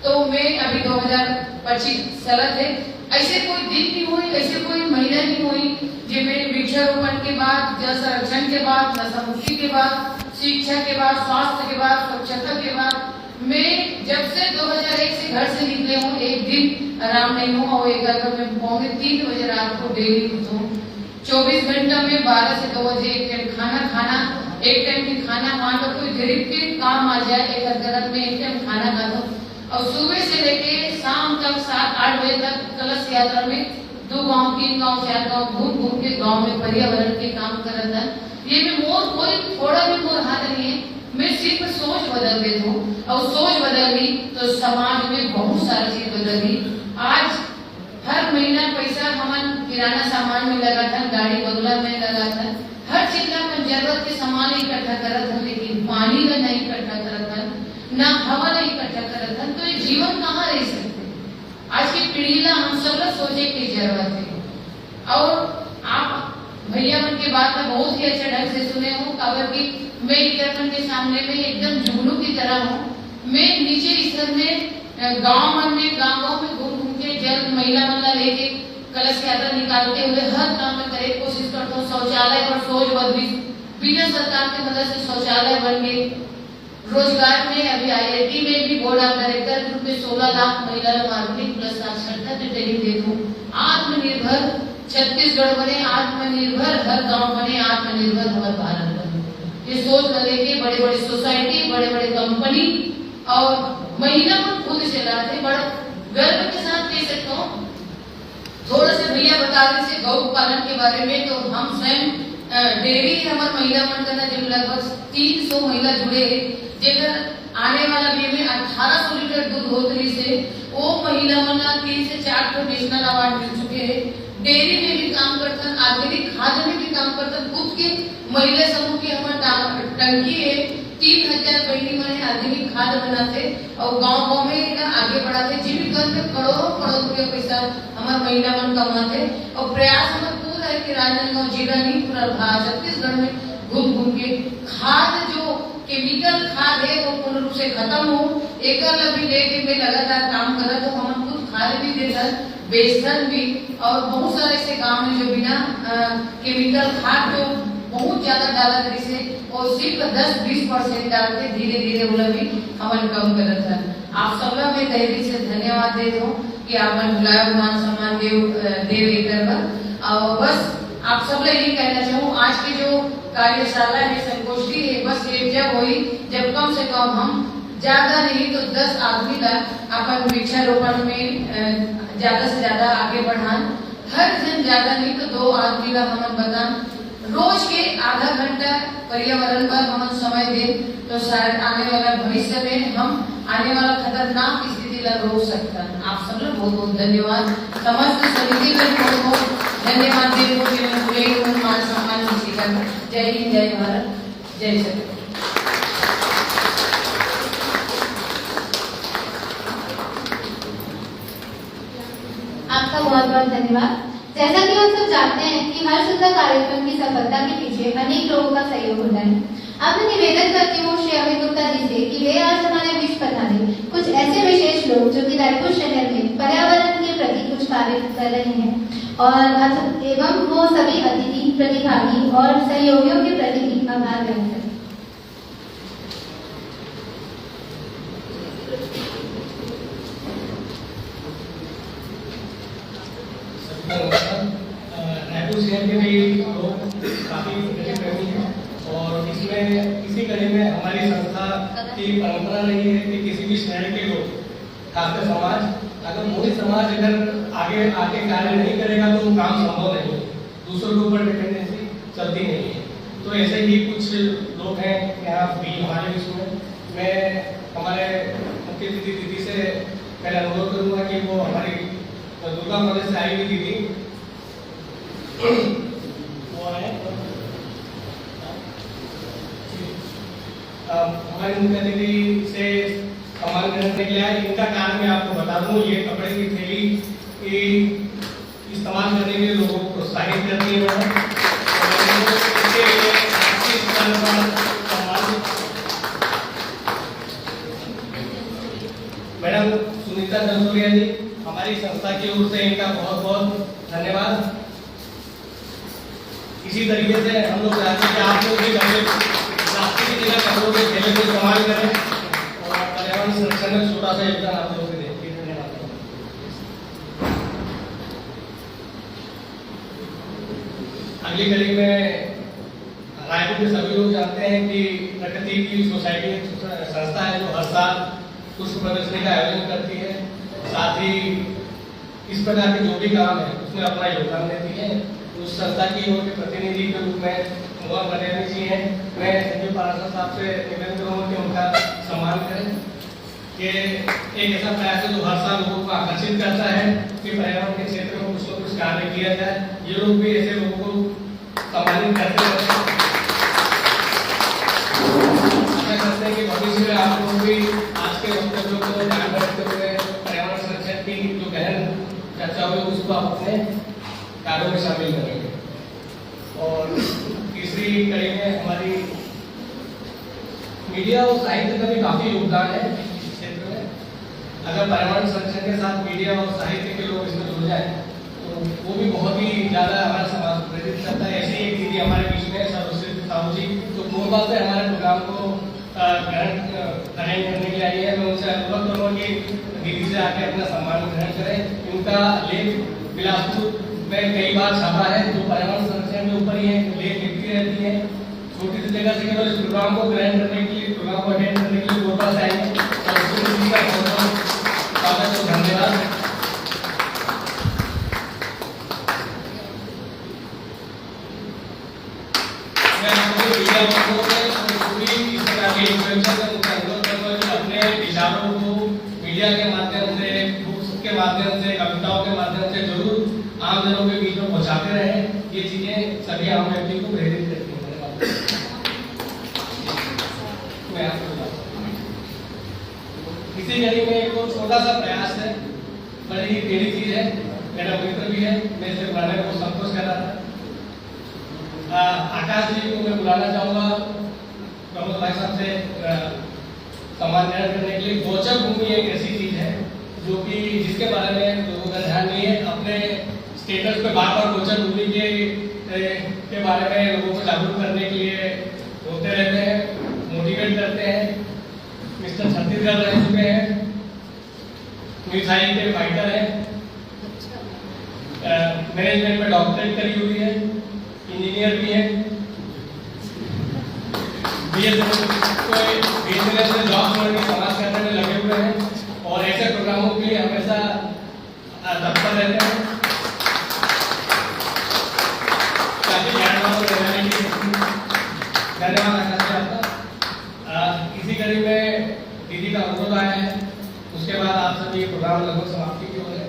तो मैं अभी 2025 चलत है, ऐसे कोई दिन नहीं हुई, ऐसे कोई महीना नहीं हुई जिसमें वृक्षारोपण के बाद, जल संरक्षण के बाद, नशा मुक्ति के बाद, शिक्षा के बाद, स्वास्थ्य के बाद, स्वच्छता के बाद, मैं जब से 2001 से घर से निकले हूँ एक दिन आराम नहीं हुआ और एक घर में पौने 3 बजे रात को डेली उठूं। 24 घंटा में 12 से 2 बजे एक टाइम खाना, एक टाइम की खाना मान लो कोई गरीब के काम आ जाए, एक घर में एक टाइम खाना खा दो और सुबह से लेके शाम तक 7-8 बजे तक कलश यात्रा में 2 गांव 3 गांव 4 गांव घूम के गांव में पर्यावरण के काम करत है। ये में मोर कोई थोड़ा भी मोर हाथ नहीं है, मैं सिर्फ सोच बदल देती हूँ और सोच बदली तो समाज में बहुत सारी चीज बदली। आज हर महीना पैसा हमन किराना सामान में लगा था, गाड़ी बंगला में लगा था, हर चीज में अपन जरूरत के सामान इकट्ठा करत है, लेकिन पानी में नहीं इकट्ठा करत है, ना हवा नहीं इकट्ठा करत है, तो ये जीवन कहाँ रह सकते। आज की पीढ़ी ला हम सब लोग सोचे की जरूरत है। और आप भैया मन के बात में बहुत ही अच्छा ढंग से सुने हो, काबर की मैं उत्तराखंड के सामने में एकदम जुगनू की तरह हूँ। मैं नीचे स्तर में गांव में घूम के जल महिला मन लेके कलश यात्रा निकालते हुए हर काम में करे कोशिश करता हूँ। शौचालय पर सोच बदली, बिना सरकार की मदद से शौचालय बन गए। रोजगार में अभी IIT में भी बोर्ड ऑफ डायरेक्टर के रूप में 16 लाख महिला मार्केटिंग प्लस साक्षरता की ट्रेनिंग दे दूँ। आत्मनिर्भर छत्तीसगढ़ बने, आत्मनिर्भर हर गांव बने, आत्मनिर्भर हमारे भारत बने। ये सोच न लेके बड़े बड़े सोसाइटी, बड़े बड़े कंपनी और महिला को खुद चलाते, बड़ा गर्व के साथ कह सकता हूँ। थोड़ा सा भैया बता रहे थे गौ पालन के बारे में, तो हम स्वयं डेयरी हमारे महिला मन करना जब लगभग 300 महिला जुड़े जेकर आने वाला भी में 1800 लीटर दूध होतरी से वो महिला मन 3 से 4 को नेशनल अवार्ड मिल चुके हैं। डेयरी में भी काम करते, ऑर्गेनिक खाद में भी काम करते, खुद के महिला समूह की हमारे टंकी है, 3000 बहनी में ऑर्गेनिक खाद बनाते और गांव में आगे बढ़ाते। जीविका में करोड़ों रुपया पैसा हमारे महिला मन कमाते और प्रयास हमारा पूरा है कि राजनांदगांव जिला नहीं पूरा छत्तीसगढ़ में घूम के खाद जो केमिकल खाद है वो पूर्ण रूप से खत्म हो, एक भी लेके मैं लगातार काम कर रहा। तो हम खुद खाद भी देता, बेचन भी, और बहुत सारे ऐसे गाँव में जो बिना केमिकल खाद जो बहुत ज्यादा डाला से और सिर्फ 10-20% डालते, धीरे धीरे वो भी हमन कम करत है। आप सब मैं तहरीर से धन्यवाद देता हूँ कि आपण बुलायो मान सम्मान देव एकर पर। और बस आप सब लोग यही कहना चाहूँ, आज की जो कार्यशाला है, संगोष्ठी है, बस ये जब हुई जब कम से कम हम ज्यादा नहीं तो 10 आदमी का अपन वृक्षारोपण में ज्यादा से ज्यादा आगे बढ़ान। हर जन ज्यादा नहीं तो 2 आदमी का हम बतान, रोज के आधा घंटा पर्यावरण पर हम समय दें तो शायद आने वाला भविष्य में हम आने वाला खतरनाक स्थिति ला रोक सकता है। आप सब लोग बहुत बहुत धन्यवाद। समस्त समिति में बहुत बहुत धन्यवाद देव मान सम्मान कर। जय हिंद, जय भारत, जय सर। आपका बहुत बहुत धन्यवाद। जैसा कि हम सब जानते हैं कि हर सुंदर कार्यक्रम की सफलता के पीछे अनेक लोगों का सहयोग होता है। अब मैं निवेदन करती हूँ श्री अमित गुप्ता जी से कि वे आज हमारे बीच पधारे कुछ ऐसे विशेष लोग जो कि रायपुर शहर में पर्यावरण के प्रति कुछ कार्य कर रहे हैं और एवं वो सभी अतिथि, प्रतिभागी और सहयोगियों के प्रति भी आभार व्यक्त करें। रायपुर शहर के भी लोग काफी प्रेमी हैं और इसमें इसी कड़ी में हमारी संस्था की परंपरा रही है कि किसी भी शहर के लोग, खासकर समाज, अगर पूरी समाज अगर आगे कार्य नहीं करेगा तो वो काम संभव नहीं है, दूसरों के ऊपर डिपेंडेंसी चलती नहीं है। तो ऐसे ही कुछ लोग हैं यहाँ भी हमारे बीच में। मैं हमारे मुख्य दीदी से पहले अनुरोध करूँगा कि वो हमारी दुर्गा कॉलेज से आई हुई दीदी वो है हमारी मुख्य दीदी से सम्मान ग्रहण करने के लिए आए। इनका कारण मैं आपको बता दूं, ये कपड़े की थैली इस्तेमाल करने के लिए लोगों को प्रोत्साहित करती है। मैडम सुनीता दंसोरिया जी, हमारी संस्था की ओर से इनका बहुत बहुत धन्यवाद। इसी तरीके से हम लोग चाहते हैं कि आप लोग भी प्लास्टिक की जगह कपड़ों के थैले को इस्तेमाल करें और पर्यावरण संरक्षण में छोटा सा योगदान आप लोग दें। धन्यवाद। अगली कड़ी में रायपुर के सभी लोग जानते हैं कि प्रकृति की सोसाइटी संस्था है जो हर साल पुष्प प्रदर्शनी का आयोजन करती है। साथ ही इस प्रकार के जो भी काम है उसमें अपना योगदान देती है। उस संस्था की ओर के प्रतिनिधि के रूप में मोहन बनेनी जी हैं। मैं संजीव पाराशर साहब से निवेदन करूँगा कि उनका सम्मान करें कि एक ऐसा प्रयास है जो हर साल लोगों को आकर्षित करता है कि पर्यावरण के क्षेत्र में कुछ न कुछ कार्य किया जाए। ये लोग भी ऐसे लोगों को सम्मानित करते हैं कि भविष्य में आप लोग भी आज के वक्तव्यों को ध्यान रखते हुए पर्यावरण संरक्षण की जो गहन चर्चा हुई उसको आप अपने कार्यों में शामिल करेंगे। और तीसरी कड़ी में हमारी मीडिया और साहित्य का भी काफी योगदान है इस क्षेत्र में। अगर पर्यावरण संरक्षण के साथ मीडिया और साहित्य के लोग इसमें जुड़ जाए तो वो भी बहुत ही ज्यादा हमारा समाज को प्रेरित करता है। ऐसे एक दीदी हमारे बीच में सर्वश्रेष्ठ साहू जी जो पूर्व से हमारे प्रोग्राम को ग्रहण करने के लिए आई है। मैं उनसे अनुरोध करूँगा कि दीदी से आके अपना सम्मान ग्रहण करें। इनका लेख बिलासपुर में कई बार छापा है जो पर्यावरण संरक्षण के ऊपर ही लेख लिखती रहती है। छोटी सी जगह से केवल इस प्रोग्राम को ग्रहण करने के लिए, प्रोग्राम को अटेंड करने के लिए कोटा से आएंगे और उसको का बहुत बहुत स्वागत और धन्यवाद। मैं आपको मीडिया वालों से पूरी इस तरह की इन्फ्लुएंसर से उनका अनुरोध करूँगा कि अपने विचारों को मीडिया के माध्यम से, बुक्स के माध्यम से, कविताओं के माध्यम से जरूर आम जनों के बीच में पहुंचाते रहे। ये चीजें सभी आम व्यक्ति को प्रेरित करती हैं। मैं आपको इसी कड़ी में एक छोटा सा प्रयास है, बड़ी ही टेढ़ी चीज है, मेरा मित्र भी है, मैं इसे बुलाने को संतोष कर रहा था। आकाश जी को मैं बुलाना चाहूंगा प्रमोद भाई साहब से सम्मान ग्रहण करने के लिए। गोचर भूमि एक ऐसी चीज है जो कि जिसके बारे में लोगों का ध्यान नहीं है। अपने स्टेटस पे बार बार गोचर भूमि के बारे में लोगों को जागरूक करने के लिए बोलते रहते हैं, मोटिवेट करते हैं। मिस्टर छत्तीसगढ़ रह चुके हैं, मिसाइल के फाइटर हैं। मैनेजमेंट में डॉक्टरेट करी हुई है, इंजीनियर भी है, बीएसएनएल में जॉब छोड़ के समाज करने में लगे हुए हैं और ऐसे प्रोग्रामों के लिए हमेशा तत्पर रहते हैं। काफी ज्ञानवान और धन्यवाद आपका। इसी कड़ी में दीदी का अनुरोध आया है, उसके बाद आप सभी प्रोग्राम लगभग समाप्ति की ओर है।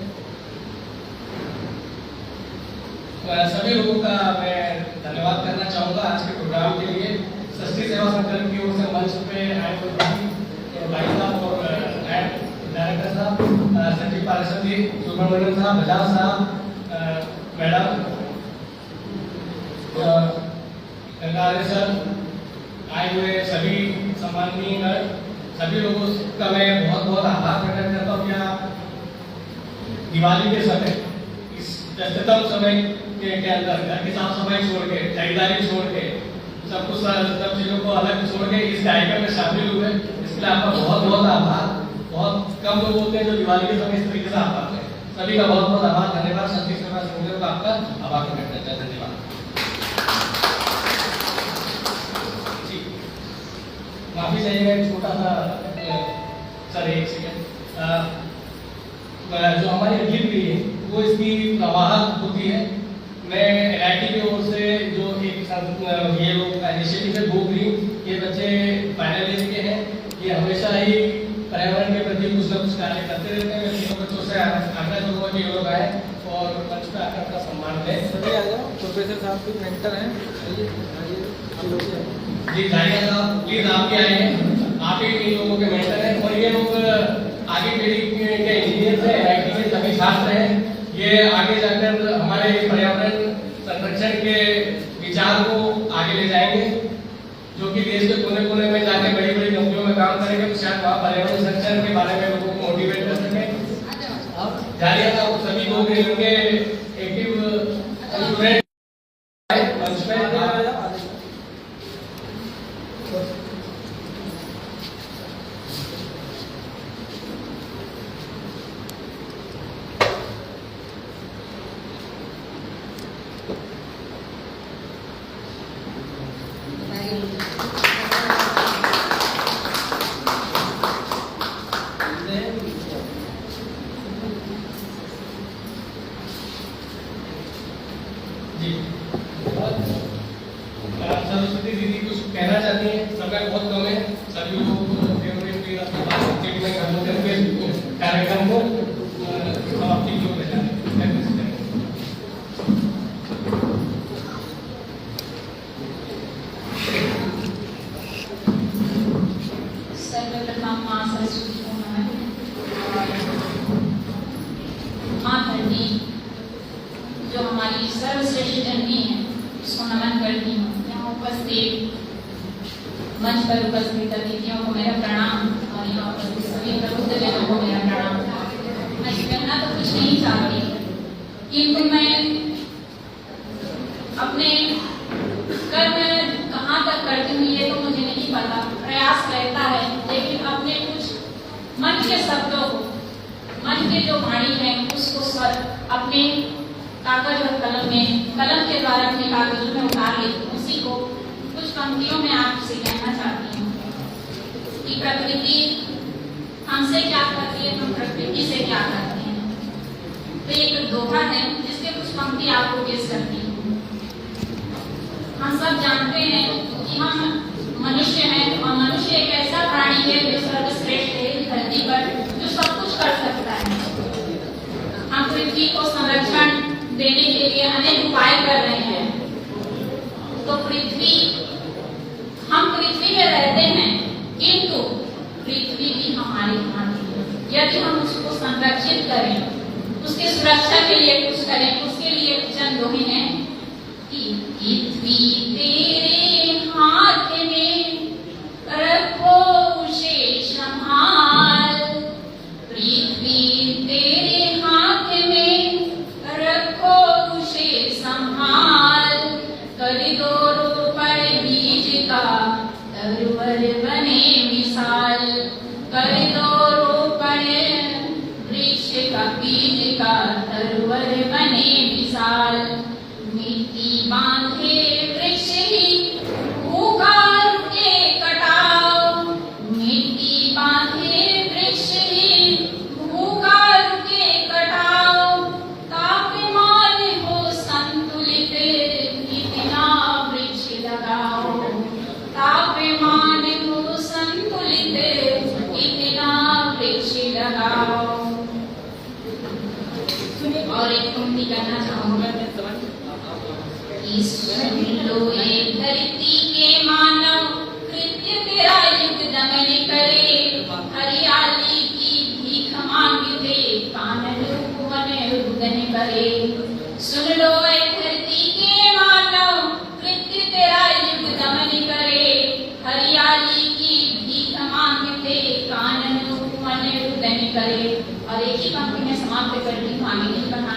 सभी लोगों का मैं धन्यवाद करना चाहूँगा आज के प्रोग्राम के लिए। सृष्टि सेवा संकल्प की ओर से मंच पे आए हुए भाई साहब और डायरेक्टर साहब, सचिव पार्षद जी, सुब्रमण्यम साहब, बजाज साहब, मैडम गंगाधर सर, आए हुए सभी सम्माननीय सभी लोगों का मैं बहुत बहुत आभार प्रकट करता हूँ। क्या दिवाली के समय, इस व्यस्ततम समय के अंदर घर की साफ सफाई छोड़ के, खरीदारी छोड़ के, सब कुछ सब चीजों को अलग छोड़ के इस कार्यक्रम में शामिल हुए, इसके लिए आपका बहुत बहुत आभार। बहुत कम लोग होते हैं जो दिवाली के समय इस तरीके से आ पाते हैं। सभी का बहुत बहुत आभार, धन्यवाद। शक्ति सेवा संघ का आपका आभार प्रकट करता है। धन्यवाद। माफी चाहिए, छोटा सा सर एक सेकेंड, जो हमारी अगली पीढ़ी है वो इसकी प्रवाहक होती है। मैं NIT की ओर से जो एक ये लोग इनिशिएटिव है भूख ली, ये बच्चे फाइनल ईयर के हैं, ये हमेशा ही पर्यावरण के प्रति कुछ न कुछ कार्य करते रहते हैं। मैं तीनों बच्चों से आग्रह करूँगा कि ये लोग आए और मंच पर आकर का सम्मान लें। सभी आ जाओ, प्रोफेसर साहब भी मेंटर हैं। जी जाहिया साहब प्लीज आप भी आइए, आप ही इन लोगों के मेंटर हैं और ये लोग आगे पीढ़ी के इंजीनियर हैं, NIT के सभी छात्र हैं। ये आगे जाकर हमारे पर्यावरण संरक्षण के विचार को आगे ले जाएंगे, जो कि देश के कोने कोने में जाके बड़ी बड़ी कंपनियों में काम करेंगे, तो शायद वहाँ पर्यावरण संरक्षण के बारे में लोगों को मोटिवेट कर सकें। जाहिया साहब सभी लोग इनके एक्टिव स्टूडेंट मंच में सरस्वती दीदी कुछ कहना चाहती हैं, समय बहुत कम है, सभी लोग कार्यक्रम को समाप्ति की ओर ले जाएं। सर्वप्रथम मां सरस्वती को नमन और मां धरती जो हमारी सर्वश्रेष्ठ जननी है उसको नमन करती हूँ। यहाँ उपस्थित मंच पर उपस्थित अतिथियों को मेरा प्रणाम और यहाँ उपस्थित सभी प्रबुद्धजनों को मेरा प्रणाम। मैं कहना तो कुछ नहीं चाहती, किंतु मैं अपने कर्म कहाँ तक करती हूँ ये तो मुझे नहीं पता, प्रयास रहता है, लेकिन अपने कुछ मन के शब्दों को, मन के जो वाणी है उसको अपने कागज और कलम के द्वारा अपने कागजों में उतार लेती हूँ। उसी को कुछ पंक्तियों में आपसे कहना चाहती हूँ कि प्रकृति हमसे क्या करती है, हम प्रकृति से क्या करते हैं। तो एक दोहा है जिसके कुछ पंक्ति आपको पेश करती हूँ। हम सब जानते हैं कि हम मनुष्य हैं और मनुष्य एक ऐसा प्राणी है जो सर्वश्रेष्ठ है धरती पर, जो सब कुछ कर सकता है। हम पृथ्वी को संरक्षण देने के लिए अनेक उपाय कर रहे हैं। तो हम पृथ्वी में रहते हैं, किंतु पृथ्वी भी हमारी भांति है। यदि हम उसको संरक्षित करें, उसकी सुरक्षा के लिए कुछ करें, उसके लिए चंद दोहे हैं कि पृथ्वी तेरे हाथ में रखो उसे संभाल, पृथ्वी तेरे हाथ में रखो उसे संभाल, कर दो रोपण बीज का तरुवर बने मिसाल, कर दो रोपण वृक्ष का बीज का तरुवर बने एक पंक्ति कहना चाहूंगा कि सुन लो ये धरती के मानव कृत्य तेरा युग दमन करे, हरियाली की भीख मांगते कानन उपवन रुदन करे। सुन लो ये धरती के मानव कृत्य तेरा युग दमन करे, हरियाली की भीख मांगते कानन उपवन रुदन करे। और एक ही पंक्ति में समाप्त कर दी, आगे नहीं बढ़ा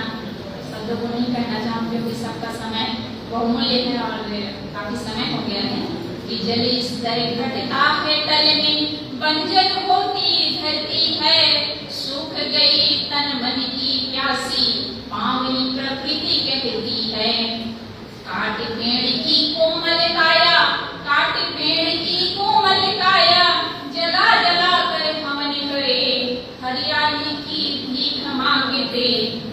शब्दों को नहीं कहना चाहूंगी क्योंकि सबका समय बहुमूल्य है और काफी समय हो गया है। कि जल स्तर घटता है तल में बंजर होती धरती है, सूख गई तन मन की प्यासी पावनी प्रकृति कहती है। काट पेड़ की कोमल काया, काट पेड़ की कोमल काया, जला जला कर हवन करे, हरियाली की भीख मांगते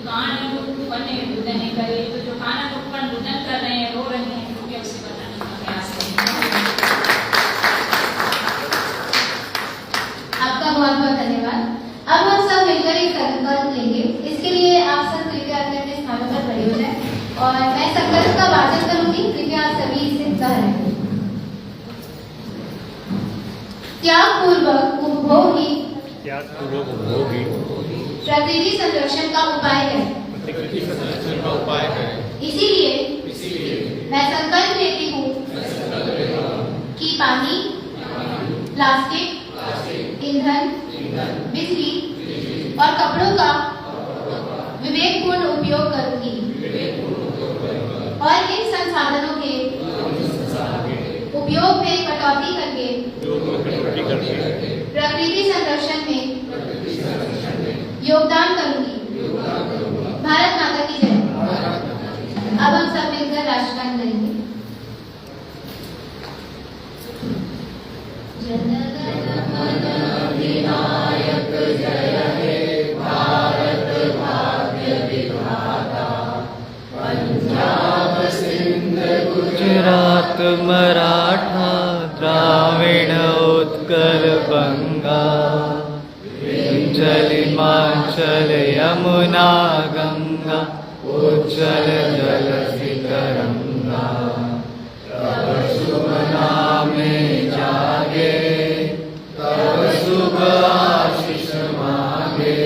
कानन उपवन रुदन करे। तो जो कानन उपवन रुदन कर रहे हैं, रो रहे हैं, क्योंकि उसे बताने का प्रयास करेंगे। आपका बहुत बहुत धन्यवाद। अब हम सब मिलकर एक संकल्प लेंगे। इसके लिए आप सब कृपया अपने अपने स्थानों पर खड़े हो जाएं और मैं संकल्प का वाचन करूंगी, कृपया आप सभी इसे दोहराएं। त्यागपूर्वक उपभोगी प्रकृति संरक्षण का उपाय है। इसीलिए मैं संकल्प लेती हूँ कि पानी, प्लास्टिक, ईंधन, बिजली और कपड़ों का विवेकपूर्ण उपयोग करूंगी और इन संसाधनों के उपयोग में कटौती करके प्रकृति संरक्षण में योगदान करूंगी। भारत माता की जय। अब हम सब मिलकर राष्ट्रगान करेंगे। गुजरात मराठा द्राविड़ उत्कल बंगा, विंध्य हिमाचल यमुना गंगा, उज्जल जल तरंगा। तब शुभ नामे जागे, तब शुभ आशीष मांगे,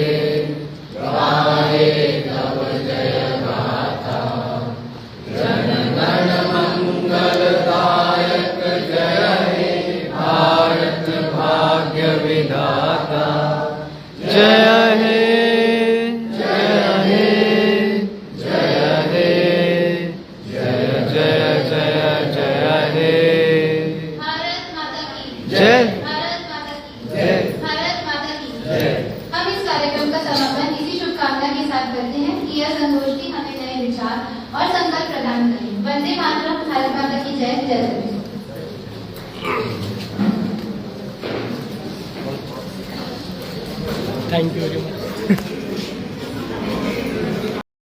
गाए तब जय गाथा। जन गण मंगलदायक जय हे भारत भाग्य विधाता। जय हे जय हे जय हे जय जय जय जय हे। भारत माता की जय। भारत माता की जय। भारत माता की जय। हम इस कार्यक्रम का समापन इसी शुभकामना के साथ करते हैं कि यह संगोष्ठी हमें नए विचार और संकल्प प्रदान करे। वंदे मातरम। भारत माता की जय। जय सभी। Thank you very much.